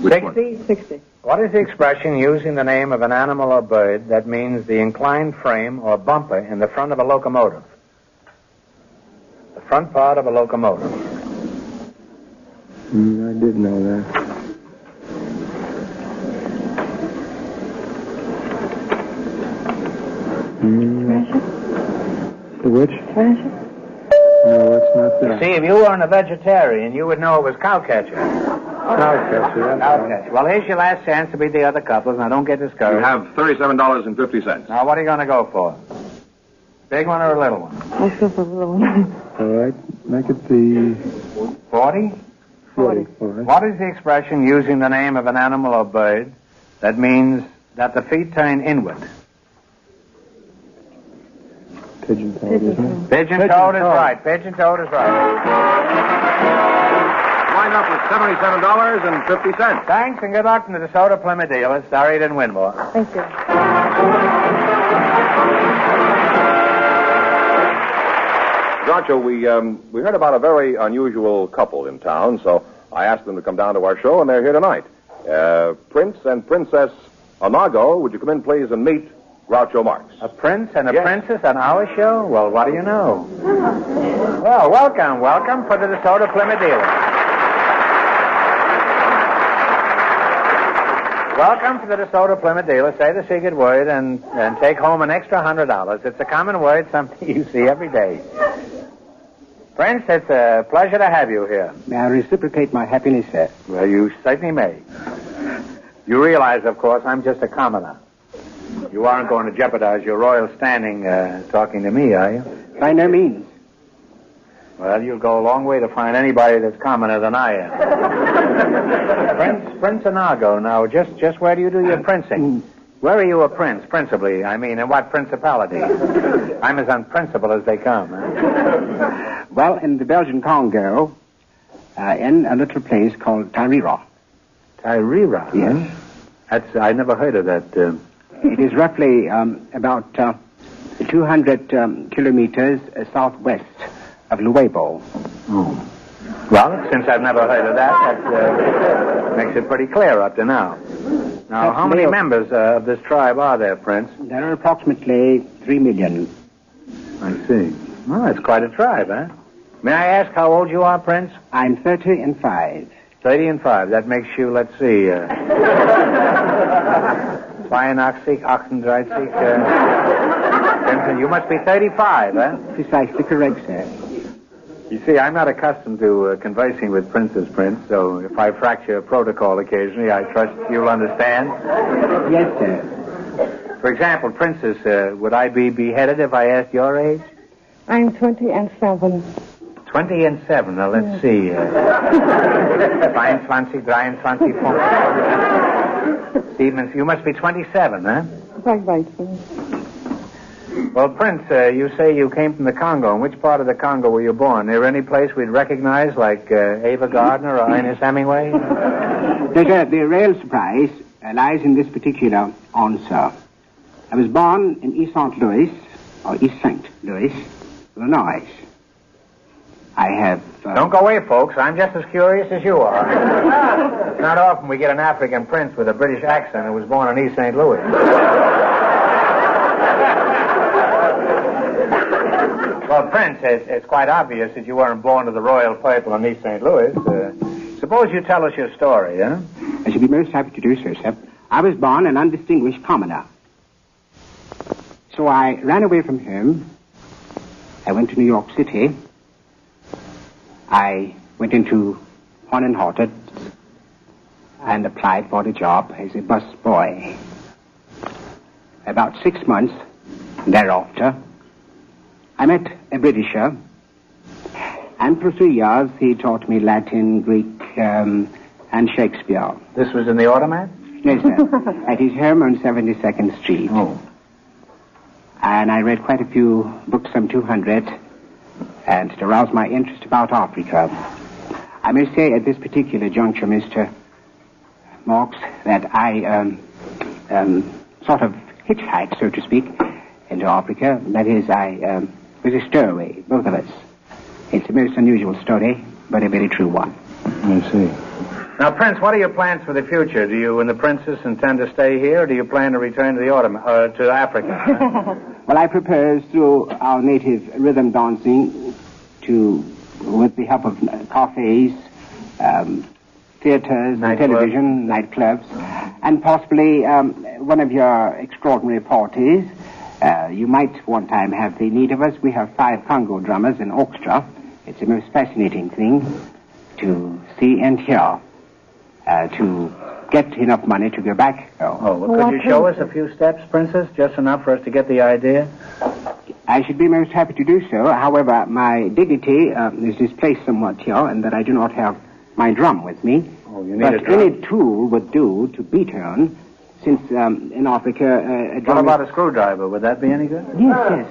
60? 60. What is the expression using the name of an animal or bird that means the inclined frame or bumper in the front of a locomotive? The front part of a locomotive. I did know that. The which? No, it's not that. See, if you weren't a vegetarian, you would know it was cowcatcher. Cowcatcher. Well, here's your last chance to beat the other couples. Now, don't get discouraged. You have $37.50. Now, what are you going to go for? Big one or a little one? Let's go for a little one. All right, make it the... 40? 40. All right. What is the expression using the name of an animal or bird that means that the feet turn inward? Pigeon-toed, isn't it? Pigeon-toed is right. Pigeon-toed is right. Wind up with $77.50. Thanks, and good luck from the DeSoto Plymouth dealer. Sorry you didn't win more. Thank you. Groucho, we heard about a very unusual couple in town, so I asked them to come down to our show, and they're here tonight. Prince and Princess Anago, would you come in, please, and meet Groucho Marx? A prince and a princess on our show? Well, what do you know? Well, welcome for the DeSoto Plymouth dealer. Welcome to the DeSoto Plymouth dealer. Say the secret word and take home an extra $100. It's a common word, something you see every day. Prince, it's a pleasure to have you here. May I reciprocate my happiness, sir? Well, you certainly may. You realize, of course, I'm just a commoner. You aren't going to jeopardize your royal standing talking to me, are you? By no means. Well, you'll go a long way to find anybody that's commoner than I am. Prince Anago, now, just where do you do your princing? Where are you a prince, principally? I mean, in what principality? I'm as unprincipled as they come. Huh? Well, in the Belgian Congo, in a little place called Tairira. Tairira? Yes. I never heard of that. It is roughly about 200 kilometers southwest of Luebo. Oh. Well, since I've never heard of that makes it pretty clear up to now. Now, how many members of this tribe are there, Prince? There are approximately 3 million. I see. Well, that's quite a tribe, huh? May I ask how old you are, Prince? I'm 30 and 5. 30 and 5. That makes you, let's see, Cyanoxic, Oxendritic, Simpson. You must be 35, huh? Precisely correct, sir. You see, I'm not accustomed to conversing with princes, Prince, so if I fracture protocol occasionally, I trust you'll understand. Yes, sir. For example, Princess, would I be beheaded if I asked your age? I'm 20 and 7. 20 and 7. Now, let's see. 22, 23, 24. Stevens, you must be 27, huh? Right, sir. Well, Prince, you say you came from the Congo. In which part of the Congo were you born? Is there any place we'd recognize, like Ava Gardner or Ernest Hemingway? The real surprise lies in this particular answer. I was born in East St. Louis, or East St. Louis, Illinois. I have... Don't go away, folks. I'm just as curious as you are. It's not often we get an African prince with a British accent who was born in East St. Louis. Well, Prince, it's quite obvious that you weren't born to the royal purple in East St. Louis. Suppose you tell us your story, huh? I should be most happy to do so, sir. I was born an undistinguished commoner. So I ran away from home. I went to New York City. I went into Horn & Houghton and applied for the job as a bus boy. About 6 months thereafter, I met a Britisher, and for 3 years he taught me Latin, Greek, and Shakespeare. This was in the automat? Yes, sir. At his home on 72nd Street. Oh. And I read quite a few books, some 200, and to arouse my interest about Africa. I may say at this particular juncture, Mr. Marx, that I sort of hitchhiked, so to speak, into Africa. That is, I was a stowaway, both of us. It's a most unusual story, but a very true one. I see. Now, Prince, what are your plans for the future? Do you and the princess intend to stay here, or do you plan to return to to Africa? Well, I propose through our native rhythm dancing with the help of cafes, theaters, television, nightclubs, and possibly one of your extraordinary parties. You might one time have the need of us. We have 5 Congo drummers and orchestra. It's a most fascinating thing to see and hear, to get enough money to go back. Could you show us a few steps, Princess? Just enough for us to get the idea? I should be most happy to do so. However, my dignity is displaced somewhat here, and that I do not have my drum with me. Oh, you need a drum. Any tool would do to beat on, since in Africa a drum... What about a screwdriver? Would that be any good? Yes.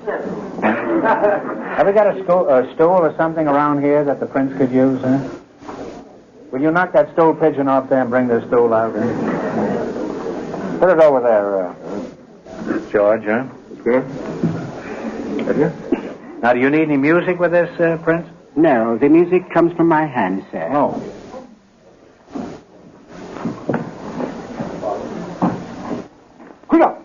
Have we got a stool or something around here that the prince could use, huh? Will you knock that stool pigeon off there and bring the stool out? Put it over there, George, huh? Good. Now, do you need any music with this, Prince? No, the music comes from my hand, sir. Oh. Quick up!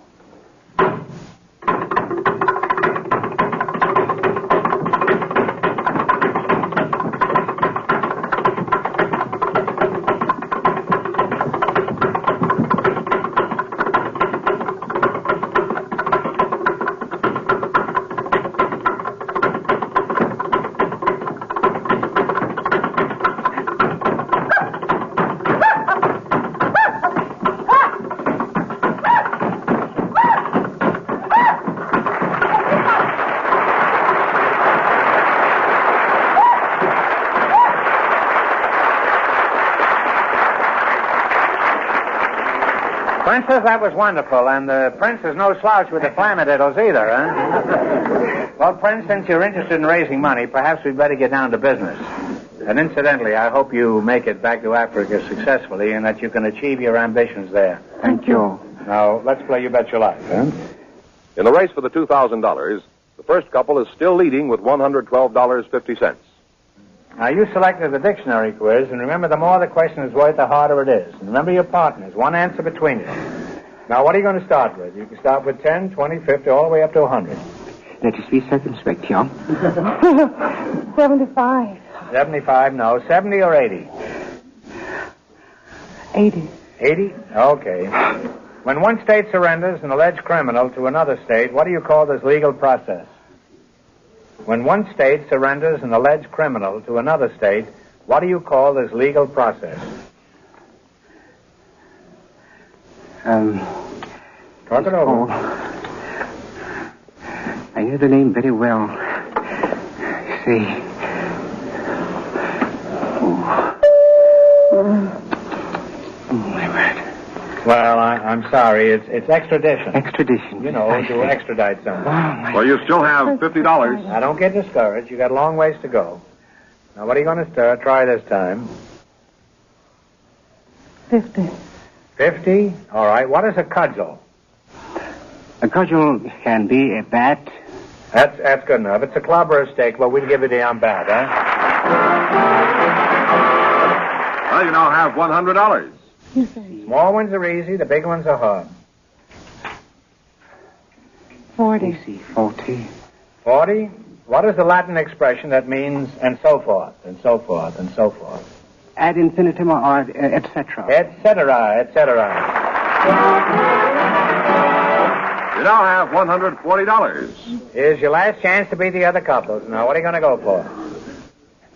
Princess, that was wonderful, and the prince is no slouch with the flamadiddles either, huh? Well, Prince, since you're interested in raising money, perhaps we'd better get down to business. And incidentally, I hope you make it back to Africa successfully and that you can achieve your ambitions there. Thank you. Now, let's play You Bet Your Life, huh? In the race for the $2,000, the first couple is still leading with $112.50. Now, you selected the dictionary quiz, and remember, the more the question is worth, the harder it is. And remember your partners, one answer between you. Now, what are you going to start with? You can start with 10, 20, 50, all the way up to 100. Let us be circumspect, John. 75. 75, no. 70 or 80? 80. 80? Okay. When one state surrenders an alleged criminal to another state, what do you call this legal process? When one state surrenders an alleged criminal to another state, what do you call this legal process? Talk it over. I know the name very well. See. Oh, my word. Well, I'm sorry. It's extradition. Extradition. You know, to extradite someone. Well, you still have $50. Now, don't get discouraged. You got a long ways to go. Now, what are you going to try this time? 50. 50? All right. What is a cudgel? A cudgel can be a bat. That's good enough. It's a club or a stick, but we'll give you the bat, huh? Well, you now have $100. Small ones are easy, the big ones are hard. 40. 40. 40? What is the Latin expression that means and so forth, and so forth, and so forth? Ad infinitum or et cetera. Et cetera, et cetera. You now have $140. Here's your last chance to beat the other couples. Now, what are you going to go for?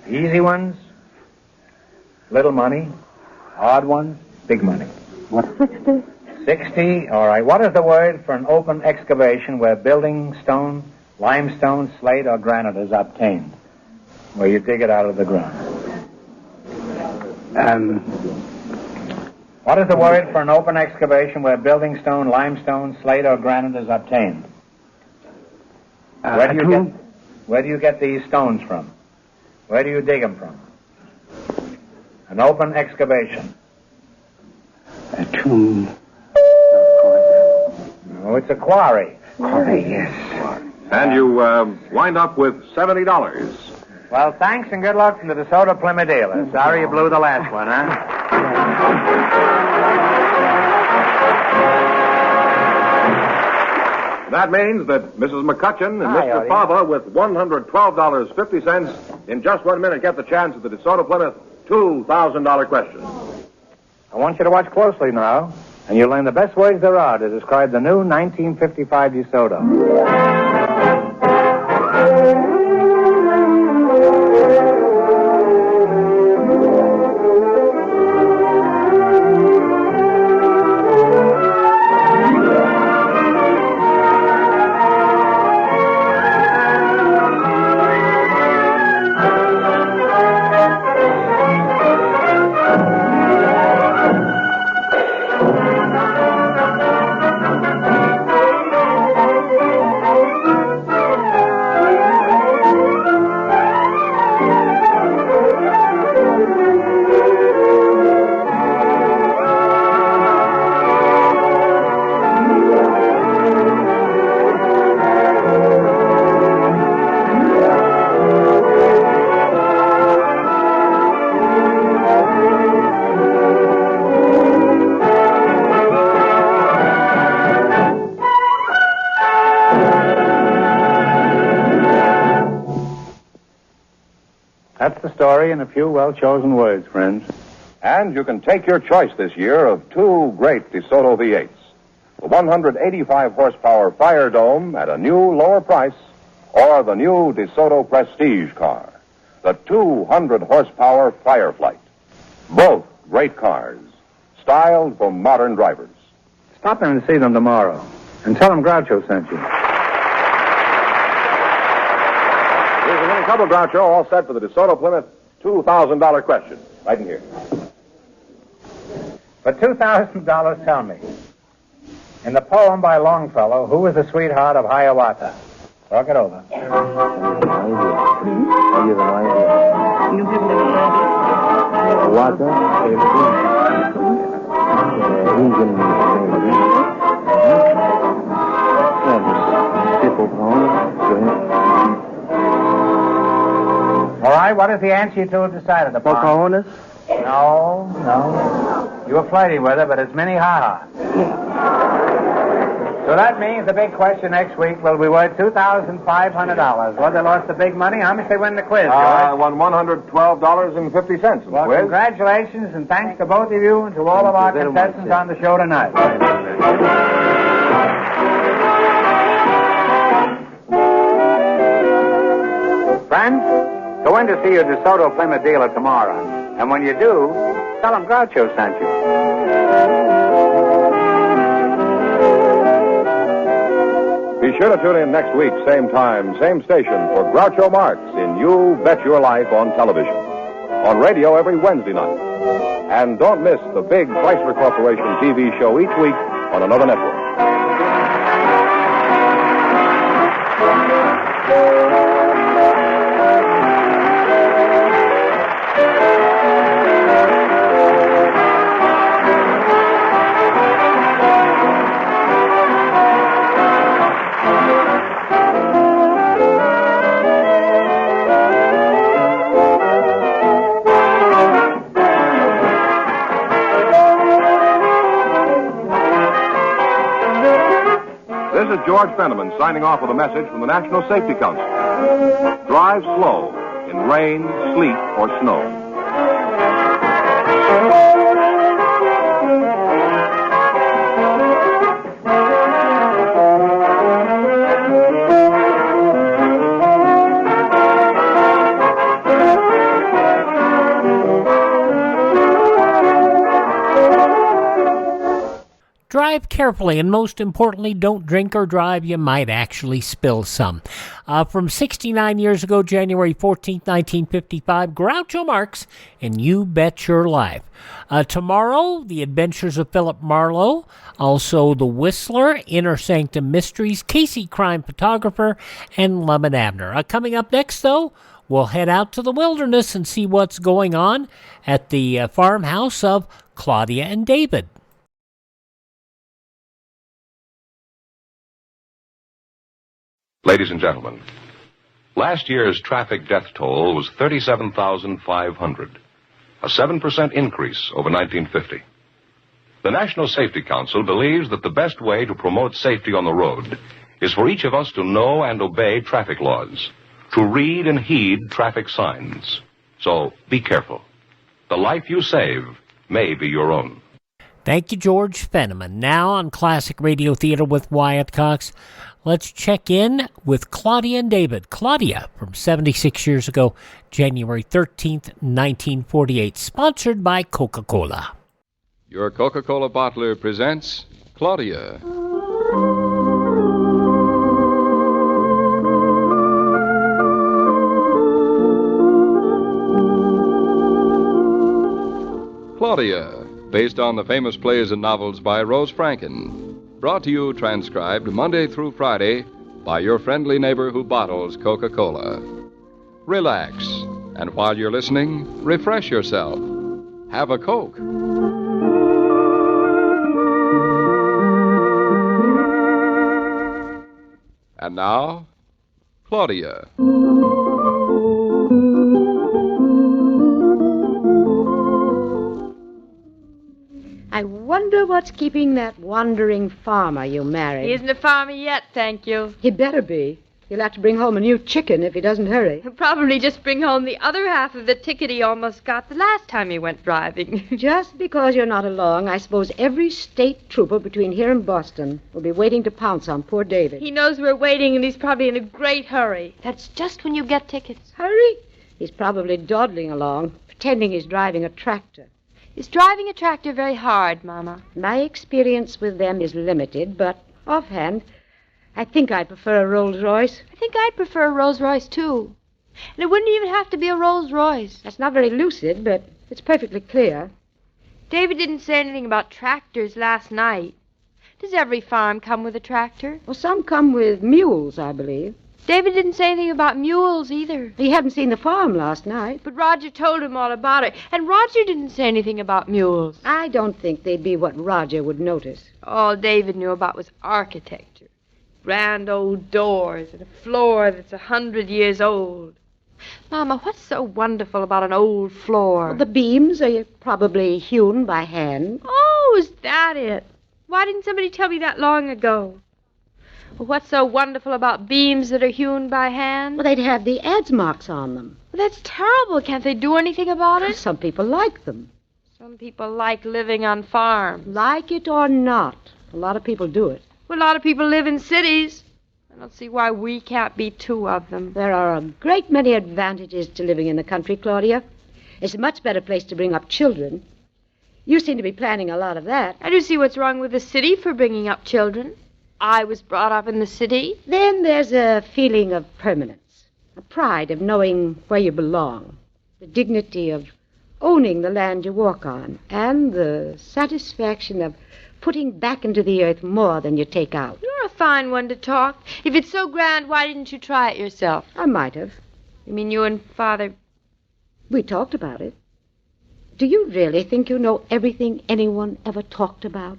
Easy ones? Little money? Hard ones? Big money? What? 60. 60? All right. What is the word for an open excavation where building stone, limestone, slate, or granite is obtained? Where you dig it out of the ground. What is the word for an open excavation where building stone, limestone, slate, or granite is obtained? Where do you get these stones from? Where do you dig them from? An open excavation. A tomb. Oh, it's a quarry. Quarry, yes. And you wind up with $70. Well, thanks and good luck from the DeSoto Plymouth dealer. Sorry you blew the last one, huh? That means that Mrs. McCutcheon and Hi, Mr. Odie. Fava with $112.50 in just 1 minute get the chance at the DeSoto Plymouth $2,000 question. I want you to watch closely now, and you'll learn the best words there are to describe the new 1955 DeSoto. That's the story in a few well-chosen words, friends. And you can take your choice this year of two great DeSoto V8s. The 185 horsepower Fire Dome at a new lower price, or the new DeSoto Prestige car, the 200 horsepower Fireflight. Both great cars, styled for modern drivers. Stop in and see them tomorrow, and tell them Groucho sent you. Here's a little couple, Groucho, all set for the DeSoto Plymouth $2,000 question. Right in here. For $2,000, tell me, in the poem by Longfellow, who was the sweetheart of Hiawatha? Talk it over. All right, what is the answer you two have decided upon? Pocahontas? No. You were flighty with her, but it's Minnehaha. So that means the big question next week will be worth $2,500. Well, they lost the big money. How much they win the quiz, George? I won $112.50 in the Well, quiz. congratulations, and thanks to both of you and to all of our contestants on the show tonight. Friends, go in to see your DeSoto Plymouth dealer tomorrow. And when you do, tell him Groucho sent you. Be sure to tune in next week, same time, same station, for Groucho Marx in You Bet Your Life on television. On radio every Wednesday night. And don't miss the big Chrysler Corporation TV show each week on another network. This is George Fenneman signing off with a message from the National Safety Council. Drive slow in rain, sleet, or snow. Drive carefully, and most importantly, don't drink or drive. You might actually spill some. From 69 years ago, January 14th, 1955, Groucho Marx and You Bet Your Life. Tomorrow, The Adventures of Philip Marlowe, also The Whistler, Inner Sanctum Mysteries, Casey Crime Photographer, and Lum and Abner. Coming up next, though, we'll head out to the wilderness and see what's going on at the farmhouse of Claudia and David. Ladies and gentlemen, last year's traffic death toll was 37,500, a 7% increase over 1950. The National Safety Council believes that the best way to promote safety on the road is for each of us to know and obey traffic laws, to read and heed traffic signs. So be careful. The life you save may be your own. Thank you, George Fenneman. Now on Classic Radio Theater with Wyatt Cox, let's check in with Claudia and David. Claudia, from 76 years ago, January 13th, 1948, sponsored by Coca-Cola. Your Coca-Cola bottler presents Claudia. Claudia, based on the famous plays and novels by Rose Franken. Brought to you, transcribed Monday through Friday by your friendly neighbor who bottles Coca-Cola. Relax, and while you're listening, refresh yourself. Have a Coke. And now, Claudia. I wonder what's keeping that wandering farmer you married. He isn't a farmer yet, thank you. He better be. He'll have to bring home a new chicken if he doesn't hurry. He'll probably just bring home the other half of the ticket he almost got the last time he went driving. Just because you're not along, I suppose every state trooper between here and Boston will be waiting to pounce on poor David. He knows we're waiting, and he's probably in a great hurry. That's just when you get tickets. Hurry? He's probably dawdling along, pretending he's driving a tractor. Is driving a tractor very hard, Mama? My experience with them is limited, but offhand, I think I prefer a Rolls Royce. I think I'd prefer a Rolls Royce, too. And it wouldn't even have to be a Rolls Royce. That's not very lucid, but it's perfectly clear. David didn't say anything about tractors last night. Does every farm come with a tractor? Well, some come with mules, I believe. David didn't say anything about mules, either. He hadn't seen the farm last night. But Roger told him all about it. And Roger didn't say anything about mules. I don't think they'd be what Roger would notice. All David knew about was architecture. Grand old doors and a floor that's 100 years old. Mama, what's so wonderful about an old floor? Well, the beams are probably hewn by hand. Oh, is that it? Why didn't somebody tell me that long ago? Well, what's so wonderful about beams that are hewn by hand? Well, they'd have the adze marks on them. Well, that's terrible. Can't they do anything about it? Some people like them. Some people like living on farms. Like it or not, a lot of people do it. Well, a lot of people live in cities. I don't see why we can't be two of them. There are a great many advantages to living in the country, Claudia. It's a much better place to bring up children. You seem to be planning a lot of that. I do see what's wrong with the city for bringing up children. I was brought up in the city. Then there's a feeling of permanence, a pride of knowing where you belong, the dignity of owning the land you walk on, and the satisfaction of putting back into the earth more than you take out. You're a fine one to talk. If it's so grand, why didn't you try it yourself? I might have. You mean you and Father... We talked about it. Do you really think you know everything anyone ever talked about?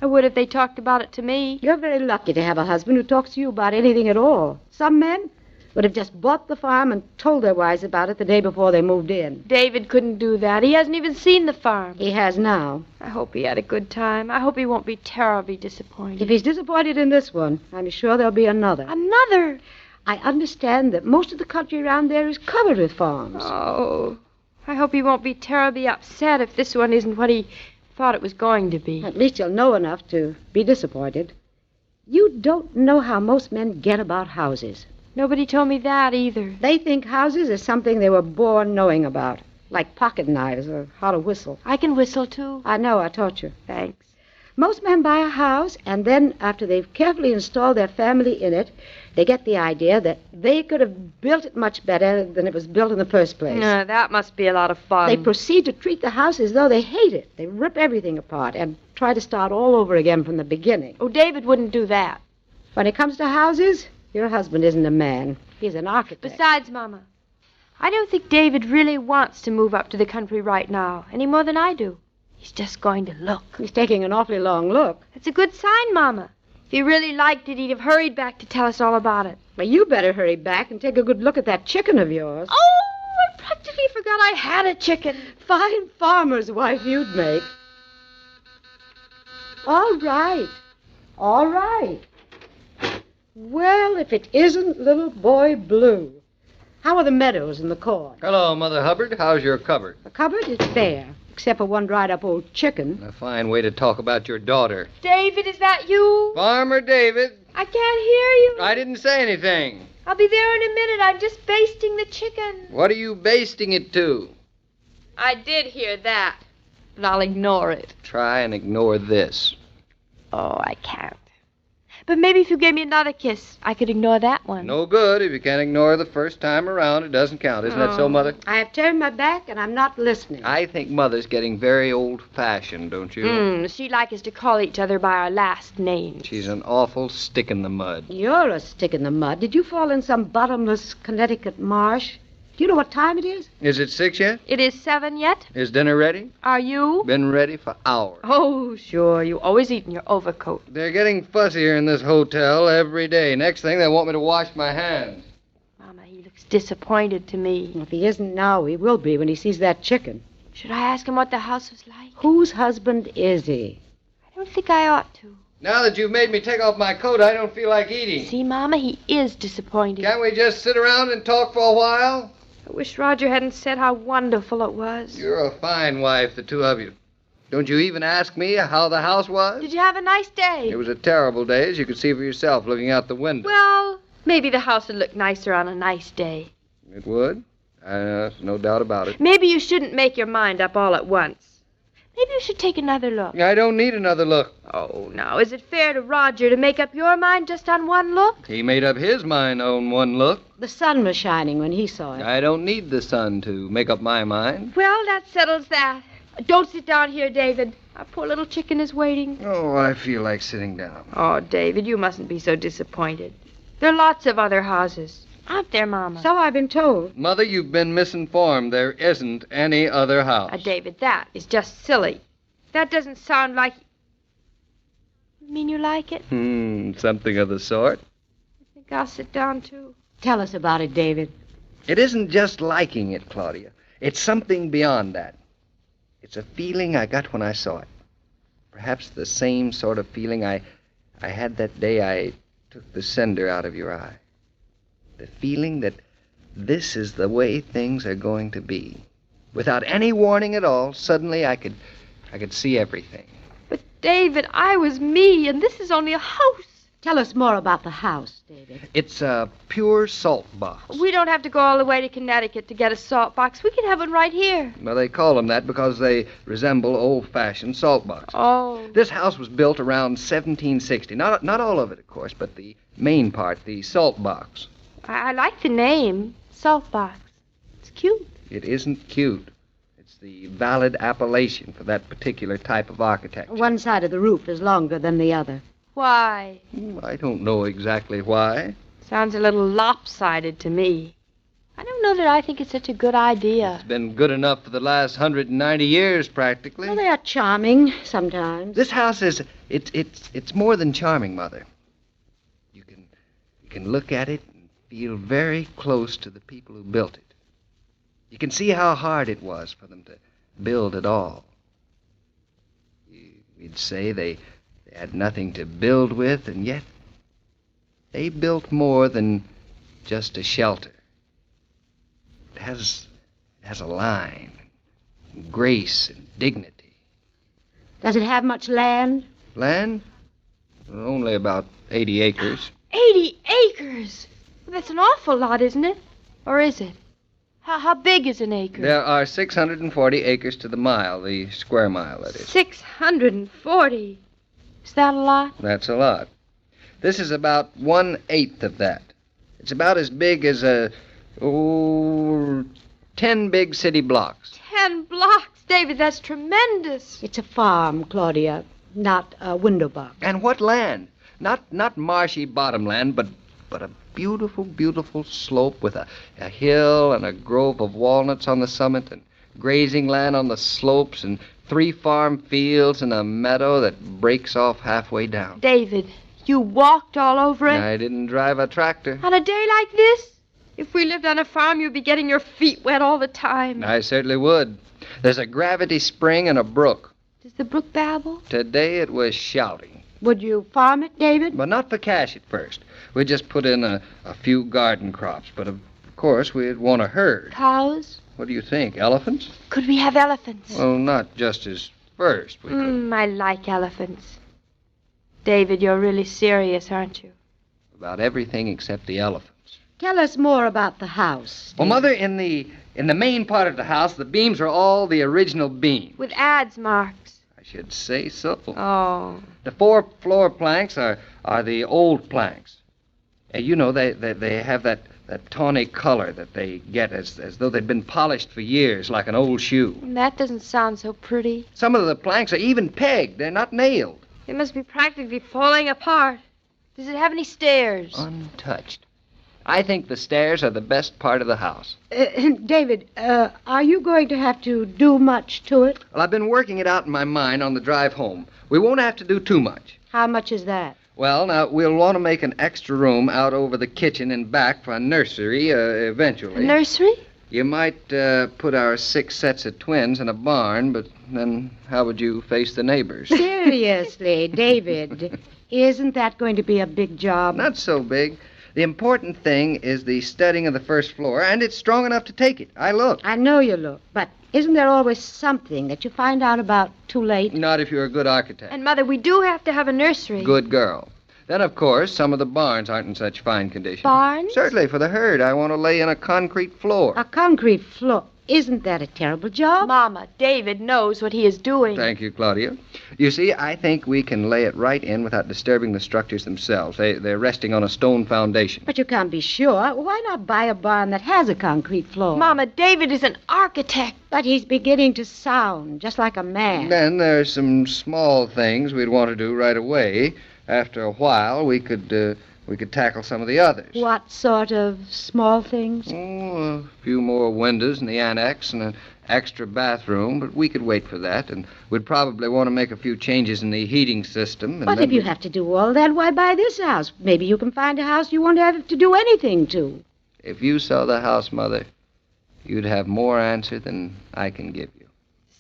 I would if they talked about it to me. You're very lucky to have a husband who talks to you about anything at all. Some men would have just bought the farm and told their wives about it the day before they moved in. David couldn't do that. He hasn't even seen the farm. He has now. I hope he had a good time. I hope he won't be terribly disappointed. If he's disappointed in this one, I'm sure there'll be another. Another? I understand that most of the country around there is covered with farms. Oh, I hope he won't be terribly upset if this one isn't what he thought it was going to be. At least you'll know enough to be disappointed. You don't know how most men get about houses. Nobody told me that either. They think houses are something they were born knowing about, like pocket knives or how to whistle. I can whistle, too. I know, I taught you. Thanks. Most men buy a house, and then after they've carefully installed their family in it, they get the idea that they could have built it much better than it was built in the first place. That must be a lot of fun. They proceed to treat the house as though they hate it. They rip everything apart and try to start all over again from the beginning. Oh, David wouldn't do that. When it comes to houses, your husband isn't a man. He's an architect. Besides, Mama, I don't think David really wants to move up to the country right now, any more than I do. He's just going to look. He's taking an awfully long look. It's a good sign, Mama. If he really liked it, he'd have hurried back to tell us all about it. Well, you better hurry back and take a good look at that chicken of yours. Oh, I practically forgot I had a chicken. Fine farmer's wife you'd make. All right. All right. Well, if it isn't little boy Blue. How are the meadows and the corn? Hello, Mother Hubbard. How's your cupboard? The cupboard is bare, except for one dried-up old chicken. A fine way to talk about your daughter. David, is that you? Farmer David. I can't hear you. I didn't say anything. I'll be there in a minute. I'm just basting the chicken. What are you basting it to? I did hear that, but I'll ignore it. Try and ignore this. Oh, I can't. But maybe if you gave me another kiss, I could ignore that one. No good. If you can't ignore the first time around, it doesn't count. Isn't that so, Mother? I have turned my back, and I'm not listening. I think Mother's getting very old-fashioned, don't you? She'd like us to call each other by our last names. She's an awful stick in the mud. You're a stick in the mud. Did you fall in some bottomless Connecticut marsh? Do you know what time it is? Is it 6 yet? It is 7 yet? Is dinner ready? Are you? Been ready for hours. Oh, sure. You always eat in your overcoat. They're getting fussier in this hotel every day. Next thing, they want me to wash my hands. Mama, he looks disappointed to me. If he isn't now, he will be when he sees that chicken. Should I ask him what the house was like? Whose husband is he? I don't think I ought to. Now that you've made me take off my coat, I don't feel like eating. See, Mama, he is disappointed. Can't we just sit around and talk for a while? I wish Roger hadn't said how wonderful it was. You're a fine wife, the two of you. Don't you even ask me how the house was? Did you have a nice day? It was a terrible day, as you could see for yourself looking out the window. Well, maybe the house would look nicer on a nice day. It would? No doubt about it. Maybe you shouldn't make your mind up all at once. Maybe you should take another look. I don't need another look. Oh, now, is it fair to Roger to make up your mind just on one look? He made up his mind on one look. The sun was shining when he saw it. I don't need the sun to make up my mind. Well, that settles that. Don't sit down here, David. Our poor little chicken is waiting. Oh, I feel like sitting down. Oh, David, you mustn't be so disappointed. There are lots of other houses. Aren't there, Mama? So I've been told. Mother, you've been misinformed. There isn't any other house. David, that is just silly. That doesn't sound like... You mean you like it? Something of the sort. I think I'll sit down, too. Tell us about it, David. It isn't just liking it, Claudia. It's something beyond that. It's a feeling I got when I saw it. Perhaps the same sort of feeling I had that day I took the cinder out of your eye. The feeling that this is the way things are going to be. Without any warning at all, suddenly I could see everything. But, David, I was me, and this is only a house. Tell us more about the house, David. It's a pure salt box. We don't have to go all the way to Connecticut to get a salt box. We can have one right here. Well, they call them that because they resemble old-fashioned salt boxes. Oh. This house was built around 1760. Not all of it, of course, but the main part, the salt box. I like the name, salt box. It's cute. It isn't cute. It's the valid appellation for that particular type of architecture. One side of the roof is longer than the other. Why? I don't know exactly why. Sounds a little lopsided to me. I don't know that I think it's such a good idea. It's been good enough for the last 190 years, practically. Well, they are charming sometimes. This house is... It's more than charming, Mother. You can look at it and feel very close to the people who built it. You can see how hard it was for them to build at all. We'd say they had nothing to build with, and yet they built more than just a shelter. It has a line, and grace, and dignity. Does it have much land? Land? Only about 80 acres. 80 acres? Well, that's an awful lot, isn't it? Or is it? How big is an acre? There are 640 acres to the mile, the square mile, that is. 640? Is that a lot? That's a lot. This is about 1/8 of that. It's about as big as 10 big city blocks. 10 blocks? David, that's tremendous. It's a farm, Claudia, not a window box. And what land? Not marshy bottomland, but a beautiful, beautiful slope with a hill and a grove of walnuts on the summit and grazing land on the slopes and 3 farm fields and a meadow that breaks off halfway down. David, You walked all over it? I didn't drive a tractor. On a day like this? If we lived on a farm, you'd be getting your feet wet all the time. I certainly would. There's a gravity spring and a brook. Does the brook babble? Today it was shouting. Would you farm it, David? But not for cash at first. We'd just put in a few garden crops. But of course, we'd want a herd. Cows? What do you think? Elephants? Could we have elephants? Well, not just as first. We could. I like elephants. David, you're really serious, aren't you? About everything except the elephants. Tell us more about the house. Well, Mother, in the main part of the house, the beams are all the original beams. With adze marks. I should say so. Oh. The 4 floor planks are the old planks. You know, they have that tawny color that they get as though they'd been polished for years, like an old shoe. That doesn't sound so pretty. Some of the planks are even pegged. They're not nailed. It must be practically falling apart. Does it have any stairs? Untouched. I think the stairs are the best part of the house. David, are you going to have to do much to it? Well, I've been working it out in my mind on the drive home. We won't have to do too much. How much is that? Well, now, we'll want to make an extra room out over the kitchen and back for a nursery eventually. A nursery? You might put our 6 sets of twins in a barn, but then how would you face the neighbors? Seriously, David, isn't that going to be a big job? Not so big. The important thing is the studding of the first floor, and it's strong enough to take it. I looked. I know you look, but isn't there always something that you find out about too late? Not if you're a good architect. And, Mother, we do have to have a nursery. Good girl. Then, of course, some of the barns aren't in such fine condition. Barns? Certainly, for the herd. I want to lay in a concrete floor. A concrete floor? Isn't that a terrible job? Mama, David knows what he is doing. Thank you, Claudia. You see, I think we can lay it right in without disturbing the structures themselves. They're resting on a stone foundation. But you can't be sure. Why not buy a barn that has a concrete floor? Mama, David is an architect. But he's beginning to sound just like a man. Then there's some small things we'd want to do right away. After a while, we could tackle some of the others. What sort of small things? Oh, a few more windows in the annex and an extra bathroom, but we could wait for that, and we'd probably want to make a few changes in the heating system. But if you have to do all that, why buy this house? Maybe you can find a house you won't have to do anything to. If you saw the house, Mother, you'd have more answer than I can give you.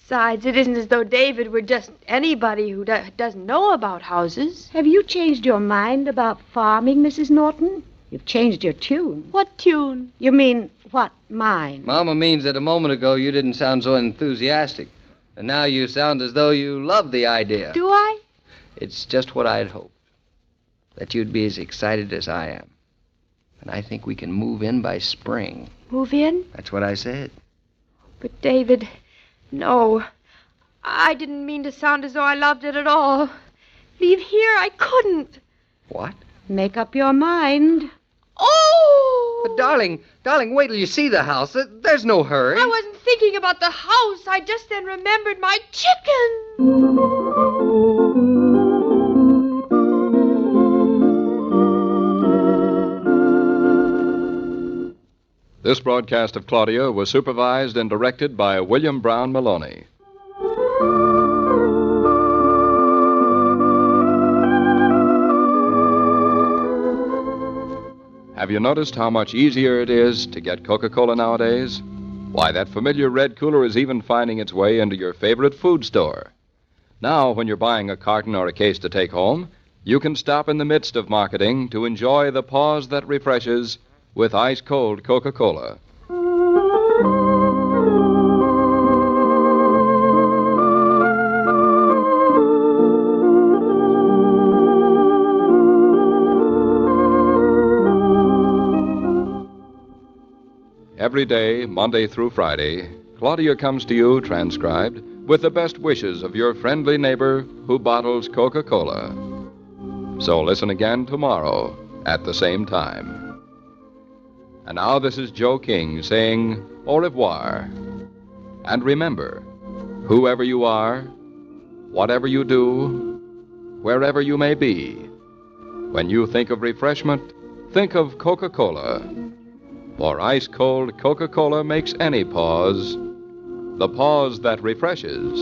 Besides, it isn't as though David were just anybody who doesn't know about houses. Have you changed your mind about farming, Mrs. Norton? You've changed your tune. What tune? You mean, what, mine? Mama means that a moment ago you didn't sound so enthusiastic. And now you sound as though you love the idea. Do I? It's just what I'd hoped. That you'd be as excited as I am. And I think we can move in by spring. Move in? That's what I said. But, David, no. I didn't mean to sound as though I loved it at all. Leave here, I couldn't. What? Make up your mind. Oh! But, darling, wait till you see the house. There's no hurry. I wasn't thinking about the house. I just then remembered my chicken. This broadcast of Claudia was supervised and directed by William Brown Maloney. Have you noticed how much easier it is to get Coca-Cola nowadays? Why, that familiar red cooler is even finding its way into your favorite food store. Now, when you're buying a carton or a case to take home, you can stop in the midst of marketing to enjoy the pause that refreshes with ice-cold Coca-Cola. Every day, Monday through Friday, Claudia comes to you, transcribed, with the best wishes of your friendly neighbor who bottles Coca-Cola. So listen again tomorrow at the same time. And now this is Joe King saying au revoir. And remember, whoever you are, whatever you do, wherever you may be, when you think of refreshment, think of Coca-Cola. For ice-cold Coca-Cola makes any pause the pause that refreshes.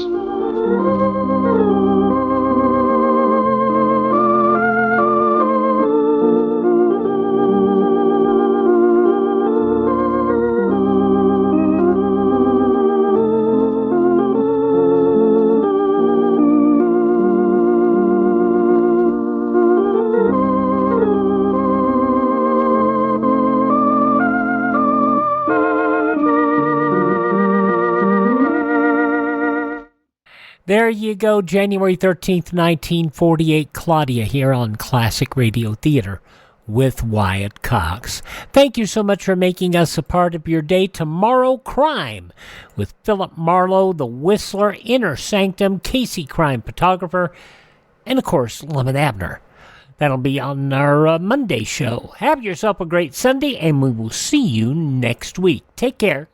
There you go, January 13th, 1948, Claudia here on Classic Radio Theater with Wyatt Cox. Thank you so much for making us a part of your day. Tomorrow, Crime with Philip Marlowe, the Whistler, Inner Sanctum, Casey Crime Photographer, and of course, Lemon Abner. That'll be on our Monday show. Have yourself a great Sunday, and we will see you next week. Take care.